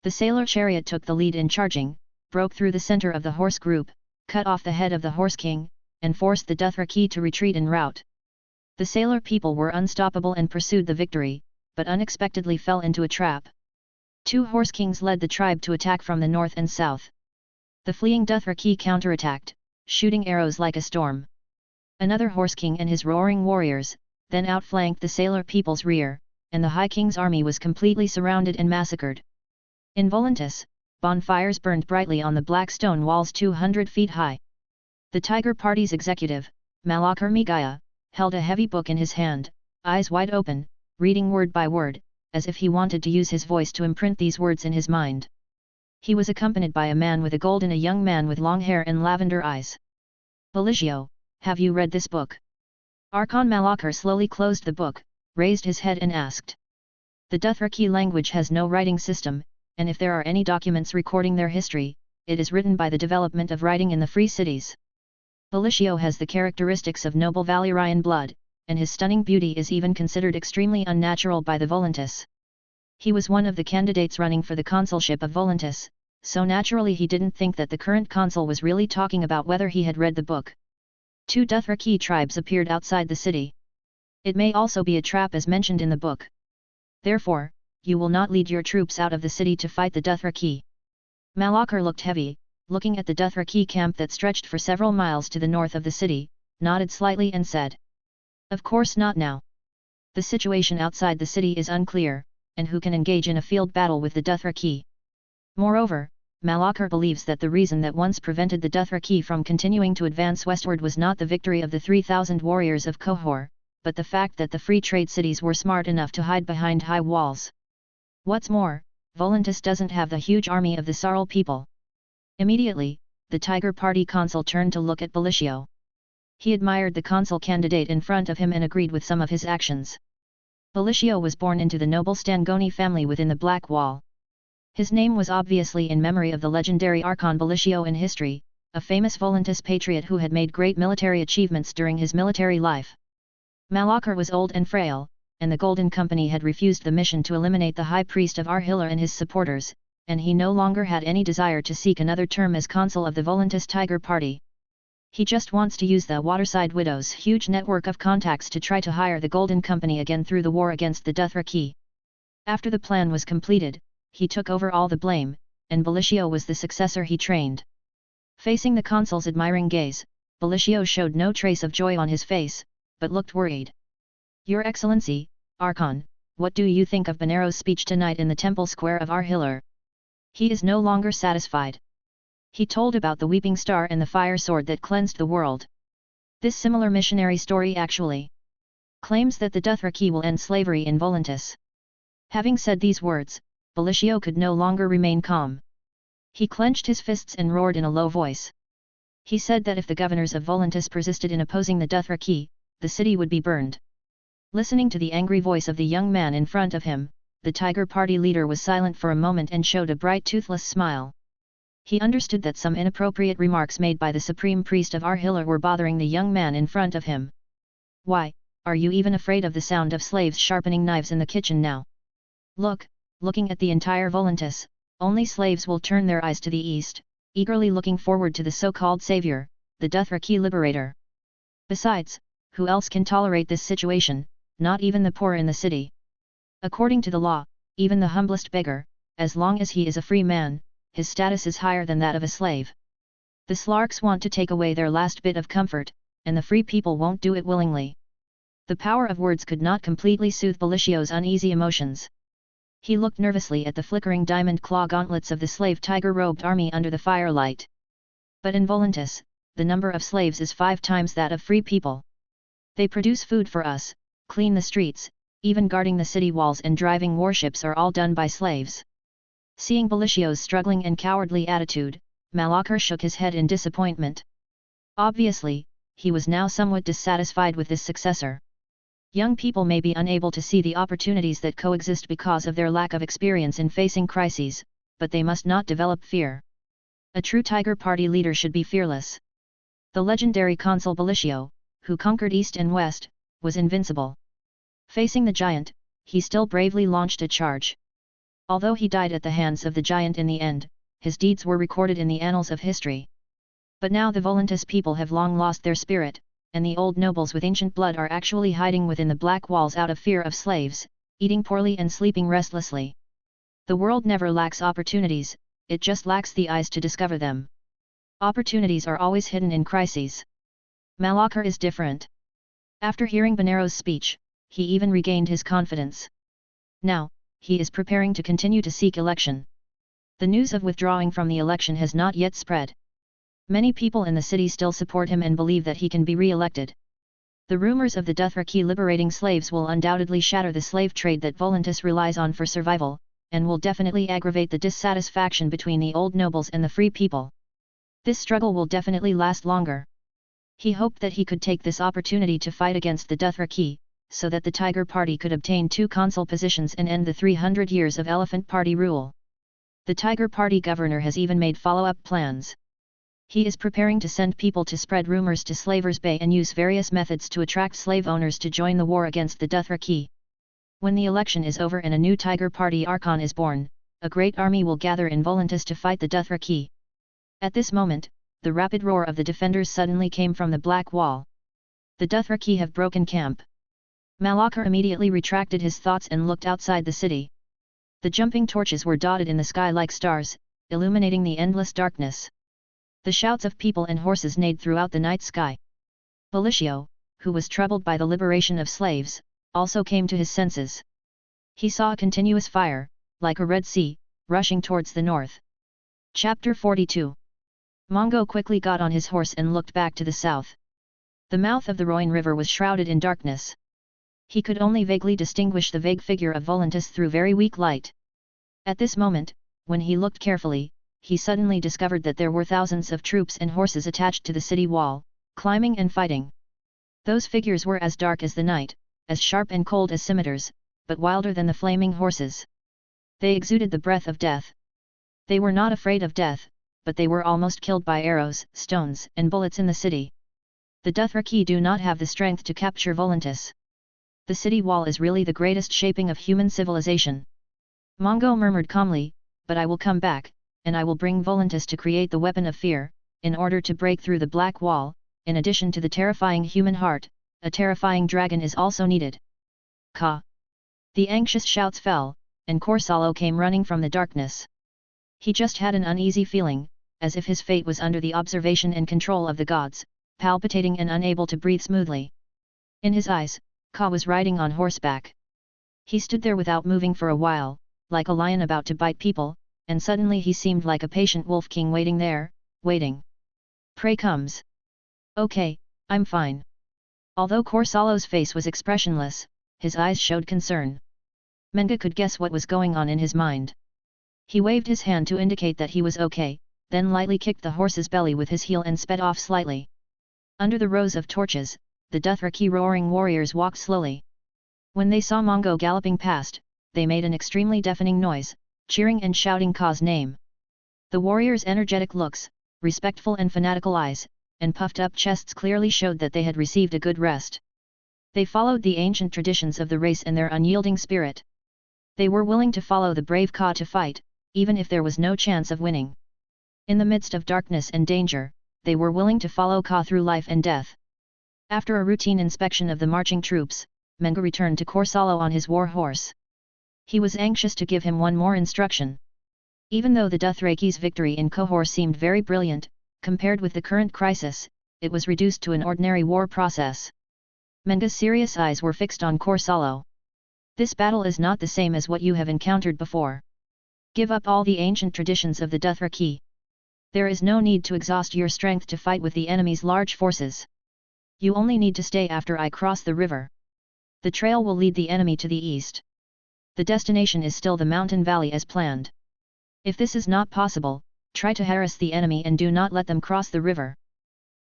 The Sailor chariot took the lead in charging, broke through the center of the horse group, cut off the head of the horse king, and forced the Dothraki to retreat en route. The Sailor people were unstoppable and pursued the victory, but unexpectedly fell into a trap. 2 horse kings led the tribe to attack from the north and south. The fleeing Dothraki counterattacked, shooting arrows like a storm. Another horse king and his roaring warriors then outflanked the Sailor people's rear, and the High King's army was completely surrounded and massacred. In Volantis, bonfires burned brightly on the black stone walls 200 feet high. The Tiger Party's executive, Malakar Migaya, held a heavy book in his hand, eyes wide open, reading word by word, as if he wanted to use his voice to imprint these words in his mind. He was accompanied by a man with a gold and a young man with long hair and lavender eyes. Beligio, have you read this book? Archon Malakar slowly closed the book, raised his head and asked. The Dothraki language has no writing system, and if there are any documents recording their history, it is written by the development of writing in the free cities. Bellicio has the characteristics of noble Valyrian blood, and his stunning beauty is even considered extremely unnatural by the Volantis. He was one of the candidates running for the consulship of Volantis, so naturally he didn't think that the current consul was really talking about whether he had read the book. 2 Dothraki tribes appeared outside the city. It may also be a trap as mentioned in the book. Therefore, you will not lead your troops out of the city to fight the Dothraki. Malachar looked heavy, looking at the Dothraki camp that stretched for several miles to the north of the city, nodded slightly and said, "Of course not now. The situation outside the city is unclear, and who can engage in a field battle with the Dothraki? Moreover, Malachar believes that the reason that once prevented the Dothraki from continuing to advance westward was not the victory of the 3,000 warriors of Qohor, but the fact that the free trade cities were smart enough to hide behind high walls. What's more, Volantis doesn't have the huge army of the Sarl people." Immediately, the Tiger Party consul turned to look at Bellicio. He admired the consul candidate in front of him and agreed with some of his actions. Bellicio was born into the noble Stangoni family within the Black Wall. His name was obviously in memory of the legendary Archon Bellicio in history, a famous Volantis patriot who had made great military achievements during his military life. Malachar was old and frail, and the Golden Company had refused the mission to eliminate the High Priest of Arhilla and his supporters, and he no longer had any desire to seek another term as consul of the Volantis Tiger Party. He just wants to use the Waterside Widow's huge network of contacts to try to hire the Golden Company again through the war against the Dothraki. After the plan was completed, he took over all the blame, and Bellicio was the successor he trained. Facing the consul's admiring gaze, Bellicio showed no trace of joy on his face, but looked worried. "Your Excellency, Archon, what do you think of Benero's speech tonight in the temple square of Arhillar? He is no longer satisfied. He told about the Weeping Star and the fire sword that cleansed the world. This similar missionary story actually claims that the Dothraki will end slavery in Volantis." Having said these words, Bellicio could no longer remain calm. He clenched his fists and roared in a low voice. He said that if the governors of Volantis persisted in opposing the Dothraki, the city would be burned. Listening to the angry voice of the young man in front of him, the Tiger Party leader was silent for a moment and showed a bright toothless smile. He understood that some inappropriate remarks made by the supreme priest of Arhillar were bothering the young man in front of him. "Why, are you even afraid of the sound of slaves sharpening knives in the kitchen now? Looking at the entire Volantis, only slaves will turn their eyes to the east, eagerly looking forward to the so-called savior, the Dothraki liberator. Besides, who else can tolerate this situation? Not even the poor in the city. According to the law, even the humblest beggar, as long as he is a free man, his status is higher than that of a slave. The Slarks want to take away their last bit of comfort, and the free people won't do it willingly." The power of words could not completely soothe Bellicio's uneasy emotions. He looked nervously at the flickering diamond claw gauntlets of the slave tiger-robed army under the firelight. "But in Volantis, the number of slaves is 5 times that of free people. They produce food for us, clean the streets, even guarding the city walls and driving warships are all done by slaves." Seeing Bellicio's struggling and cowardly attitude, Malachar shook his head in disappointment. Obviously, he was now somewhat dissatisfied with this successor. Young people may be unable to see the opportunities that coexist because of their lack of experience in facing crises, but they must not develop fear. A true Tiger Party leader should be fearless. The legendary consul Bellicio, who conquered East and West, was invincible. Facing the giant, he still bravely launched a charge. Although he died at the hands of the giant in the end, his deeds were recorded in the annals of history. But now the Volantis people have long lost their spirit, and the old nobles with ancient blood are actually hiding within the black walls out of fear of slaves, eating poorly and sleeping restlessly. The world never lacks opportunities, it just lacks the eyes to discover them. Opportunities are always hidden in crises. Malachar is different. After hearing Benero's speech, he even regained his confidence. Now, he is preparing to continue to seek election. The news of withdrawing from the election has not yet spread. Many people in the city still support him and believe that he can be re-elected. The rumors of the Dothraki liberating slaves will undoubtedly shatter the slave trade that Volantis relies on for survival, and will definitely aggravate the dissatisfaction between the old nobles and the free people. This struggle will definitely last longer. He hoped that he could take this opportunity to fight against the Dothraki, so that the Tiger Party could obtain 2 consul positions and end the 300 years of Elephant Party rule. The Tiger Party governor has even made follow-up plans. He is preparing to send people to spread rumors to Slavers Bay and use various methods to attract slave owners to join the war against the Dothraki. When the election is over and a new Tiger Party Archon is born, a great army will gather in Volantis to fight the Dothraki. At this moment, the rapid roar of the defenders suddenly came from the Black Wall. The Dothraki have broken camp. Malachar immediately retracted his thoughts and looked outside the city. The jumping torches were dotted in the sky like stars, illuminating the endless darkness. The shouts of people and horses neighed throughout the night sky. Valicio, who was troubled by the liberation of slaves, also came to his senses. He saw a continuous fire, like a red sea, rushing towards the north. Chapter 42. Mongo quickly got on his horse and looked back to the south. The mouth of the Rhoynar River was shrouded in darkness. He could only vaguely distinguish the vague figure of Volantis through very weak light. At this moment, when he looked carefully, he suddenly discovered that there were thousands of troops and horses attached to the city wall, climbing and fighting. Those figures were as dark as the night, as sharp and cold as scimitars, but wilder than the flaming horses. They exuded the breath of death. They were not afraid of death, but they were almost killed by arrows, stones, and bullets in the city. The Dothraki do not have the strength to capture Volantis. The city wall is really the greatest shaping of human civilization. Mongo murmured calmly, but I will come back, and I will bring Volantis to create the weapon of fear, in order to break through the Black Wall. In addition to the terrifying human heart, a terrifying dragon is also needed. Ka! The anxious shouts fell, and Corsallo came running from the darkness. He just had an uneasy feeling, as if his fate was under the observation and control of the gods, palpitating and unable to breathe smoothly. In his eyes, Ka was riding on horseback. He stood there without moving for a while, like a lion about to bite people, and suddenly he seemed like a patient wolf king waiting there, waiting. Prey comes. Okay, I'm fine. Although Corsallo's face was expressionless, his eyes showed concern. Meng could guess what was going on in his mind. He waved his hand to indicate that he was okay, then lightly kicked the horse's belly with his heel and sped off slightly. Under the rows of torches, the Dothraki roaring warriors walked slowly. When they saw Mongo galloping past, they made an extremely deafening noise, cheering and shouting Ka's name. The warriors' energetic looks, respectful and fanatical eyes, and puffed-up chests clearly showed that they had received a good rest. They followed the ancient traditions of the race and their unyielding spirit. They were willing to follow the brave Ka to fight, even if there was no chance of winning. In the midst of darkness and danger, they were willing to follow Ka through life and death. After a routine inspection of the marching troops, Meng returned to Corsallo on his war horse. He was anxious to give him one more instruction. Even though the Dothraki's victory in Qohor seemed very brilliant, compared with the current crisis, it was reduced to an ordinary war process. Menga's serious eyes were fixed on Corsallo. This battle is not the same as what you have encountered before. Give up all the ancient traditions of the Dothraki. There is no need to exhaust your strength to fight with the enemy's large forces. You only need to stay after I cross the river. The trail will lead the enemy to the east. The destination is still the mountain valley as planned. If this is not possible, try to harass the enemy and do not let them cross the river.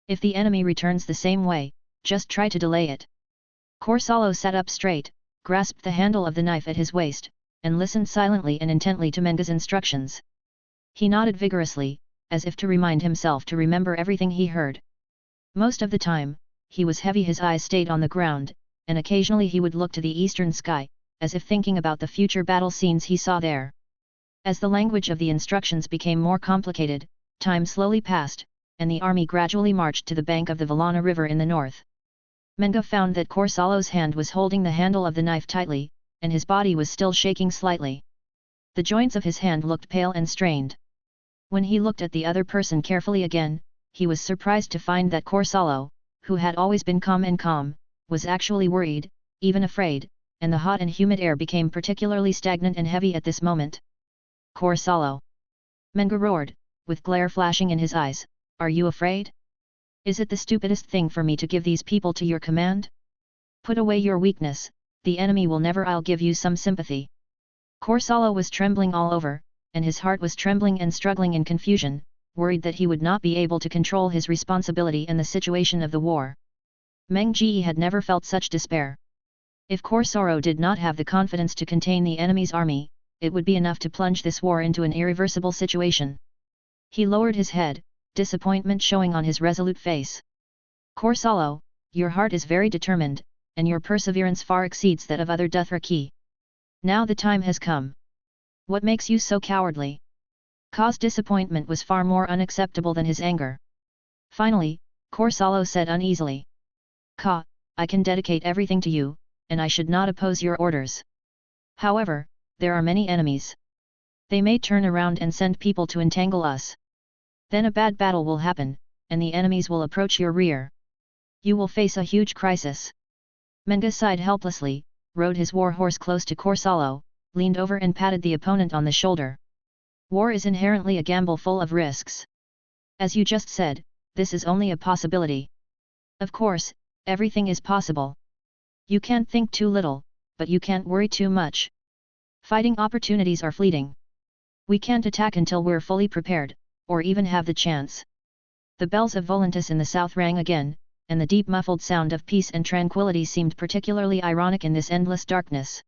If the enemy returns the same way, just try to delay it. Corsallo sat up straight, grasped the handle of the knife at his waist, and listened silently and intently to Menga's instructions. He nodded vigorously, as if to remind himself to remember everything he heard. Most of the time, he was heavy, his eyes stayed on the ground, and occasionally he would look to the eastern sky, as if thinking about the future battle scenes he saw there. As the language of the instructions became more complicated, time slowly passed, and the army gradually marched to the bank of the Valana River in the north. Menga found that Corsallo's hand was holding the handle of the knife tightly, and his body was still shaking slightly. The joints of his hand looked pale and strained. When he looked at the other person carefully again, he was surprised to find that Corsallo, who had always been calm, was actually worried, even afraid, and the hot and humid air became particularly stagnant and heavy at this moment. Corsallo! Menga roared, with glare flashing in his eyes, are you afraid? Is it the stupidest thing for me to give these people to your command? Put away your weakness, the enemy will never. I'll give you some sympathy. Corsallo was trembling all over, and his heart was trembling and struggling in confusion, worried that he would not be able to control his responsibility and the situation of the war. Meng Ji had never felt such despair. If Khal did not have the confidence to contain the enemy's army, it would be enough to plunge this war into an irreversible situation. He lowered his head, disappointment showing on his resolute face. Khal, your heart is very determined, and your perseverance far exceeds that of other Dothraki. Now the time has come. What makes you so cowardly? Khal's disappointment was far more unacceptable than his anger. Finally, Khal said uneasily. Khal, I can dedicate everything to you, and I should not oppose your orders. However, there are many enemies. They may turn around and send people to entangle us. Then a bad battle will happen, and the enemies will approach your rear. You will face a huge crisis. Meng sighed helplessly, rode his war horse close to Khal, leaned over and patted the opponent on the shoulder. War is inherently a gamble full of risks. As you just said, this is only a possibility. Of course, everything is possible. You can't think too little, but you can't worry too much. Fighting opportunities are fleeting. We can't attack until we're fully prepared, or even have the chance. The bells of Volantis in the south rang again, and the deep muffled sound of peace and tranquility seemed particularly ironic in this endless darkness.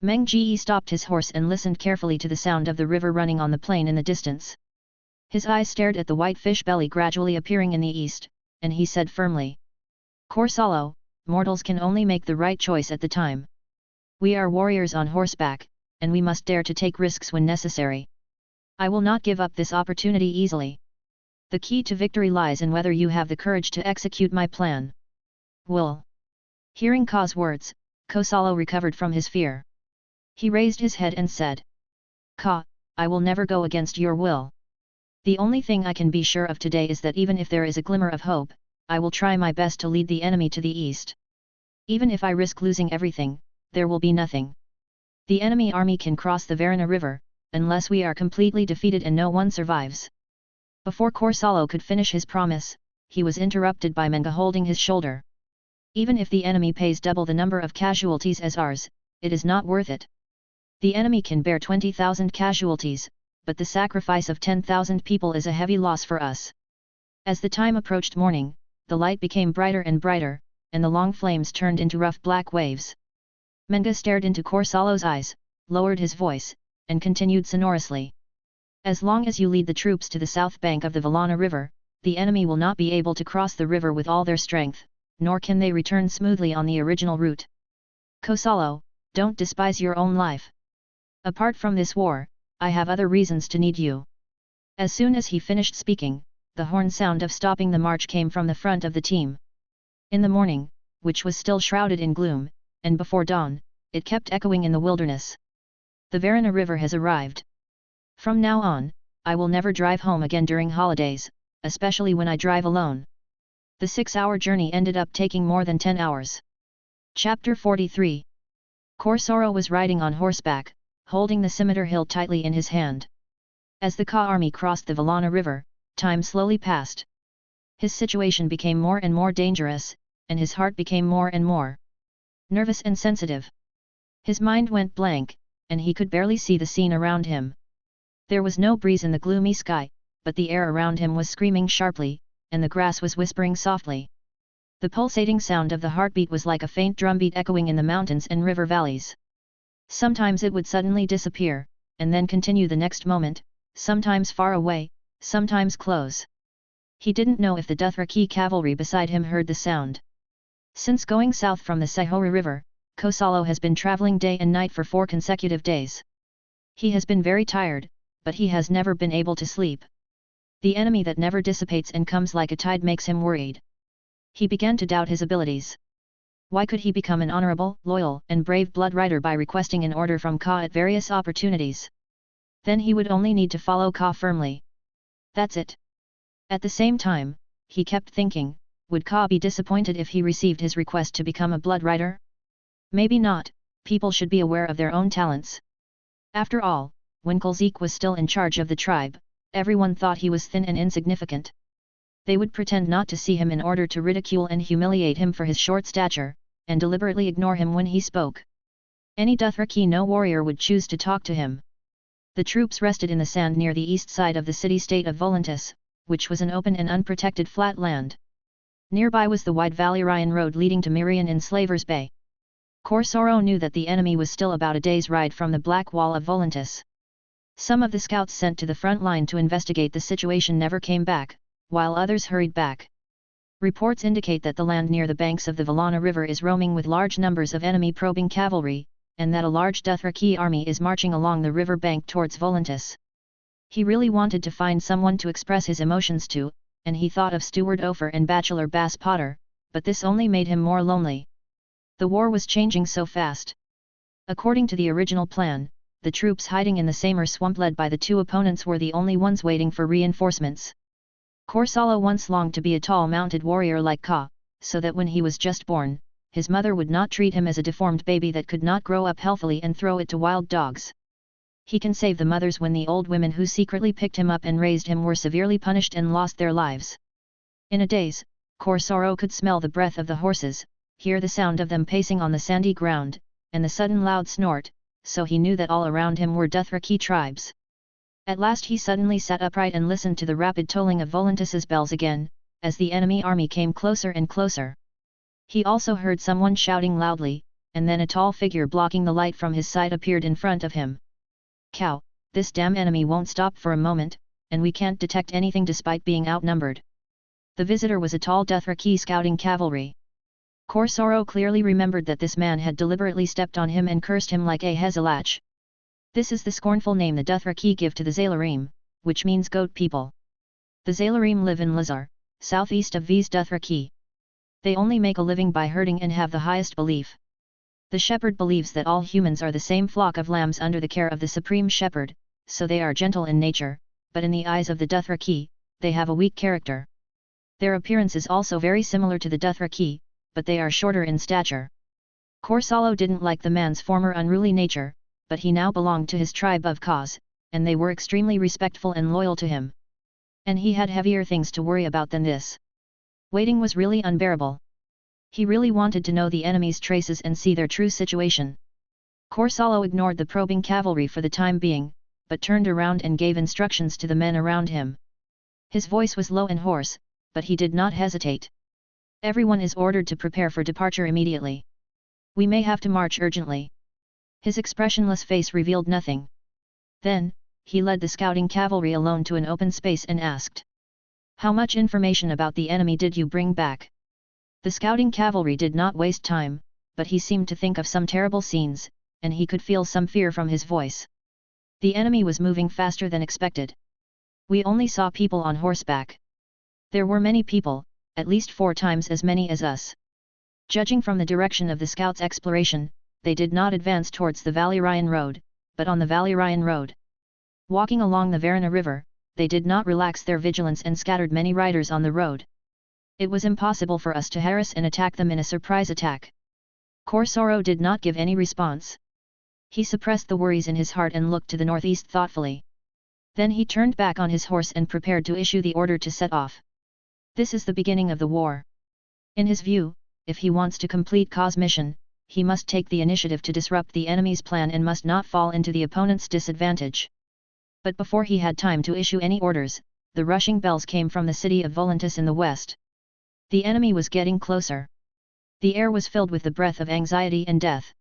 Meng stopped his horse and listened carefully to the sound of the river running on the plain in the distance. His eyes stared at the white fish belly gradually appearing in the east, and he said firmly. Khal, mortals can only make the right choice at the time. We are warriors on horseback, and we must dare to take risks when necessary. I will not give up this opportunity easily. The key to victory lies in whether you have the courage to execute my plan. Will. Hearing Khal's words, Khal recovered from his fear. He raised his head and said. Khal, I will never go against your will. The only thing I can be sure of today is that even if there is a glimmer of hope, I will try my best to lead the enemy to the east. Even if I risk losing everything, there will be nothing. The enemy army can cross the Rhoynar River, unless we are completely defeated and no one survives. Before Khal could finish his promise, he was interrupted by Meng holding his shoulder. Even if the enemy pays double the number of casualties as ours, it is not worth it. The enemy can bear 20,000 casualties, but the sacrifice of 10,000 people is a heavy loss for us. As the time approached morning, the light became brighter and brighter, and the long flames turned into rough black waves. Meng stared into Khal's eyes, lowered his voice, and continued sonorously. As long as you lead the troops to the south bank of the Valyrian River, the enemy will not be able to cross the river with all their strength, nor can they return smoothly on the original route. Khal, don't despise your own life. Apart from this war, I have other reasons to need you. As soon as he finished speaking, the horn sound of stopping the march came from the front of the team. In the morning, which was still shrouded in gloom, and before dawn, it kept echoing in the wilderness. The Rhoynar River has arrived. From now on, I will never drive home again during holidays, especially when I drive alone. The 6-hour journey ended up taking more than 10 hours. Chapter 43. Khal was riding on horseback, holding the scimitar hilt tightly in his hand. As the Khal army crossed the Valyrian River, time slowly passed. His situation became more and more dangerous, and his heart became more and more nervous and sensitive. His mind went blank, and he could barely see the scene around him. There was no breeze in the gloomy sky, but the air around him was screaming sharply, and the grass was whispering softly. The pulsating sound of the heartbeat was like a faint drumbeat echoing in the mountains and river valleys. Sometimes it would suddenly disappear, and then continue the next moment, sometimes far away, sometimes close. He didn't know if the Dothraki cavalry beside him heard the sound. Since going south from the Sehora River, Khal has been traveling day and night for 4 consecutive days. He has been very tired, but he has never been able to sleep. The enemy that never dissipates and comes like a tide makes him worried. He began to doubt his abilities. Why could he become an honorable, loyal, and brave blood rider by requesting an order from Khal at various opportunities? Then he would only need to follow Khal firmly. That's it. At the same time, he kept thinking, would Khal be disappointed if he received his request to become a blood rider? Maybe not, people should be aware of their own talents. After all, when Khalzik was still in charge of the tribe, everyone thought he was thin and insignificant. They would pretend not to see him in order to ridicule and humiliate him for his short stature, and deliberately ignore him when he spoke. Any Dothraki no warrior would choose to talk to him. The troops rested in the sand near the east side of the city-state of Volantis, which was an open and unprotected flat land. Nearby was the wide Valyrian road leading to Mirian in Slaver's Bay. Corsaro knew that the enemy was still about a day's ride from the Black Wall of Volantis. Some of the scouts sent to the front line to investigate the situation never came back, while others hurried back. Reports indicate that the land near the banks of the Valana River is roaming with large numbers of enemy probing cavalry, and that a large Dothraki army is marching along the river bank towards Volantis. He really wanted to find someone to express his emotions to, and he thought of Steward Ofer and Bachelor Bass Potter, but this only made him more lonely. The war was changing so fast. According to the original plan, the troops hiding in the Samur swamp led by the two opponents were the only ones waiting for reinforcements. Corsalo once longed to be a tall mounted warrior like Khal, so that when he was just born, his mother would not treat him as a deformed baby that could not grow up healthily and throw it to wild dogs. He can save the mothers when the old women who secretly picked him up and raised him were severely punished and lost their lives. In a daze, Corsaro could smell the breath of the horses, hear the sound of them pacing on the sandy ground, and the sudden loud snort, so he knew that all around him were Dothraki tribes. At last he suddenly sat upright and listened to the rapid tolling of Volantis's bells again, as the enemy army came closer and closer. He also heard someone shouting loudly, and then a tall figure blocking the light from his side appeared in front of him. "Cow, this damn enemy won't stop for a moment, and we can't detect anything despite being outnumbered." The visitor was a tall Dothraki scouting cavalry. Corsaro clearly remembered that this man had deliberately stepped on him and cursed him like a Hezalach. This is the scornful name the Dothraki give to the Zalarim, which means goat people. The Zalarim live in Lizar, southeast of V's Dothraki. They only make a living by herding and have the highest belief. The shepherd believes that all humans are the same flock of lambs under the care of the supreme shepherd, so they are gentle in nature, but in the eyes of the Dothraki, they have a weak character. Their appearance is also very similar to the Dothraki, but they are shorter in stature. Corsalo didn't like the man's former unruly nature, but he now belonged to his tribe of Khaz, and they were extremely respectful and loyal to him. And he had heavier things to worry about than this. Waiting was really unbearable. He really wanted to know the enemy's traces and see their true situation. Corsalo ignored the probing cavalry for the time being, but turned around and gave instructions to the men around him. His voice was low and hoarse, but he did not hesitate. "Everyone is ordered to prepare for departure immediately. We may have to march urgently." His expressionless face revealed nothing. Then, he led the scouting cavalry alone to an open space and asked, "How much information about the enemy did you bring back?" The scouting cavalry did not waste time, but he seemed to think of some terrible scenes, and he could feel some fear from his voice. The enemy was moving faster than expected. "We only saw people on horseback. There were many people, at least 4 times as many as us. Judging from the direction of the scouts' exploration, they did not advance towards the Valyrian road, but on the Valyrian road. Walking along the Varna River, they did not relax their vigilance and scattered many riders on the road. It was impossible for us to harass and attack them in a surprise attack." Corsaro did not give any response. He suppressed the worries in his heart and looked to the northeast thoughtfully. Then he turned back on his horse and prepared to issue the order to set off. This is the beginning of the war. In his view, if he wants to complete Khaz's mission, he must take the initiative to disrupt the enemy's plan and must not fall into the opponent's disadvantage. But before he had time to issue any orders, the rushing bells came from the city of Volantis in the west. The enemy was getting closer. The air was filled with the breath of anxiety and death.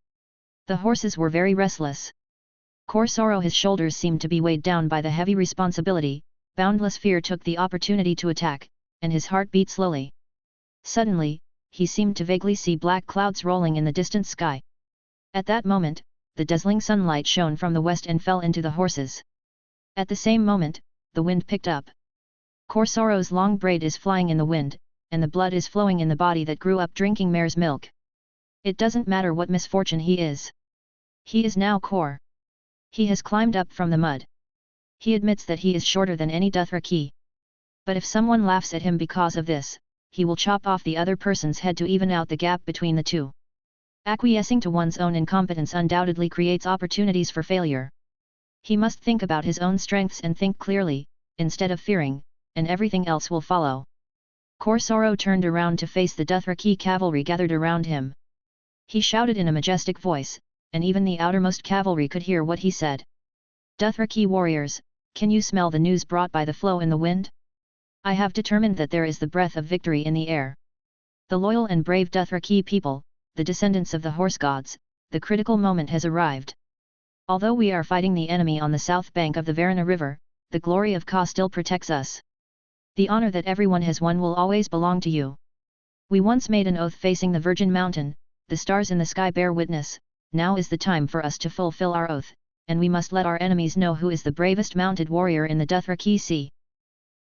The horses were very restless. Corsaro, his shoulders seemed to be weighed down by the heavy responsibility. Boundless fear took the opportunity to attack, and his heart beat slowly. Suddenly, he seemed to vaguely see black clouds rolling in the distant sky. At that moment, the dazzling sunlight shone from the west and fell into the horses. At the same moment, the wind picked up. Corsaro's long braid is flying in the wind, and the blood is flowing in the body that grew up drinking mare's milk. It doesn't matter what misfortune he is. He is now Cor. He has climbed up from the mud. He admits that he is shorter than any Dothraki. But if someone laughs at him because of this, he will chop off the other person's head to even out the gap between the two. Acquiescing to one's own incompetence undoubtedly creates opportunities for failure. He must think about his own strengths and think clearly, instead of fearing, and everything else will follow. Corsaro turned around to face the Dothraki cavalry gathered around him. He shouted in a majestic voice, and even the outermost cavalry could hear what he said. "Dothraki warriors, can you smell the news brought by the flow in the wind? I have determined that there is the breath of victory in the air. The loyal and brave Dothraki people, the descendants of the horse gods, the critical moment has arrived. Although we are fighting the enemy on the south bank of the Varna River, the glory of Khal still protects us. The honor that everyone has won will always belong to you. We once made an oath facing the Virgin Mountain, the stars in the sky bear witness, now is the time for us to fulfill our oath, and we must let our enemies know who is the bravest mounted warrior in the Dothraki Sea.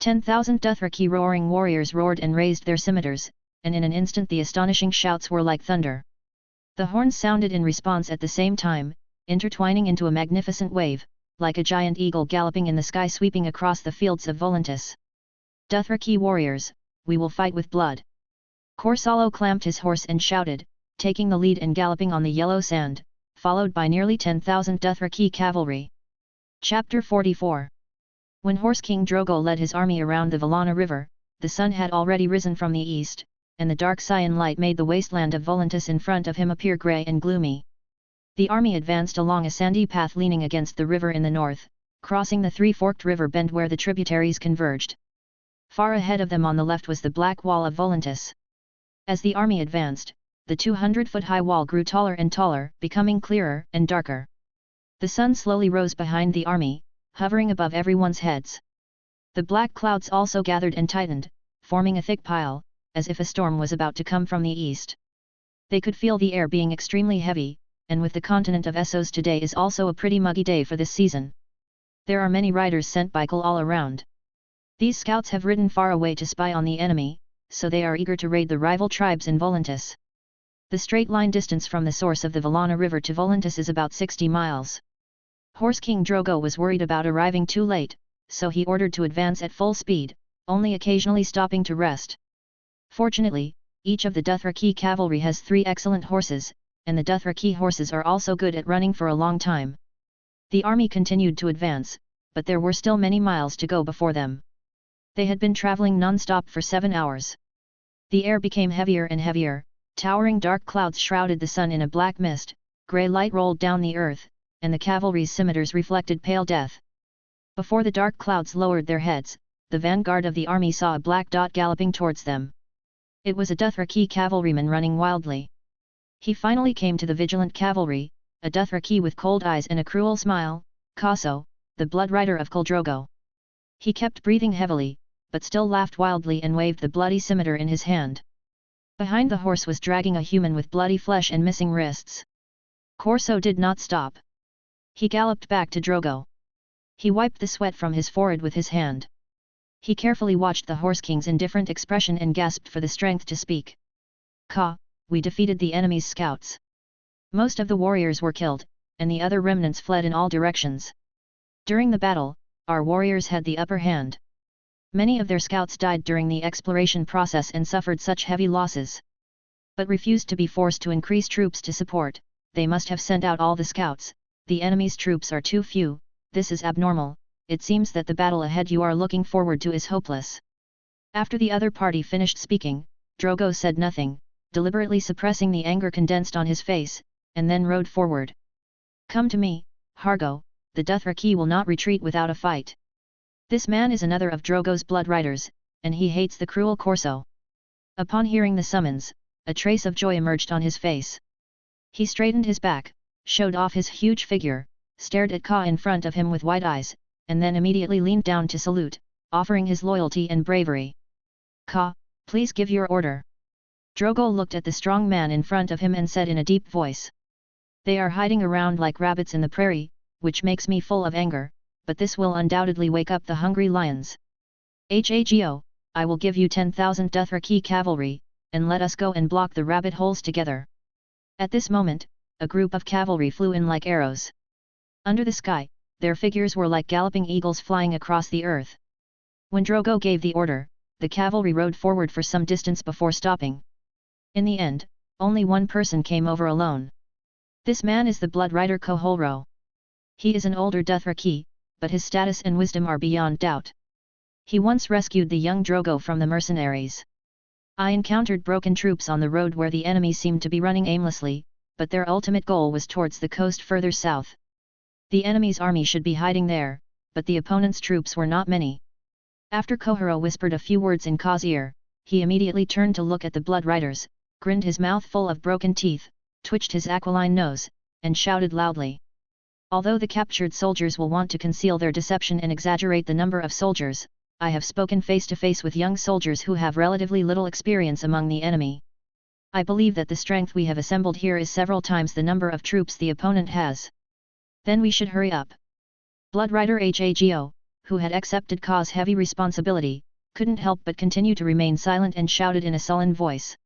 10,000 Dothraki roaring warriors roared and raised their scimitars, and in an instant the astonishing shouts were like thunder. The horns sounded in response at the same time, intertwining into a magnificent wave, like a giant eagle galloping in the sky sweeping across the fields of Volantis. Dothraki warriors, we will fight with blood. Corsallo clamped his horse and shouted, taking the lead and galloping on the yellow sand, followed by nearly 10,000 Dothraki cavalry. Chapter 44. When Horse King Drogo led his army around the Valyrian River, the sun had already risen from the east, and the dark cyan light made the wasteland of Volantis in front of him appear grey and gloomy. The army advanced along a sandy path leaning against the river in the north, crossing the three-forked river bend where the tributaries converged. Far ahead of them on the left was the black wall of Volantis. As the army advanced, the 200-foot-high wall grew taller and taller, becoming clearer and darker. The sun slowly rose behind the army, hovering above everyone's heads. The black clouds also gathered and tightened, forming a thick pile, as if a storm was about to come from the east. They could feel the air being extremely heavy, and with the continent of Essos today is also a pretty muggy day for this season. There are many riders sent by Khal all around. These scouts have ridden far away to spy on the enemy, so they are eager to raid the rival tribes in Volantis. The straight line distance from the source of the Valyrian River to Volantis is about 60 miles. Horse King Drogo was worried about arriving too late, so he ordered to advance at full speed, only occasionally stopping to rest. Fortunately, each of the Dothraki cavalry has 3 excellent horses, and the Dothraki horses are also good at running for a long time. The army continued to advance, but there were still many miles to go before them. They had been traveling non-stop for 7 hours. The air became heavier and heavier, towering dark clouds shrouded the sun in a black mist, grey light rolled down the earth, and the cavalry's scimitars reflected pale death. Before the dark clouds lowered their heads, the vanguard of the army saw a black dot galloping towards them. It was a Dothraki cavalryman running wildly. He finally came to the vigilant cavalry, a Dothraki with cold eyes and a cruel smile, Kaso, the blood rider of Khal Drogo. He kept breathing heavily, but still laughed wildly and waved the bloody scimitar in his hand. Behind the horse was dragging a human with bloody flesh and missing wrists. Corso did not stop. He galloped back to Drogo. He wiped the sweat from his forehead with his hand. He carefully watched the Horse King's indifferent expression and gasped for the strength to speak. "Ka, we defeated the enemy's scouts. Most of the warriors were killed, and the other remnants fled in all directions. During the battle, our warriors had the upper hand. Many of their scouts died during the exploration process and suffered such heavy losses. But refused to be forced to increase troops to support, they must have sent out all the scouts. The enemy's troops are too few, this is abnormal, it seems that the battle ahead you are looking forward to is hopeless." After the other party finished speaking, Drogo said nothing, deliberately suppressing the anger condensed on his face, and then rode forward. "Come to me, Hargo, the Dothraki will not retreat without a fight." This man is another of Drogo's blood riders, and he hates the cruel Corso. Upon hearing the summons, a trace of joy emerged on his face. He straightened his back, showed off his huge figure, stared at Ka in front of him with wide eyes, and then immediately leaned down to salute, offering his loyalty and bravery. "Ka, please give your order." Drogo looked at the strong man in front of him and said in a deep voice. "They are hiding around like rabbits in the prairie, which makes me full of anger, but this will undoubtedly wake up the hungry lions. Hago, I will give you 10,000 Dothraki cavalry, and let us go and block the rabbit holes together." At this moment, a group of cavalry flew in like arrows. Under the sky, their figures were like galloping eagles flying across the earth. When Drogo gave the order, the cavalry rode forward for some distance before stopping. In the end, only one person came over alone. This man is the blood rider Koholro. He is an older Dothraki, but his status and wisdom are beyond doubt. He once rescued the young Drogo from the mercenaries. "I encountered broken troops on the road where the enemy seemed to be running aimlessly, but their ultimate goal was towards the coast further south. The enemy's army should be hiding there, but the opponent's troops were not many." After Kohoro whispered a few words in Ka's ear, he immediately turned to look at the blood riders, grinned his mouth full of broken teeth, twitched his aquiline nose, and shouted loudly. Although the captured soldiers will want to conceal their deception and exaggerate the number of soldiers, I have spoken face to face with young soldiers who have relatively little experience among the enemy. I believe that the strength we have assembled here is several times the number of troops the opponent has. Then we should hurry up. Bloodrider Hago, who had accepted Khaw's heavy responsibility, couldn't help but continue to remain silent and shouted in a sullen voice.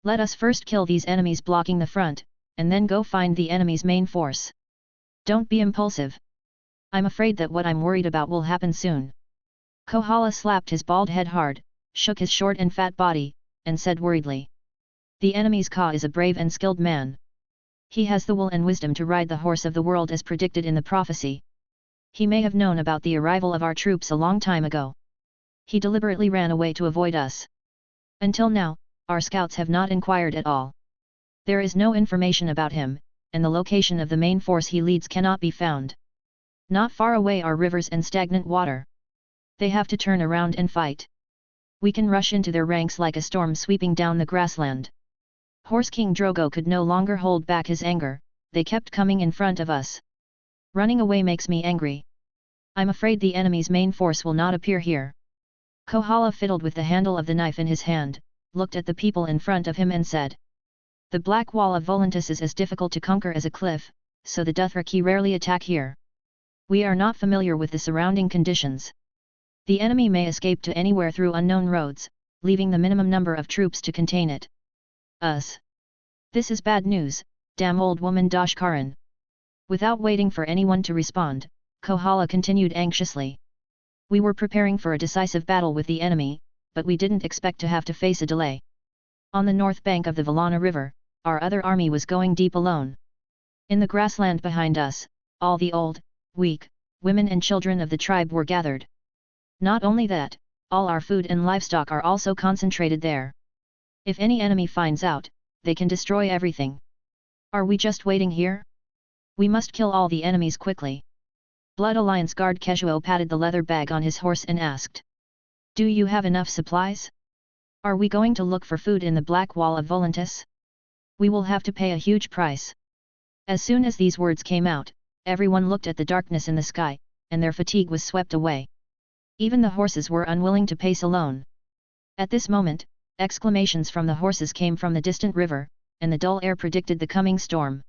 Let us first kill these enemies blocking the front, and then go find the enemy's main force. Don't be impulsive. I'm afraid that what I'm worried about will happen soon. Kohala slapped his bald head hard, shook his short and fat body, and said worriedly. The enemy's Khaw is a brave and skilled man. He has the will and wisdom to ride the horse of the world as predicted in the prophecy. He may have known about the arrival of our troops a long time ago. He deliberately ran away to avoid us. Until now, our scouts have not inquired at all. There is no information about him, and the location of the main force he leads cannot be found. Not far away are rivers and stagnant water. They have to turn around and fight. We can rush into their ranks like a storm sweeping down the grassland. Horse King Drogo could no longer hold back his anger, they kept coming in front of us. Running away makes me angry. I'm afraid the enemy's main force will not appear here. Kohala fiddled with the handle of the knife in his hand, looked at the people in front of him and said. The Black Wall of Volantis is as difficult to conquer as a cliff, so the Dothraki rarely attack here. We are not familiar with the surrounding conditions. The enemy may escape to anywhere through unknown roads, leaving the minimum number of troops to contain it. Us. This is bad news, damn old woman Doshkaran. Without waiting for anyone to respond, Kohala continued anxiously. We were preparing for a decisive battle with the enemy, but we didn't expect to have to face a delay. On the north bank of the Valana River, our other army was going deep alone. In the grassland behind us, all the old, weak, women and children of the tribe were gathered. Not only that, all our food and livestock are also concentrated there. If any enemy finds out, they can destroy everything. Are we just waiting here? We must kill all the enemies quickly. Blood Alliance guard Keshuo patted the leather bag on his horse and asked. Do you have enough supplies? Are we going to look for food in the Black Wall of Volantis? We will have to pay a huge price. As soon as these words came out, everyone looked at the darkness in the sky, and their fatigue was swept away. Even the horses were unwilling to pace alone. At this moment, exclamations from the horses came from the distant river, and the dull air predicted the coming storm.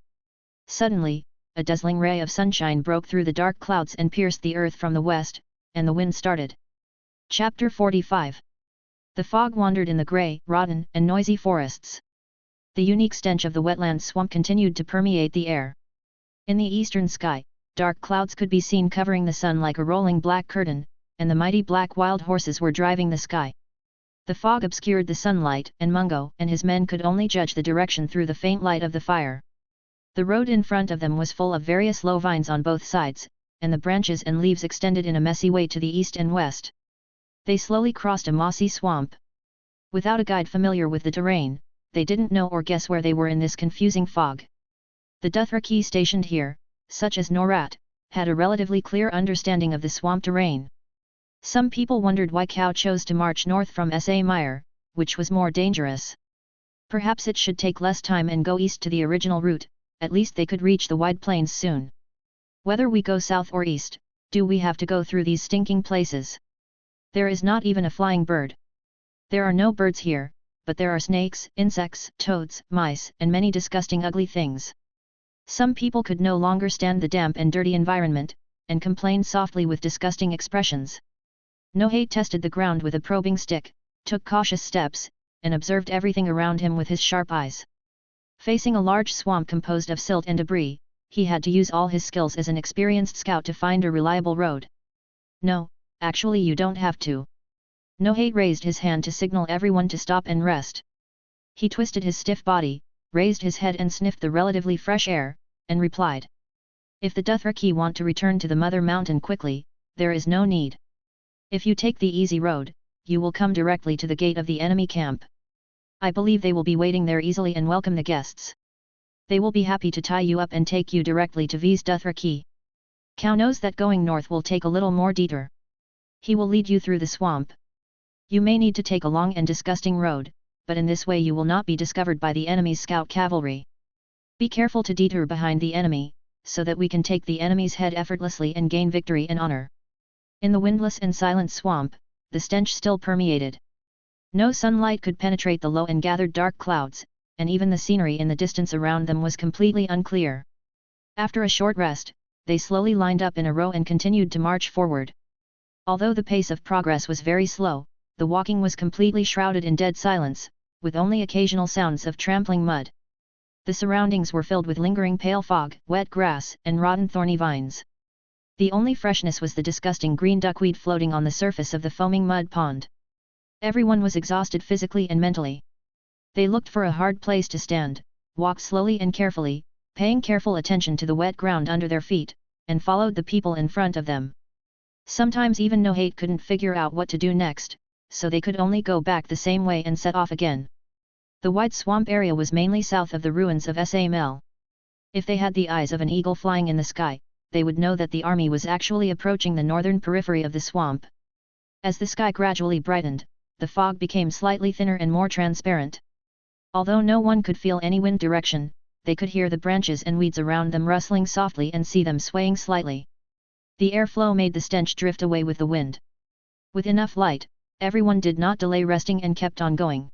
Suddenly, a dazzling ray of sunshine broke through the dark clouds and pierced the earth from the west, and the wind started. Chapter 45. The fog wandered in the grey, rotten, and noisy forests. The unique stench of the wetland swamp continued to permeate the air. In the eastern sky, dark clouds could be seen covering the sun like a rolling black curtain, and the mighty black wild horses were driving the sky. The fog obscured the sunlight, and Mungo and his men could only judge the direction through the faint light of the fire. The road in front of them was full of various low vines on both sides, and the branches and leaves extended in a messy way to the east and west. They slowly crossed a mossy swamp. Without a guide familiar with the terrain, they didn't know or guess where they were in this confusing fog. The Dothraki stationed here, such as Norat, had a relatively clear understanding of the swamp terrain. Some people wondered why Khal chose to march north from Sa Mire, which was more dangerous. Perhaps it should take less time and go east to the original route, at least they could reach the wide plains soon. Whether we go south or east, do we have to go through these stinking places? There is not even a flying bird. There are no birds here, but there are snakes, insects, toads, mice, and many disgusting ugly things. Some people could no longer stand the damp and dirty environment, and complained softly with disgusting expressions. Nohate tested the ground with a probing stick, took cautious steps, and observed everything around him with his sharp eyes. Facing a large swamp composed of silt and debris, he had to use all his skills as an experienced scout to find a reliable road. No, actually you don't have to. Nohate raised his hand to signal everyone to stop and rest. He twisted his stiff body, raised his head and sniffed the relatively fresh air, and replied. If the Dothraki want to return to the Mother Mountain quickly, there is no need. If you take the easy road, you will come directly to the gate of the enemy camp. I believe they will be waiting there easily and welcome the guests. They will be happy to tie you up and take you directly to V's Dothraki. Khal knows that going north will take a little more detour. He will lead you through the swamp. You may need to take a long and disgusting road, but in this way you will not be discovered by the enemy's scout cavalry. Be careful to detour behind the enemy, so that we can take the enemy's head effortlessly and gain victory and honor." In the windless and silent swamp, the stench still permeated. No sunlight could penetrate the low and gathered dark clouds, and even the scenery in the distance around them was completely unclear. After a short rest, they slowly lined up in a row and continued to march forward. Although the pace of progress was very slow, the walking was completely shrouded in dead silence, with only occasional sounds of trampling mud. The surroundings were filled with lingering pale fog, wet grass, and rotten thorny vines. The only freshness was the disgusting green duckweed floating on the surface of the foaming mud pond. Everyone was exhausted physically and mentally. They looked for a hard place to stand, walked slowly and carefully, paying careful attention to the wet ground under their feet, and followed the people in front of them. Sometimes even Nohate couldn't figure out what to do next, so they could only go back the same way and set off again. The wide swamp area was mainly south of the ruins of Samel. If they had the eyes of an eagle flying in the sky, they would know that the army was actually approaching the northern periphery of the swamp. As the sky gradually brightened, the fog became slightly thinner and more transparent. Although no one could feel any wind direction, they could hear the branches and weeds around them rustling softly and see them swaying slightly. The airflow made the stench drift away with the wind. With enough light, everyone did not delay resting and kept on going.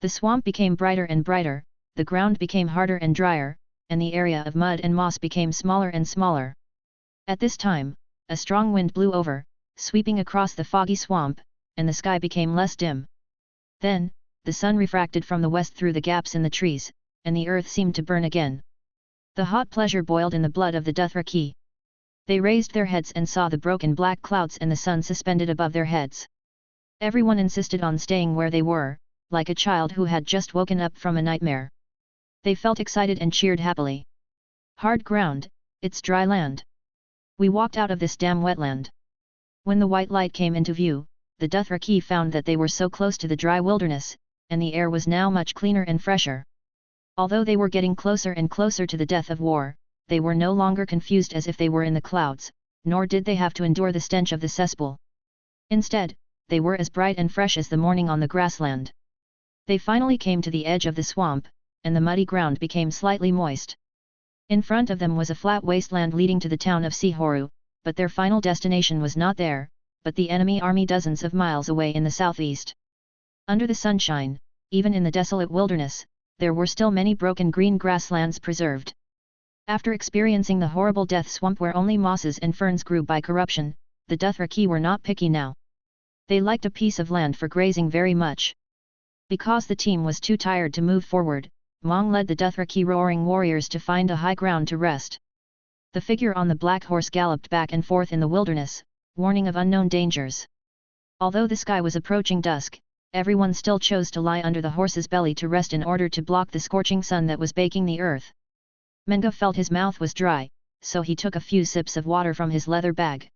The swamp became brighter and brighter, the ground became harder and drier, and the area of mud and moss became smaller and smaller. At this time, a strong wind blew over, sweeping across the foggy swamp, and the sky became less dim. Then, the sun refracted from the west through the gaps in the trees, and the earth seemed to burn again. The hot pleasure boiled in the blood of the Dothraki. They raised their heads and saw the broken black clouds and the sun suspended above their heads. Everyone insisted on staying where they were, like a child who had just woken up from a nightmare. They felt excited and cheered happily. "Hard ground, it's dry land. We walked out of this damn wetland." When the white light came into view, the Dothraki found that they were so close to the dry wilderness, and the air was now much cleaner and fresher. Although they were getting closer and closer to the death of war, they were no longer confused as if they were in the clouds, nor did they have to endure the stench of the cesspool. Instead, they were as bright and fresh as the morning on the grassland. They finally came to the edge of the swamp, and the muddy ground became slightly moist. In front of them was a flat wasteland leading to the town of Sihoru, but their final destination was not there, but the enemy army dozens of miles away in the southeast. Under the sunshine, even in the desolate wilderness, there were still many broken green grasslands preserved. After experiencing the horrible death swamp where only mosses and ferns grew by corruption, the Dothraki were not picky now. They liked a piece of land for grazing very much. Because the team was too tired to move forward, Meng led the Dothraki roaring warriors to find a high ground to rest. The figure on the black horse galloped back and forth in the wilderness, warning of unknown dangers. Although the sky was approaching dusk, everyone still chose to lie under the horse's belly to rest in order to block the scorching sun that was baking the earth. Meng felt his mouth was dry, so he took a few sips of water from his leather bag.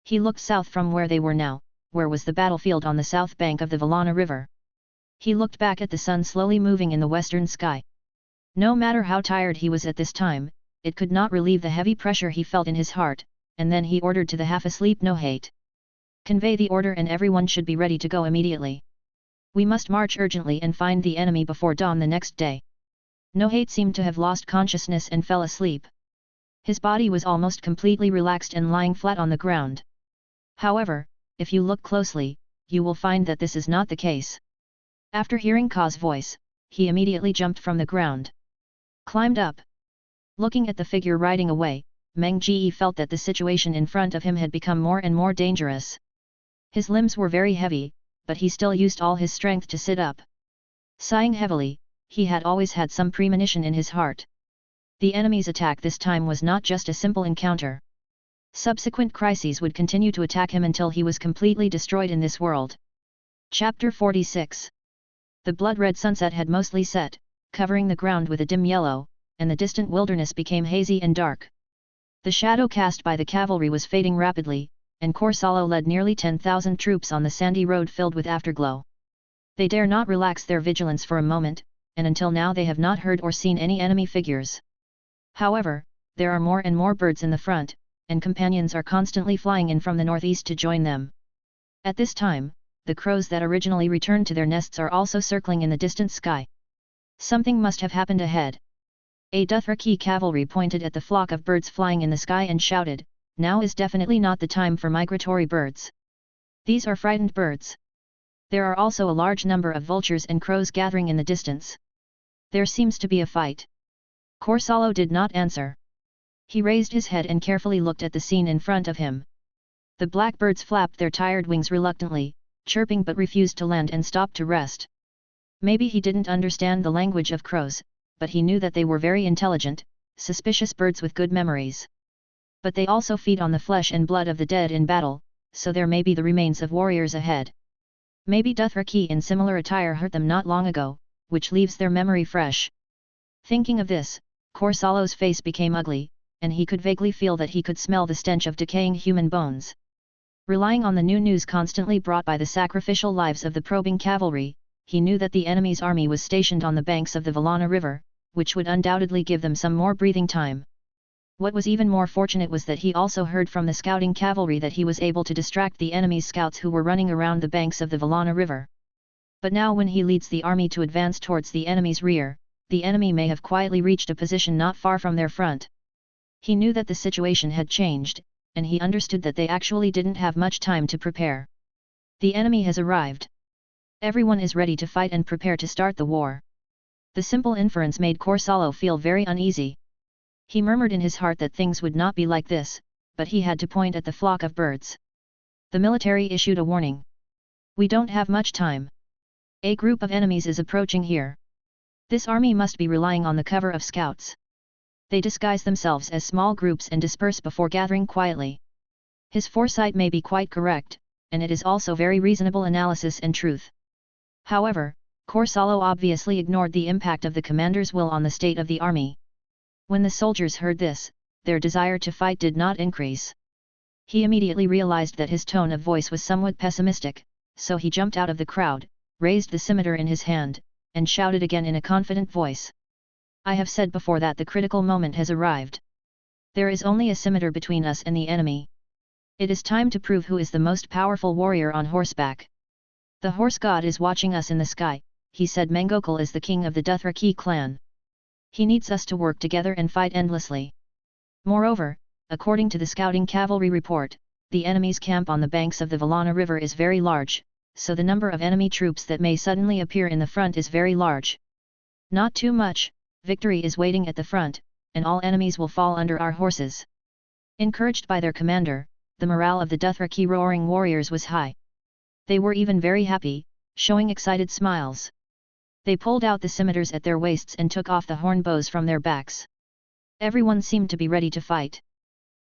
He looked south from where they were now, where was the battlefield on the south bank of the Valana River. He looked back at the sun slowly moving in the western sky. No matter how tired he was at this time, it could not relieve the heavy pressure he felt in his heart, and then he ordered to the half-asleep Nohate. "Convey the order and everyone should be ready to go immediately. We must march urgently and find the enemy before dawn the next day." Nohate seemed to have lost consciousness and fell asleep. His body was almost completely relaxed and lying flat on the ground. However, if you look closely, you will find that this is not the case. After hearing Kha's voice, he immediately jumped from the ground. Climbed up. Looking at the figure riding away, Meng felt that the situation in front of him had become more and more dangerous. His limbs were very heavy, but he still used all his strength to sit up. Sighing heavily, he had always had some premonition in his heart. The enemy's attack this time was not just a simple encounter. Subsequent crises would continue to attack him until he was completely destroyed in this world. Chapter 46. The blood-red sunset had mostly set, covering the ground with a dim yellow, and the distant wilderness became hazy and dark. The shadow cast by the cavalry was fading rapidly, and Korsalo led nearly 10,000 troops on the sandy road filled with afterglow. They dare not relax their vigilance for a moment, and until now they have not heard or seen any enemy figures. However, there are more and more birds in the front, and companions are constantly flying in from the northeast to join them. At this time, the crows that originally returned to their nests are also circling in the distant sky. Something must have happened ahead. A Dothraki cavalry pointed at the flock of birds flying in the sky and shouted, "Now is definitely not the time for migratory birds. These are frightened birds." There are also a large number of vultures and crows gathering in the distance. There seems to be a fight. Corsallo did not answer. He raised his head and carefully looked at the scene in front of him. The blackbirds flapped their tired wings reluctantly, chirping but refused to land and stopped to rest. Maybe he didn't understand the language of crows, but he knew that they were very intelligent, suspicious birds with good memories. But they also feed on the flesh and blood of the dead in battle, so there may be the remains of warriors ahead. Maybe Dothraki in similar attire hurt them not long ago, which leaves their memory fresh. Thinking of this, Corsallo's face became ugly, and he could vaguely feel that he could smell the stench of decaying human bones. Relying on the new news constantly brought by the sacrificial lives of the probing cavalry, he knew that the enemy's army was stationed on the banks of the Valyrian River, which would undoubtedly give them some more breathing time. What was even more fortunate was that he also heard from the scouting cavalry that he was able to distract the enemy's scouts who were running around the banks of the Valyrian River. But now when he leads the army to advance towards the enemy's rear, the enemy may have quietly reached a position not far from their front. He knew that the situation had changed, and he understood that they actually didn't have much time to prepare. The enemy has arrived. Everyone is ready to fight and prepare to start the war. The simple inference made Corsallo feel very uneasy. He murmured in his heart that things would not be like this, but he had to point at the flock of birds. The military issued a warning. "We don't have much time. A group of enemies is approaching here. This army must be relying on the cover of scouts. They disguise themselves as small groups and disperse before gathering quietly." His foresight may be quite correct, and it is also very reasonable analysis and truth. However, Corsallo obviously ignored the impact of the commander's will on the state of the army. When the soldiers heard this, their desire to fight did not increase. He immediately realized that his tone of voice was somewhat pessimistic, so he jumped out of the crowd, raised the scimitar in his hand, and shouted again in a confident voice. "I have said before that the critical moment has arrived. There is only a scimitar between us and the enemy. It is time to prove who is the most powerful warrior on horseback. The horse god is watching us in the sky," he said. "Mengokal is the king of the Dothraki clan. He needs us to work together and fight endlessly." Moreover, according to the scouting cavalry report, the enemy's camp on the banks of the Valyrian River is very large, so the number of enemy troops that may suddenly appear in the front is very large. Not too much, victory is waiting at the front, and all enemies will fall under our horses. Encouraged by their commander, the morale of the Dothraki roaring warriors was high. They were even very happy, showing excited smiles. They pulled out the scimitars at their waists and took off the horn bows from their backs. Everyone seemed to be ready to fight.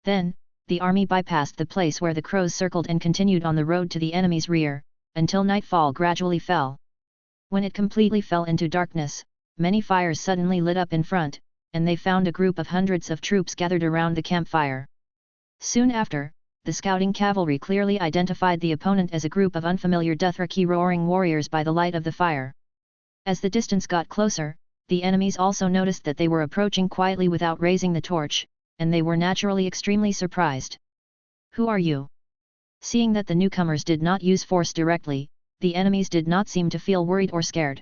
Then, the army bypassed the place where the crows circled and continued on the road to the enemy's rear, until nightfall gradually fell. When it completely fell into darkness, many fires suddenly lit up in front, and they found a group of hundreds of troops gathered around the campfire. Soon after, the scouting cavalry clearly identified the opponent as a group of unfamiliar Dothraki roaring warriors by the light of the fire. As the distance got closer, the enemies also noticed that they were approaching quietly without raising the torch, and they were naturally extremely surprised. "Who are you?" Seeing that the newcomers did not use force directly, the enemies did not seem to feel worried or scared.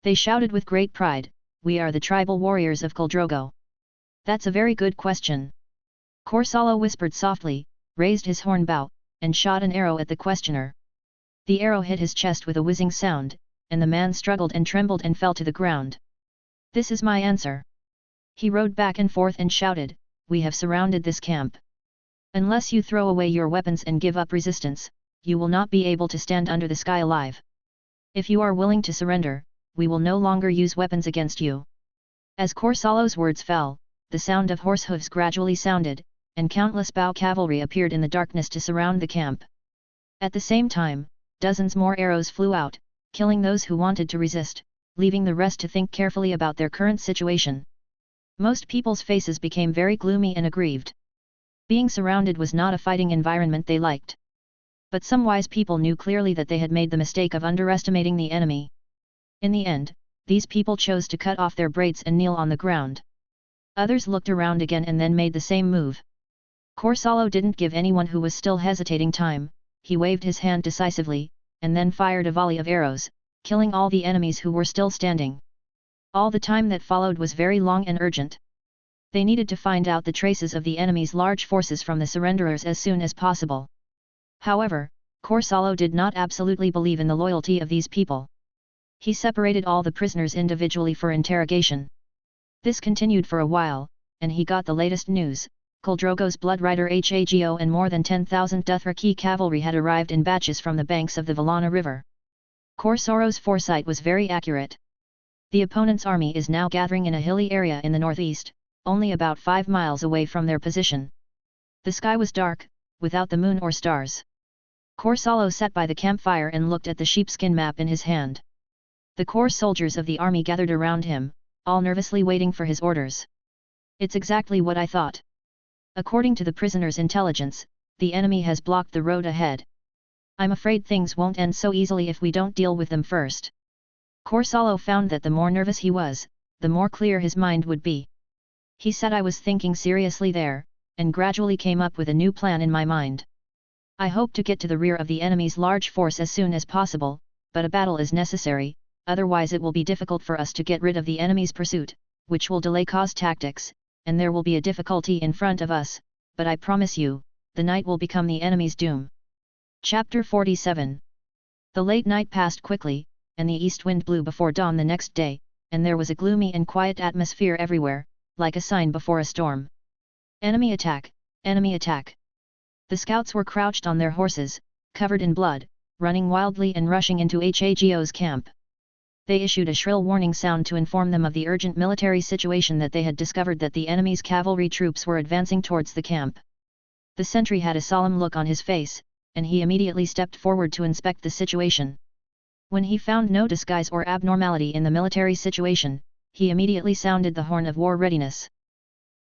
They shouted with great pride, "We are the tribal warriors of Khal Drogo." "That's a very good question." Corsallo whispered softly, raised his horn bow, and shot an arrow at the questioner. The arrow hit his chest with a whizzing sound, and the man struggled and trembled and fell to the ground. "This is my answer." He rode back and forth and shouted, "We have surrounded this camp. Unless you throw away your weapons and give up resistance, you will not be able to stand under the sky alive. If you are willing to surrender, we will no longer use weapons against you." As Corsallo's words fell, the sound of horse hooves gradually sounded, and countless bow cavalry appeared in the darkness to surround the camp. At the same time, dozens more arrows flew out, killing those who wanted to resist, leaving the rest to think carefully about their current situation. Most people's faces became very gloomy and aggrieved. Being surrounded was not a fighting environment they liked. But some wise people knew clearly that they had made the mistake of underestimating the enemy. In the end, these people chose to cut off their braids and kneel on the ground. Others looked around again and then made the same move. Corsallo didn't give anyone who was still hesitating time. He waved his hand decisively, and then fired a volley of arrows, killing all the enemies who were still standing. All the time that followed was very long and urgent. They needed to find out the traces of the enemy's large forces from the surrenderers as soon as possible. However, Corsallo did not absolutely believe in the loyalty of these people. He separated all the prisoners individually for interrogation. This continued for a while, and he got the latest news. Khal Drogo's blood rider Hago and more than 10,000 Dothraki cavalry had arrived in batches from the banks of the Valana River. Corsallo's foresight was very accurate. The opponent's army is now gathering in a hilly area in the northeast, only about 5 miles away from their position. The sky was dark, without the moon or stars. Corsallo sat by the campfire and looked at the sheepskin map in his hand. The core soldiers of the army gathered around him, all nervously waiting for his orders. "It's exactly what I thought. According to the prisoner's intelligence, the enemy has blocked the road ahead. I'm afraid things won't end so easily if we don't deal with them first." Corsallo found that the more nervous he was, the more clear his mind would be. He said, "I was thinking seriously there, and gradually came up with a new plan in my mind. I hope to get to the rear of the enemy's large force as soon as possible, but a battle is necessary, otherwise it will be difficult for us to get rid of the enemy's pursuit, which will delay cause tactics, and there will be a difficulty in front of us, but I promise you, the night will become the enemy's doom." Chapter 47. The late night passed quickly, and the east wind blew before dawn the next day, and there was a gloomy and quiet atmosphere everywhere, like a sign before a storm. "Enemy attack! Enemy attack!" The scouts were crouched on their horses, covered in blood, running wildly and rushing into Hago's camp. They issued a shrill warning sound to inform them of the urgent military situation, that they had discovered that the enemy's cavalry troops were advancing towards the camp. The sentry had a solemn look on his face, and he immediately stepped forward to inspect the situation. When he found no disguise or abnormality in the military situation, he immediately sounded the horn of war readiness.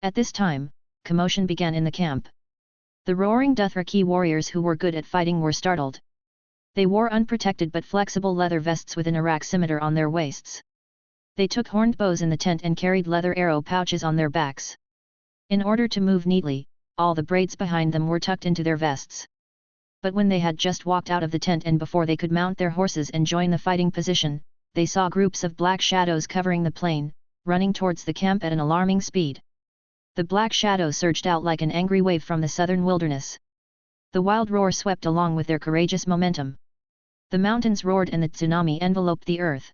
At this time, commotion began in the camp. The roaring Dothraki warriors who were good at fighting were startled. They wore unprotected but flexible leather vests with an Iraq scimitar on their waists. They took horned bows in the tent and carried leather arrow pouches on their backs. In order to move neatly, all the braids behind them were tucked into their vests. But when they had just walked out of the tent and before they could mount their horses and join the fighting position, they saw groups of black shadows covering the plain, running towards the camp at an alarming speed. The black shadow surged out like an angry wave from the southern wilderness. The wild roar swept along with their courageous momentum. The mountains roared and the tsunami enveloped the earth.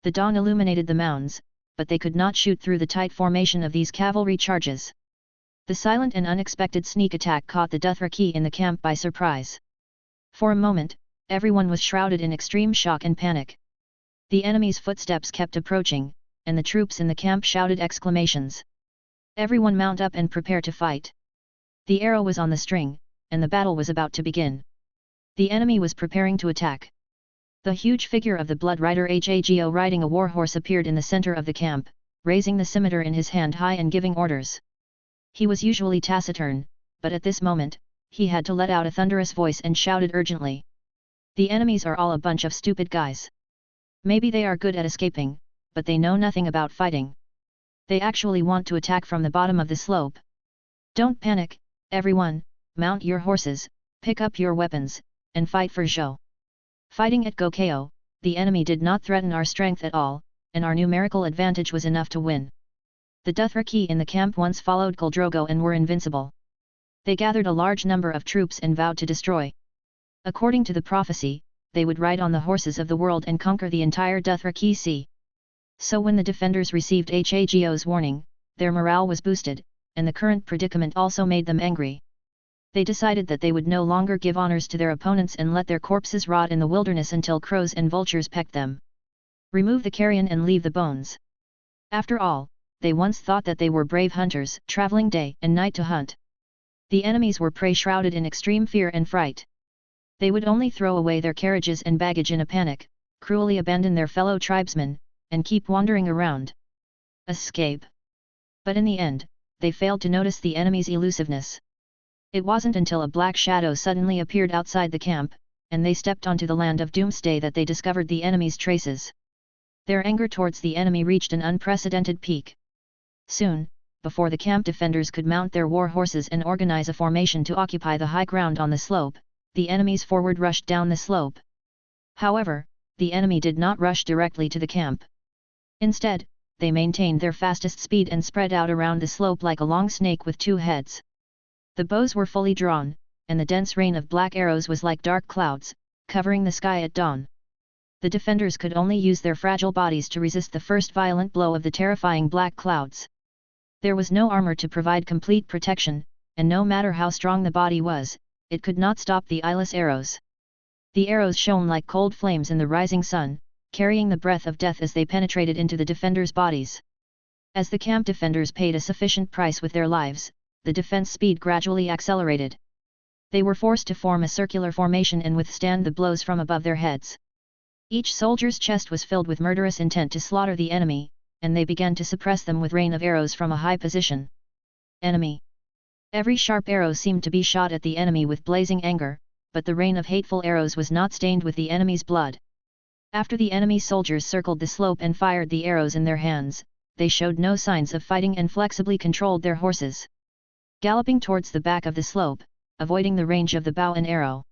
The dawn illuminated the mounds, but they could not shoot through the tight formation of these cavalry charges. The silent and unexpected sneak attack caught the Dothraki in the camp by surprise. For a moment, everyone was shrouded in extreme shock and panic. The enemy's footsteps kept approaching, and the troops in the camp shouted exclamations. "Everyone mount up and prepare to fight." The arrow was on the string, and the battle was about to begin. The enemy was preparing to attack. The huge figure of the blood rider Hago riding a warhorse appeared in the center of the camp, raising the scimitar in his hand high and giving orders. He was usually taciturn, but at this moment, he had to let out a thunderous voice and shouted urgently. "The enemies are all a bunch of stupid guys. Maybe they are good at escaping, but they know nothing about fighting. They actually want to attack from the bottom of the slope. Don't panic, everyone, mount your horses, pick up your weapons, and fight for Zhou. Fighting at Gokeo, the enemy did not threaten our strength at all, and our numerical advantage was enough to win." The Dothraki in the camp once followed Khal Drogo and were invincible. They gathered a large number of troops and vowed to destroy. According to the prophecy, they would ride on the horses of the world and conquer the entire Dothraki sea. So when the defenders received Hago's warning, their morale was boosted, and the current predicament also made them angry. They decided that they would no longer give honors to their opponents and let their corpses rot in the wilderness until crows and vultures pecked them. Remove the carrion and leave the bones. After all, they once thought that they were brave hunters, traveling day and night to hunt. The enemies were prey shrouded in extreme fear and fright. They would only throw away their carriages and baggage in a panic, cruelly abandon their fellow tribesmen, and keep wandering around. Escape. But in the end, they failed to notice the enemy's elusiveness. It wasn't until a black shadow suddenly appeared outside the camp, and they stepped onto the land of doomsday that they discovered the enemy's traces. Their anger towards the enemy reached an unprecedented peak. Soon, before the camp defenders could mount their war horses and organize a formation to occupy the high ground on the slope, the enemy's forward rushed down the slope. However, the enemy did not rush directly to the camp. Instead, they maintained their fastest speed and spread out around the slope like a long snake with two heads. The bows were fully drawn, and the dense rain of black arrows was like dark clouds, covering the sky at dawn. The defenders could only use their fragile bodies to resist the first violent blow of the terrifying black clouds. There was no armor to provide complete protection, and no matter how strong the body was, it could not stop the eyeless arrows. The arrows shone like cold flames in the rising sun, carrying the breath of death as they penetrated into the defenders' bodies. As the camp defenders paid a sufficient price with their lives, the defense speed gradually accelerated. They were forced to form a circular formation and withstand the blows from above their heads. Each soldier's chest was filled with murderous intent to slaughter the enemy, and they began to suppress them with rain of arrows from a high position. Enemy. Every sharp arrow seemed to be shot at the enemy with blazing anger, but the rain of hateful arrows was not stained with the enemy's blood. After the enemy soldiers circled the slope and fired the arrows in their hands, they showed no signs of fighting and flexibly controlled their horses, galloping towards the back of the slope, avoiding the range of the bow and arrow.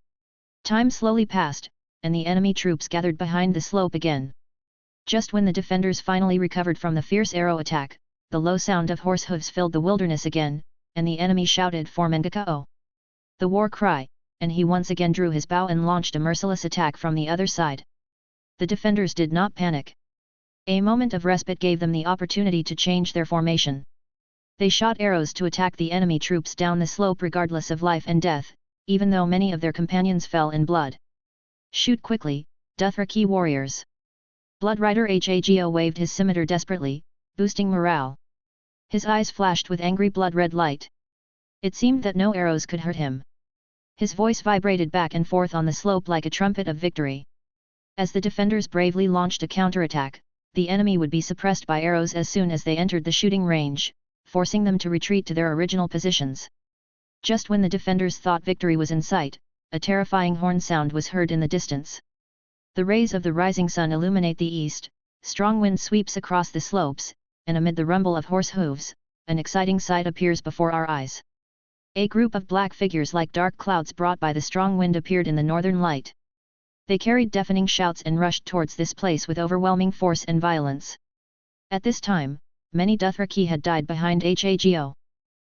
Time slowly passed, and the enemy troops gathered behind the slope again. Just when the defenders finally recovered from the fierce arrow attack, the low sound of horse hooves filled the wilderness again, and the enemy shouted for Mengakao. The war cry, and he once again drew his bow and launched a merciless attack from the other side. The defenders did not panic. A moment of respite gave them the opportunity to change their formation. They shot arrows to attack the enemy troops down the slope regardless of life and death, even though many of their companions fell in blood. Shoot quickly, Dothraki warriors! Blood Rider Hago waved his scimitar desperately, boosting morale. His eyes flashed with angry blood-red light. It seemed that no arrows could hurt him. His voice vibrated back and forth on the slope like a trumpet of victory. As the defenders bravely launched a counterattack, the enemy would be suppressed by arrows as soon as they entered the shooting range, forcing them to retreat to their original positions. Just when the defenders thought victory was in sight, a terrifying horn sound was heard in the distance. The rays of the rising sun illuminate the east, strong wind sweeps across the slopes, and amid the rumble of horse hooves, an exciting sight appears before our eyes. A group of black figures like dark clouds brought by the strong wind appeared in the northern light. They carried deafening shouts and rushed towards this place with overwhelming force and violence. At this time, many Dothraki had died behind Hago.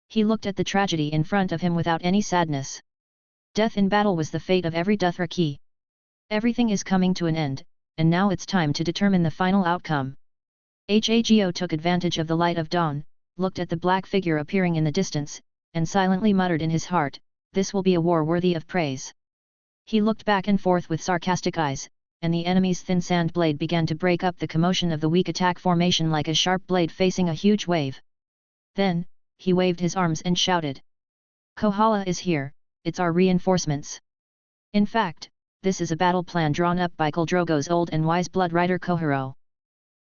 He looked at the tragedy in front of him without any sadness. Death in battle was the fate of every Dothraki. Everything is coming to an end, and now it's time to determine the final outcome. Hago took advantage of the light of dawn, looked at the black figure appearing in the distance, and silently muttered in his heart, "This will be a war worthy of praise." He looked back and forth with sarcastic eyes, and the enemy's thin sand blade began to break up the commotion of the weak attack formation like a sharp blade facing a huge wave. Then, he waved his arms and shouted, "Kohala is here, it's our reinforcements." In fact, this is a battle plan drawn up by Khal Drogo's old and wise blood rider Khal.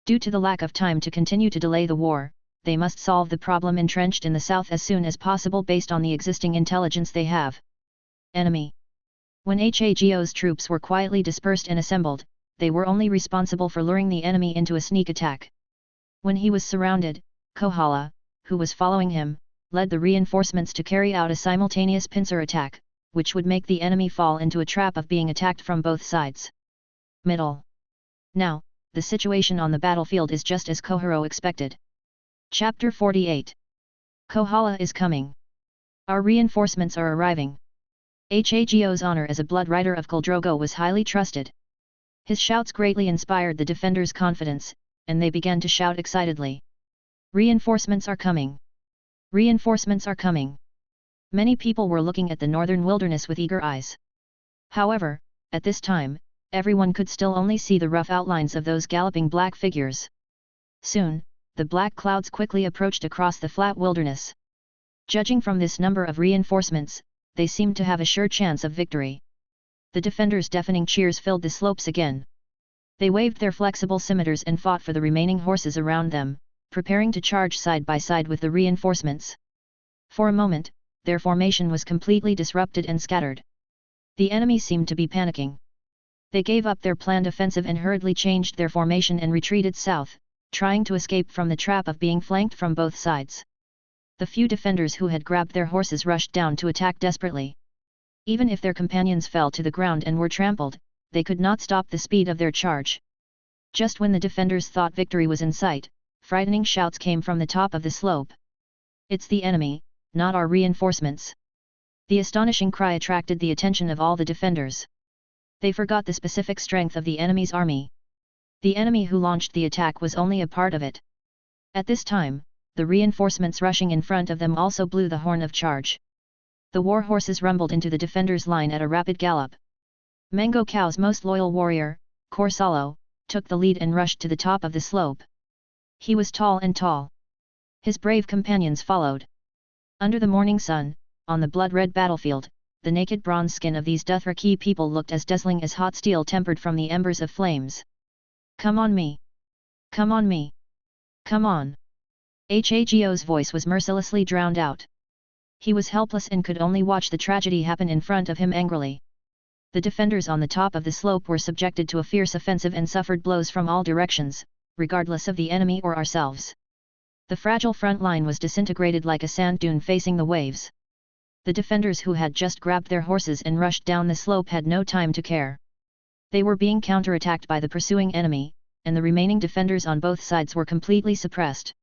Due to the lack of time to continue to delay the war, they must solve the problem entrenched in the south as soon as possible based on the existing intelligence they have. Enemy. When Hago's troops were quietly dispersed and assembled, they were only responsible for luring the enemy into a sneak attack. When he was surrounded, Kohala, who was following him, led the reinforcements to carry out a simultaneous pincer attack, which would make the enemy fall into a trap of being attacked from both sides. Middle. Now, the situation on the battlefield is just as Khal expected. Chapter 48. Kohala is coming. Our reinforcements are arriving. Hago's honor as a blood rider of Khal Drogo was highly trusted. His shouts greatly inspired the defenders' confidence, and they began to shout excitedly. Reinforcements are coming! Reinforcements are coming! Many people were looking at the northern wilderness with eager eyes. However, at this time, everyone could still only see the rough outlines of those galloping black figures. Soon, the black clouds quickly approached across the flat wilderness. Judging from this number of reinforcements, they seemed to have a sure chance of victory. The defenders' deafening cheers filled the slopes again. They waved their flexible scimitars and fought for the remaining horses around them, preparing to charge side by side with the reinforcements. For a moment, their formation was completely disrupted and scattered. The enemy seemed to be panicking. They gave up their planned offensive and hurriedly changed their formation and retreated south, trying to escape from the trap of being flanked from both sides. The few defenders who had grabbed their horses rushed down to attack desperately. Even if their companions fell to the ground and were trampled, they could not stop the speed of their charge. Just when the defenders thought victory was in sight, frightening shouts came from the top of the slope. "It's the enemy, not our reinforcements." The astonishing cry attracted the attention of all the defenders. They forgot the specific strength of the enemy's army. The enemy who launched the attack was only a part of it. At this time, the reinforcements rushing in front of them also blew the horn of charge. The war horses rumbled into the defenders' line at a rapid gallop. Mango Cow's most loyal warrior, Korsalo, took the lead and rushed to the top of the slope. He was tall and tall. His brave companions followed. Under the morning sun, on the blood-red battlefield, the naked bronze skin of these Dothraki people looked as dazzling as hot steel tempered from the embers of flames. "Come on me! Come on me! Come on!" Hago's voice was mercilessly drowned out. He was helpless and could only watch the tragedy happen in front of him angrily. The defenders on the top of the slope were subjected to a fierce offensive and suffered blows from all directions, regardless of the enemy or ourselves. The fragile front line was disintegrated like a sand dune facing the waves. The defenders who had just grabbed their horses and rushed down the slope had no time to care. They were being counterattacked by the pursuing enemy, and the remaining defenders on both sides were completely suppressed.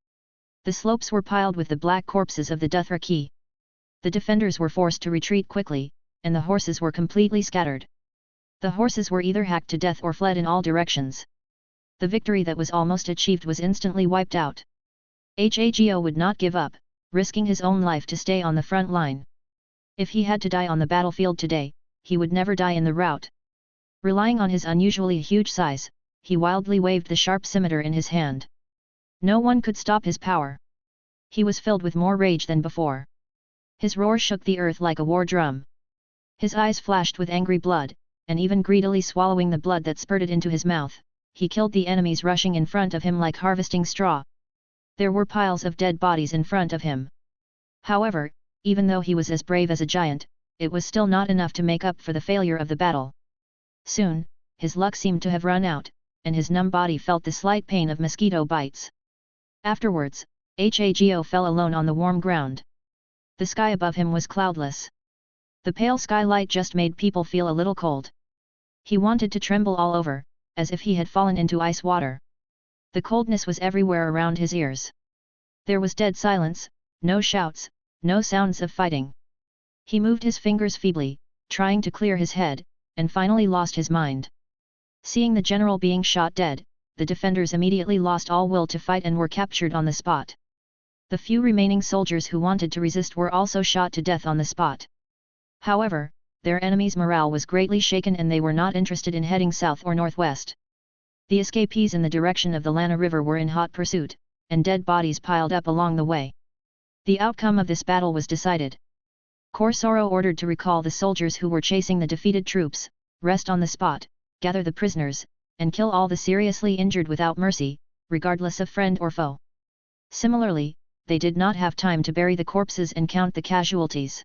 The slopes were piled with the black corpses of the Dothraki. The defenders were forced to retreat quickly, and the horses were completely scattered. The horses were either hacked to death or fled in all directions. The victory that was almost achieved was instantly wiped out. Hago would not give up, risking his own life to stay on the front line. If he had to die on the battlefield today, he would never die in the rout. Relying on his unusually huge size, he wildly waved the sharp scimitar in his hand. No one could stop his power. He was filled with more rage than before. His roar shook the earth like a war drum. His eyes flashed with angry blood, and even greedily swallowing the blood that spurted into his mouth, he killed the enemies rushing in front of him like harvesting straw. There were piles of dead bodies in front of him. However, even though he was as brave as a giant, it was still not enough to make up for the failure of the battle. Soon, his luck seemed to have run out, and his numb body felt the slight pain of mosquito bites. Afterwards, Hago fell alone on the warm ground. The sky above him was cloudless. The pale skylight just made people feel a little cold. He wanted to tremble all over, as if he had fallen into ice water. The coldness was everywhere around his ears. There was dead silence, no shouts, no sounds of fighting. He moved his fingers feebly, trying to clear his head, and finally lost his mind. Seeing the general being shot dead, the defenders immediately lost all will to fight and were captured on the spot. The few remaining soldiers who wanted to resist were also shot to death on the spot. However, their enemies' morale was greatly shaken and they were not interested in heading south or northwest. The escapees in the direction of the Lana River were in hot pursuit, and dead bodies piled up along the way. The outcome of this battle was decided. Korsalo ordered to recall the soldiers who were chasing the defeated troops, rest on the spot, gather the prisoners, and kill all the seriously injured without mercy, regardless of friend or foe. Similarly, they did not have time to bury the corpses and count the casualties.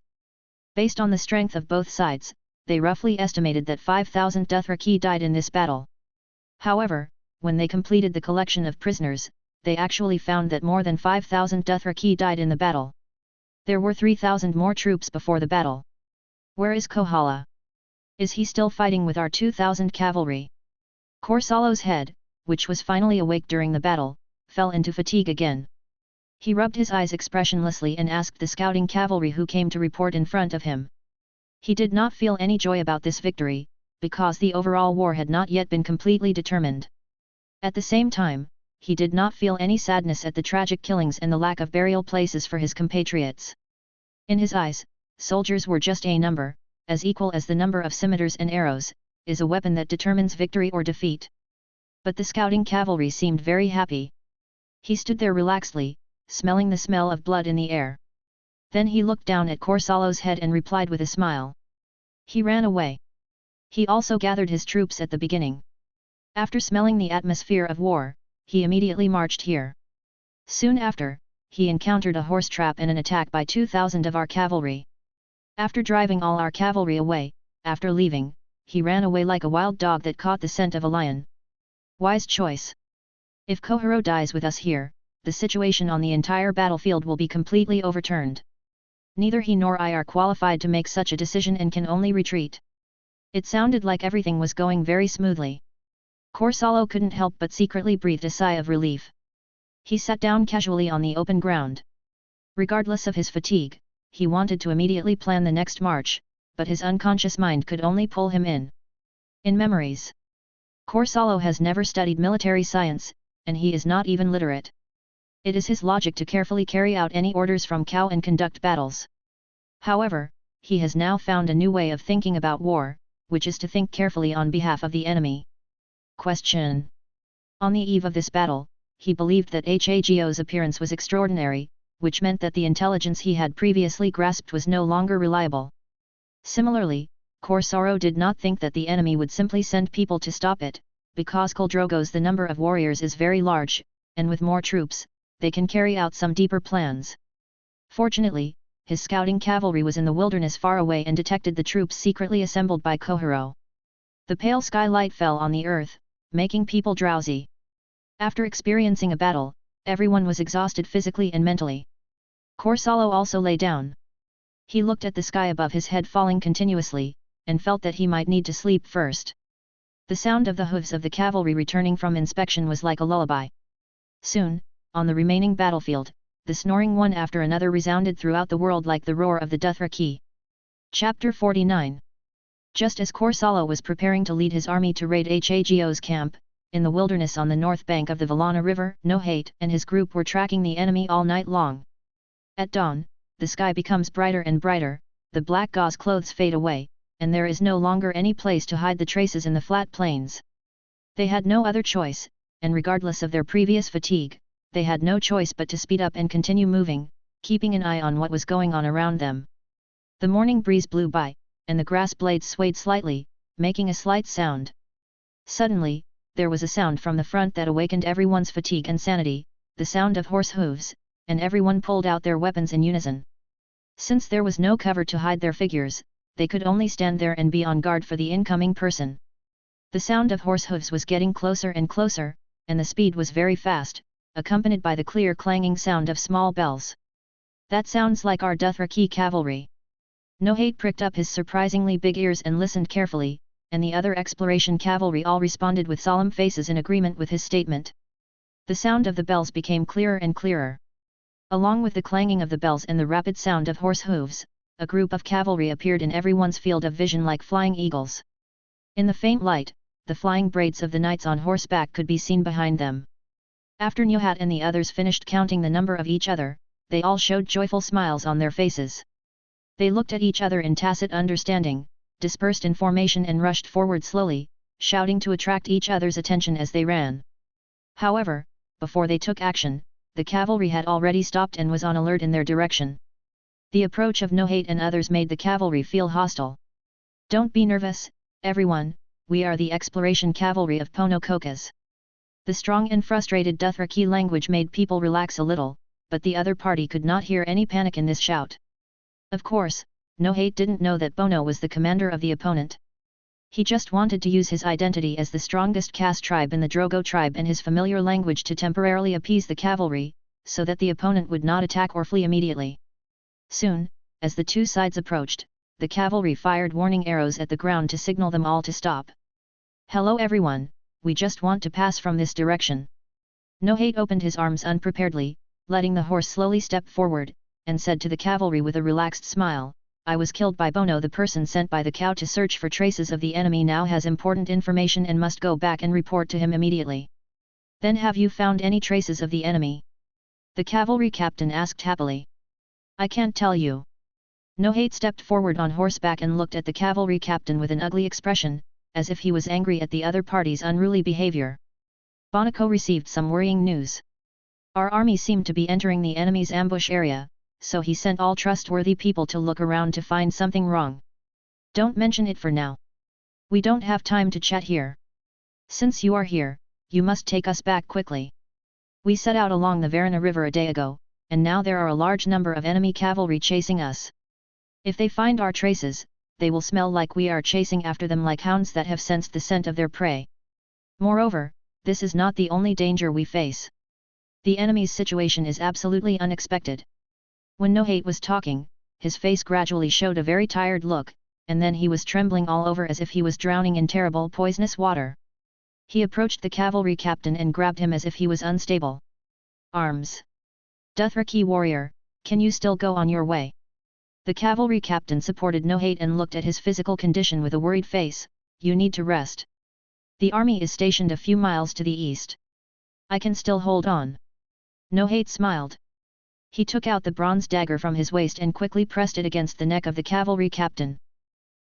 Based on the strength of both sides, they roughly estimated that 5,000 Dothraki died in this battle. However, when they completed the collection of prisoners, they actually found that more than 5,000 Dothraki died in the battle. There were 3,000 more troops before the battle. Where is Kohala? Is he still fighting with our 2,000 cavalry? Korsalo's head, which was finally awake during the battle, fell into fatigue again. He rubbed his eyes expressionlessly and asked the scouting cavalry who came to report in front of him. He did not feel any joy about this victory, because the overall war had not yet been completely determined. At the same time, he did not feel any sadness at the tragic killings and the lack of burial places for his compatriots. In his eyes, soldiers were just a number, as equal as the number of scimitars and arrows, is a weapon that determines victory or defeat. But the scouting cavalry seemed very happy. He stood there relaxedly, smelling the smell of blood in the air. Then he looked down at Korsalo's head and replied with a smile. He ran away. He also gathered his troops at the beginning. After smelling the atmosphere of war, he immediately marched here. Soon after, he encountered a horse trap and an attack by 2,000 of our cavalry. After driving all our cavalry away, after leaving, he ran away like a wild dog that caught the scent of a lion. Wise choice. If Kohoro dies with us here, the situation on the entire battlefield will be completely overturned. Neither he nor I are qualified to make such a decision and can only retreat. It sounded like everything was going very smoothly. Corsallo couldn't help but secretly breathe a sigh of relief. He sat down casually on the open ground. Regardless of his fatigue, he wanted to immediately plan the next march, but his unconscious mind could only pull him in memories. Corsallo has never studied military science, and he is not even literate. It is his logic to carefully carry out any orders from Khal and conduct battles. However, he has now found a new way of thinking about war, which is to think carefully on behalf of the enemy. Question. On the eve of this battle, he believed that Hago's appearance was extraordinary, which meant that the intelligence he had previously grasped was no longer reliable. Similarly, Corsallo did not think that the enemy would simply send people to stop it, because Khal Drogo's the number of warriors is very large, and with more troops, they can carry out some deeper plans. Fortunately, his scouting cavalry was in the wilderness far away and detected the troops secretly assembled by Khal. The pale skylight fell on the earth, making people drowsy. After experiencing a battle, everyone was exhausted physically and mentally. Corsallo also lay down. He looked at the sky above his head falling continuously, and felt that he might need to sleep first. The sound of the hooves of the cavalry returning from inspection was like a lullaby. Soon, on the remaining battlefield, the snoring one after another resounded throughout the world like the roar of the Dothraki. Chapter 49. Just as Corsallo was preparing to lead his army to raid Hago's camp, in the wilderness on the north bank of the Valyrian River, Nohate and his group were tracking the enemy all night long. At dawn, the sky becomes brighter and brighter, the black gauze clothes fade away, and there is no longer any place to hide the traces in the flat plains. They had no other choice, and regardless of their previous fatigue, they had no choice but to speed up and continue moving, keeping an eye on what was going on around them. The morning breeze blew by, and the grass blades swayed slightly, making a slight sound. Suddenly, there was a sound from the front that awakened everyone's fatigue and sanity, the sound of horse hooves, and everyone pulled out their weapons in unison. Since there was no cover to hide their figures, they could only stand there and be on guard for the incoming person. The sound of horse hooves was getting closer and closer, and the speed was very fast, accompanied by the clear clanging sound of small bells. That sounds like our Dothraki cavalry. Nohate pricked up his surprisingly big ears and listened carefully, and the other exploration cavalry all responded with solemn faces in agreement with his statement. The sound of the bells became clearer and clearer. Along with the clanging of the bells and the rapid sound of horse hooves, a group of cavalry appeared in everyone's field of vision like flying eagles. In the faint light, the flying braids of the knights on horseback could be seen behind them. After Nohate and the others finished counting the number of each other, they all showed joyful smiles on their faces. They looked at each other in tacit understanding, dispersed in formation and rushed forward slowly, shouting to attract each other's attention as they ran. However, before they took action, the cavalry had already stopped and was on alert in their direction. The approach of Nohate and others made the cavalry feel hostile. "Don't be nervous, everyone, we are the exploration cavalry of Pono-Kokas." The strong and frustrated Dothraki language made people relax a little, but the other party could not hear any panic in this shout. Of course, Nohate didn't know that Bono was the commander of the opponent. He just wanted to use his identity as the strongest caste tribe in the Drogo tribe and his familiar language to temporarily appease the cavalry, so that the opponent would not attack or flee immediately. Soon, as the two sides approached, the cavalry fired warning arrows at the ground to signal them all to stop. "Hello everyone, we just want to pass from this direction." Nohate opened his arms unpreparedly, letting the horse slowly step forward, and said to the cavalry with a relaxed smile, "I was killed by Bono. The person sent by the cow to search for traces of the enemy now has important information and must go back and report to him immediately." "Then have you found any traces of the enemy?" the cavalry captain asked happily. "I can't tell you." Nohate stepped forward on horseback and looked at the cavalry captain with an ugly expression, as if he was angry at the other party's unruly behavior. Bonako received some worrying news. Our army seemed to be entering the enemy's ambush area, so he sent all trustworthy people to look around to find something wrong. "Don't mention it for now. We don't have time to chat here. Since you are here, you must take us back quickly. We set out along the Valyrian River a day ago, and now there are a large number of enemy cavalry chasing us. If they find our traces, they will smell like we are chasing after them like hounds that have sensed the scent of their prey. Moreover, this is not the only danger we face. The enemy's situation is absolutely unexpected." When Nohate was talking, his face gradually showed a very tired look, and then he was trembling all over as if he was drowning in terrible poisonous water. He approached the cavalry captain and grabbed him as if he was unstable. Arms! Dothraki warrior, can you still go on your way? The cavalry captain supported Nohate and looked at his physical condition with a worried face. You need to rest. The army is stationed a few miles to the east. I can still hold on. Nohate smiled. He took out the bronze dagger from his waist and quickly pressed it against the neck of the cavalry captain.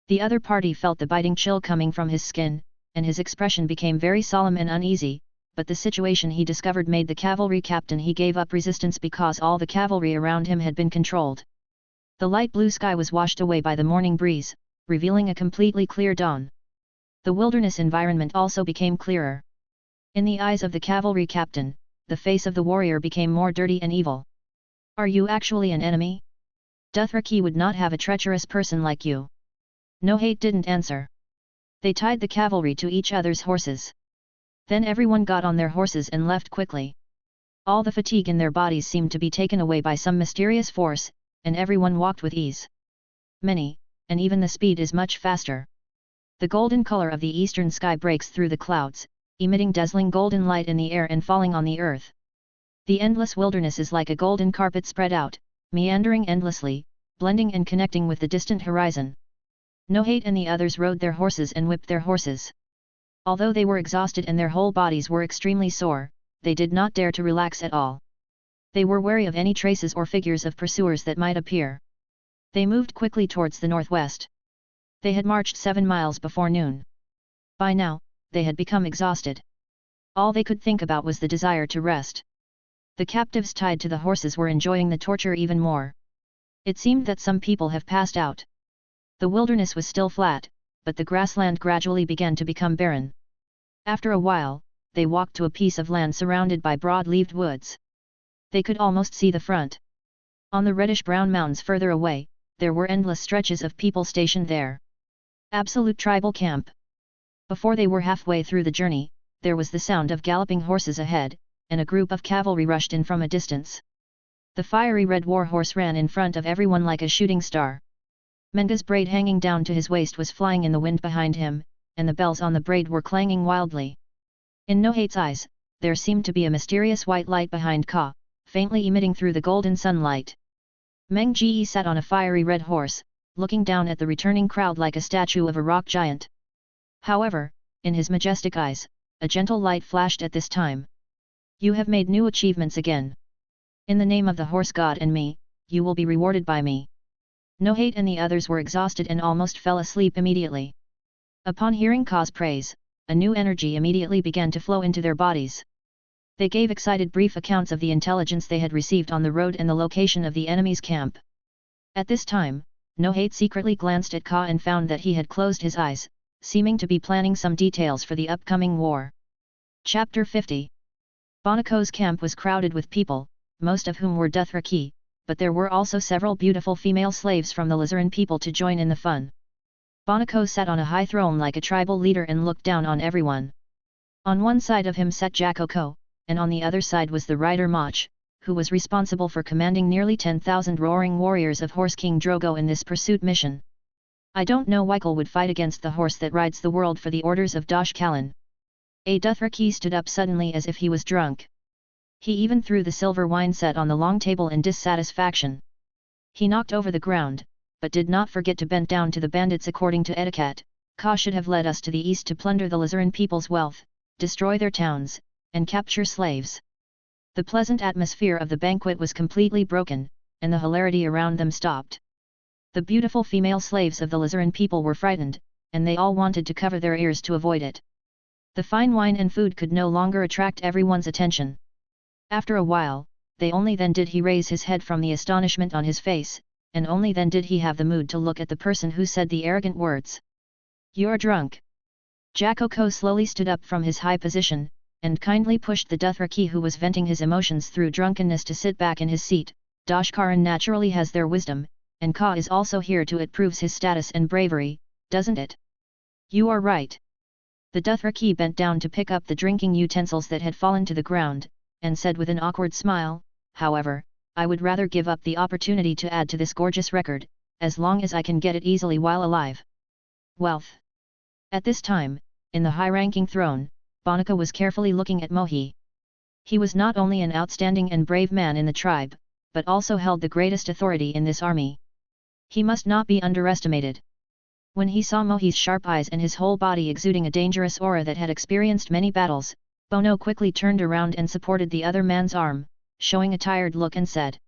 The other party felt the biting chill coming from his skin, and his expression became very solemn and uneasy, but the situation he discovered made the cavalry captain he gave up resistance because all the cavalry around him had been controlled. The light blue sky was washed away by the morning breeze, revealing a completely clear dawn. The wilderness environment also became clearer. In the eyes of the cavalry captain, the face of the warrior became more dirty and evil. Are you actually an enemy? Dothraki would not have a treacherous person like you. Nohate didn't answer. They tied the cavalry to each other's horses. Then everyone got on their horses and left quickly. All the fatigue in their bodies seemed to be taken away by some mysterious force, and everyone walked with ease. And even the speed is much faster. The golden color of the eastern sky breaks through the clouds, emitting dazzling golden light in the air and falling on the earth. The endless wilderness is like a golden carpet spread out, meandering endlessly, blending and connecting with the distant horizon. Nohate and the others rode their horses and whipped their horses. Although they were exhausted and their whole bodies were extremely sore, they did not dare to relax at all. They were wary of any traces or figures of pursuers that might appear. They moved quickly towards the northwest. They had marched 7 miles before noon. By now, they had become exhausted. All they could think about was the desire to rest. The captives tied to the horses were enjoying the torture even more. It seemed that some people have passed out. The wilderness was still flat, but the grassland gradually began to become barren. After a while, they walked to a piece of land surrounded by broad-leaved woods. They could almost see the front. On the reddish-brown mountains further away, there were endless stretches of people stationed there. Absolute tribal camp. Before they were halfway through the journey, there was the sound of galloping horses ahead, and a group of cavalry rushed in from a distance. The fiery red war horse ran in front of everyone like a shooting star. Menga's braid hanging down to his waist was flying in the wind behind him, and the bells on the braid were clanging wildly. In Nohate's eyes, there seemed to be a mysterious white light behind Khal, faintly emitting through the golden sunlight. Meng sat on a fiery red horse, looking down at the returning crowd like a statue of a rock giant. However, in his majestic eyes, a gentle light flashed at this time. You have made new achievements again. In the name of the horse god and me, you will be rewarded by me. Nohate and the others were exhausted and almost fell asleep immediately. Upon hearing Khal's praise, a new energy immediately began to flow into their bodies. They gave excited brief accounts of the intelligence they had received on the road and the location of the enemy's camp. At this time, Nohate secretly glanced at Khal and found that he had closed his eyes, seeming to be planning some details for the upcoming war. Chapter 50. Bonaco's camp was crowded with people, most of whom were Dothraki, but there were also several beautiful female slaves from the Valyrian people to join in the fun. Bonaco sat on a high throne like a tribal leader and looked down on everyone. On one side of him sat Jakoko, and on the other side was the rider Mach, who was responsible for commanding nearly 10,000 roaring warriors of Horse King Drogo in this pursuit mission. I don't know why Khal would fight against the horse that rides the world for the orders of Dosh Kalin. A Dothraki stood up suddenly as if he was drunk. He even threw the silver wine set on the long table in dissatisfaction. He knocked over the ground, but did not forget to bend down to the bandits according to etiquette. Khal should have led us to the east to plunder the Valyrian people's wealth, destroy their towns, and capture slaves. The pleasant atmosphere of the banquet was completely broken, and the hilarity around them stopped. The beautiful female slaves of the Valyrian people were frightened, and they all wanted to cover their ears to avoid it. The fine wine and food could no longer attract everyone's attention. After a while, only then did he raise his head from the astonishment on his face, and only then did he have the mood to look at the person who said the arrogant words. "You're drunk." Jakoko slowly stood up from his high position, and kindly pushed the Dothraki who was venting his emotions through drunkenness to sit back in his seat. Dosh Kalin naturally has their wisdom, and Khal is also here to it proves his status and bravery, doesn't it? You are right. The Dothraki bent down to pick up the drinking utensils that had fallen to the ground, and said with an awkward smile, however, I would rather give up the opportunity to add to this gorgeous record, as long as I can get it easily while alive. Wealth. At this time, in the high-ranking throne, Bonica was carefully looking at Mohi. He was not only an outstanding and brave man in the tribe, but also held the greatest authority in this army. He must not be underestimated. When he saw Mohi's sharp eyes and his whole body exuding a dangerous aura that had experienced many battles, Bono quickly turned around and supported the other man's arm, showing a tired look and said,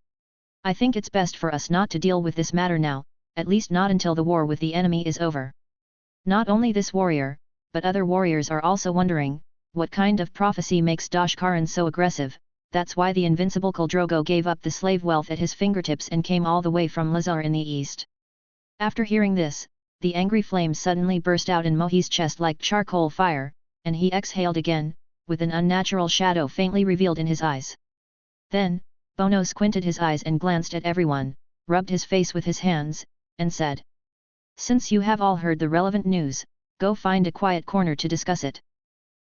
"I think it's best for us not to deal with this matter now, at least not until the war with the enemy is over." Not only this warrior, but other warriors are also wondering, what kind of prophecy makes Dothraki so aggressive? That's why the invincible Khal Drogo gave up the slave wealth at his fingertips and came all the way from Lazar in the east. After hearing this, the angry flame suddenly burst out in Mohi's chest like charcoal fire, and he exhaled again, with an unnatural shadow faintly revealed in his eyes. Then, Bono squinted his eyes and glanced at everyone, rubbed his face with his hands, and said, "Since you have all heard the relevant news, go find a quiet corner to discuss it.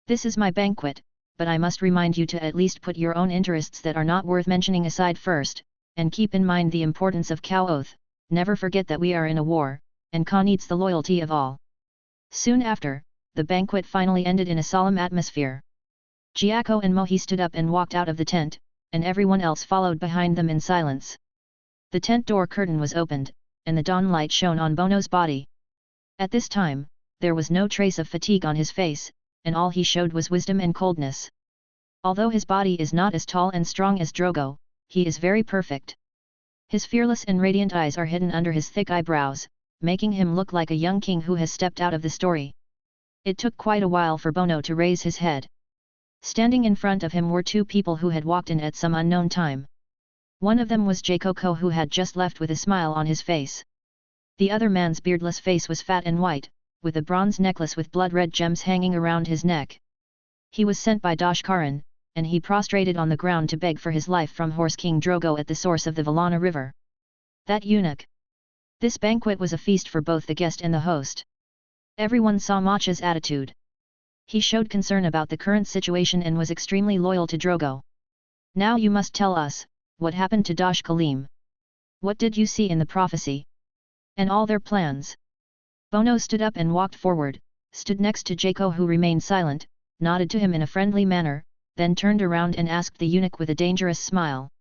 This is my banquet, but I must remind you to at least put your own interests that are not worth mentioning aside first, and keep in mind the importance of cow oath. Never forget that we are in a war, and Khal needs the loyalty of all." Soon after, the banquet finally ended in a solemn atmosphere. Giaco and Mohi stood up and walked out of the tent, and everyone else followed behind them in silence. The tent door curtain was opened, and the dawn light shone on Bono's body. At this time, there was no trace of fatigue on his face, and all he showed was wisdom and coldness. Although his body is not as tall and strong as Drogo, he is very perfect. His fearless and radiant eyes are hidden under his thick eyebrows, making him look like a young king who has stepped out of the story. It took quite a while for Bono to raise his head. Standing in front of him were two people who had walked in at some unknown time. One of them was Jacoco, who had just left with a smile on his face. The other man's beardless face was fat and white, with a bronze necklace with blood-red gems hanging around his neck. He was sent by Dothraki, and he prostrated on the ground to beg for his life from Horse King Drogo at the source of the Valyrian River. That eunuch. This banquet was a feast for both the guest and the host. Everyone saw Macha's attitude. He showed concern about the current situation and was extremely loyal to Drogo. "Now you must tell us, what happened to Dothraki? What did you see in the prophecy? And all their plans?" Bono stood up and walked forward, stood next to Jaco, who remained silent, nodded to him in a friendly manner, then turned around and asked the eunuch with a dangerous smile.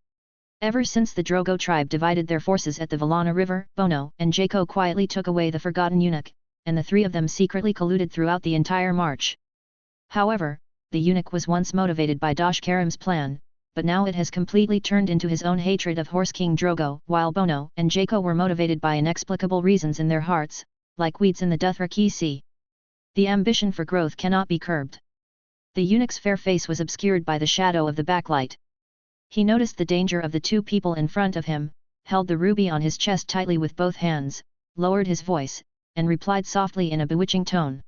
Ever since the Drogo tribe divided their forces at the Valyrian River, Bono and Jaco quietly took away the forgotten eunuch, and the three of them secretly colluded throughout the entire march. However, the eunuch was once motivated by Dothraki plan, but now it has completely turned into his own hatred of Horse King Drogo, while Bono and Jaco were motivated by inexplicable reasons in their hearts, like weeds in the Dothraki sea. The ambition for growth cannot be curbed. The eunuch's fair face was obscured by the shadow of the backlight. He noticed the danger of the two people in front of him, held the ruby on his chest tightly with both hands, lowered his voice, and replied softly in a bewitching tone.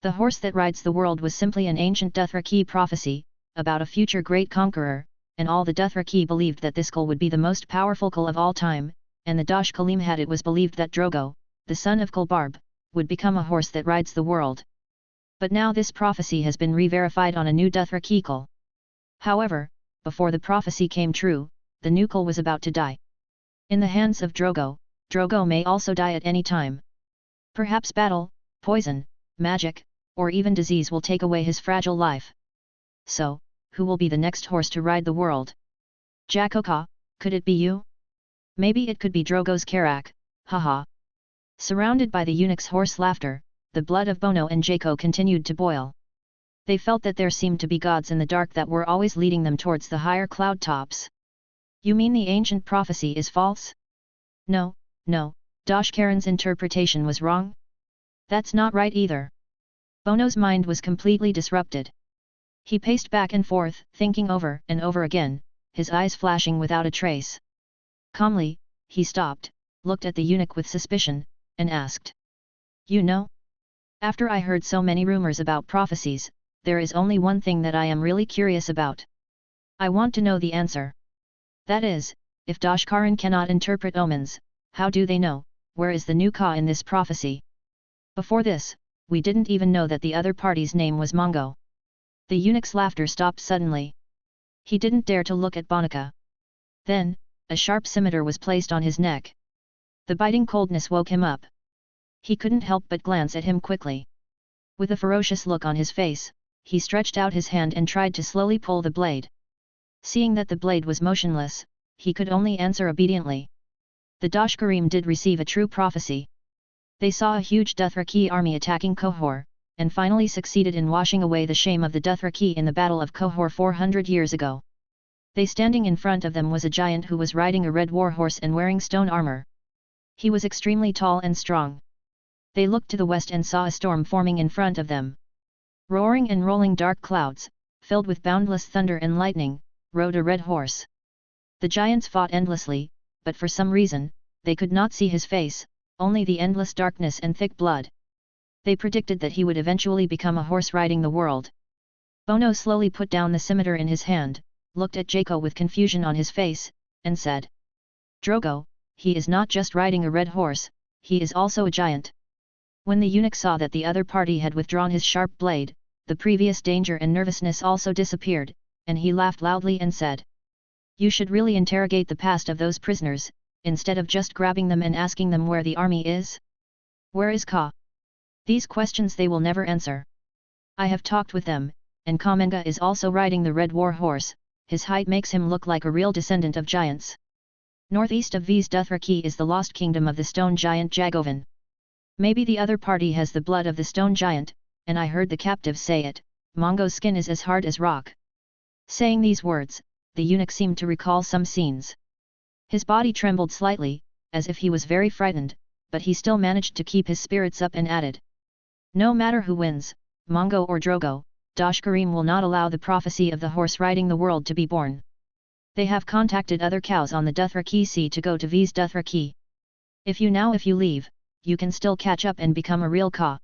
The horse that rides the world was simply an ancient Dothraki prophecy, about a future great conqueror, and all the Dothraki believed that this Khal would be the most powerful Khal of all time, and the Dothraki had it was believed that Drogo, the son of Khal, would become a horse that rides the world. But now this prophecy has been re-verified on a new Dothraki Khal. However, before the prophecy came true, the new Khal was about to die. In the hands of Drogo, Drogo may also die at any time. Perhaps battle, poison, magic, or even disease will take away his fragile life. So, who will be the next horse to ride the world? Jacoca, could it be you? Maybe it could be Drogo's Karak, haha. Surrounded by the eunuch's hoarse laughter, the blood of Bono and Jaco continued to boil. They felt that there seemed to be gods in the dark that were always leading them towards the higher cloud tops. You mean the ancient prophecy is false? No, Dothraki interpretation was wrong? That's not right either. Bono's mind was completely disrupted. He paced back and forth, thinking over and over again, his eyes flashing without a trace. Calmly, he stopped, looked at the eunuch with suspicion, and asked. "You know? After I heard so many rumors about prophecies, there is only one thing that I am really curious about. I want to know the answer. That is, if Dothraki cannot interpret omens, how do they know, where is the new Khal in this prophecy? Before this, we didn't even know that the other party's name was Mongo." The eunuch's laughter stopped suddenly. He didn't dare to look at Bonica. Then, a sharp scimitar was placed on his neck. The biting coldness woke him up. He couldn't help but glance at him quickly. With a ferocious look on his face, he stretched out his hand and tried to slowly pull the blade. Seeing that the blade was motionless, he could only answer obediently. The Dothraki did receive a true prophecy. They saw a huge Dothraki army attacking Qohor, and finally succeeded in washing away the shame of the Dothraki in the Battle of Qohor 400 years ago. They standing in front of them was a giant who was riding a red warhorse and wearing stone armor. He was extremely tall and strong. They looked to the west and saw a storm forming in front of them. Roaring and rolling dark clouds, filled with boundless thunder and lightning, rode a red horse. The giants fought endlessly, but for some reason, they could not see his face, only the endless darkness and thick blood. They predicted that he would eventually become a horse riding the world. Bono slowly put down the scimitar in his hand, looked at Jaco with confusion on his face, and said, "Drogo, he is not just riding a red horse, he is also a giant." When the eunuch saw that the other party had withdrawn his sharp blade, the previous danger and nervousness also disappeared, and he laughed loudly and said, "You should really interrogate the past of those prisoners, instead of just grabbing them and asking them where the army is. Where is Ka? These questions they will never answer. I have talked with them, and Kamenga is also riding the red war horse, his height makes him look like a real descendant of giants. Northeast of these Dothraki is the lost kingdom of the stone giant Jagovan. Maybe the other party has the blood of the stone giant, and I heard the captives say it, Mongo's skin is as hard as rock." Saying these words, the eunuch seemed to recall some scenes. His body trembled slightly, as if he was very frightened, but he still managed to keep his spirits up and added, "No matter who wins, Mongo or Drogo, Dothraki will not allow the prophecy of the horse riding the world to be born. They have contacted other cows on the Dothraki Sea to go to these Dothraki. If you leave, you can still catch up and become a real Ka."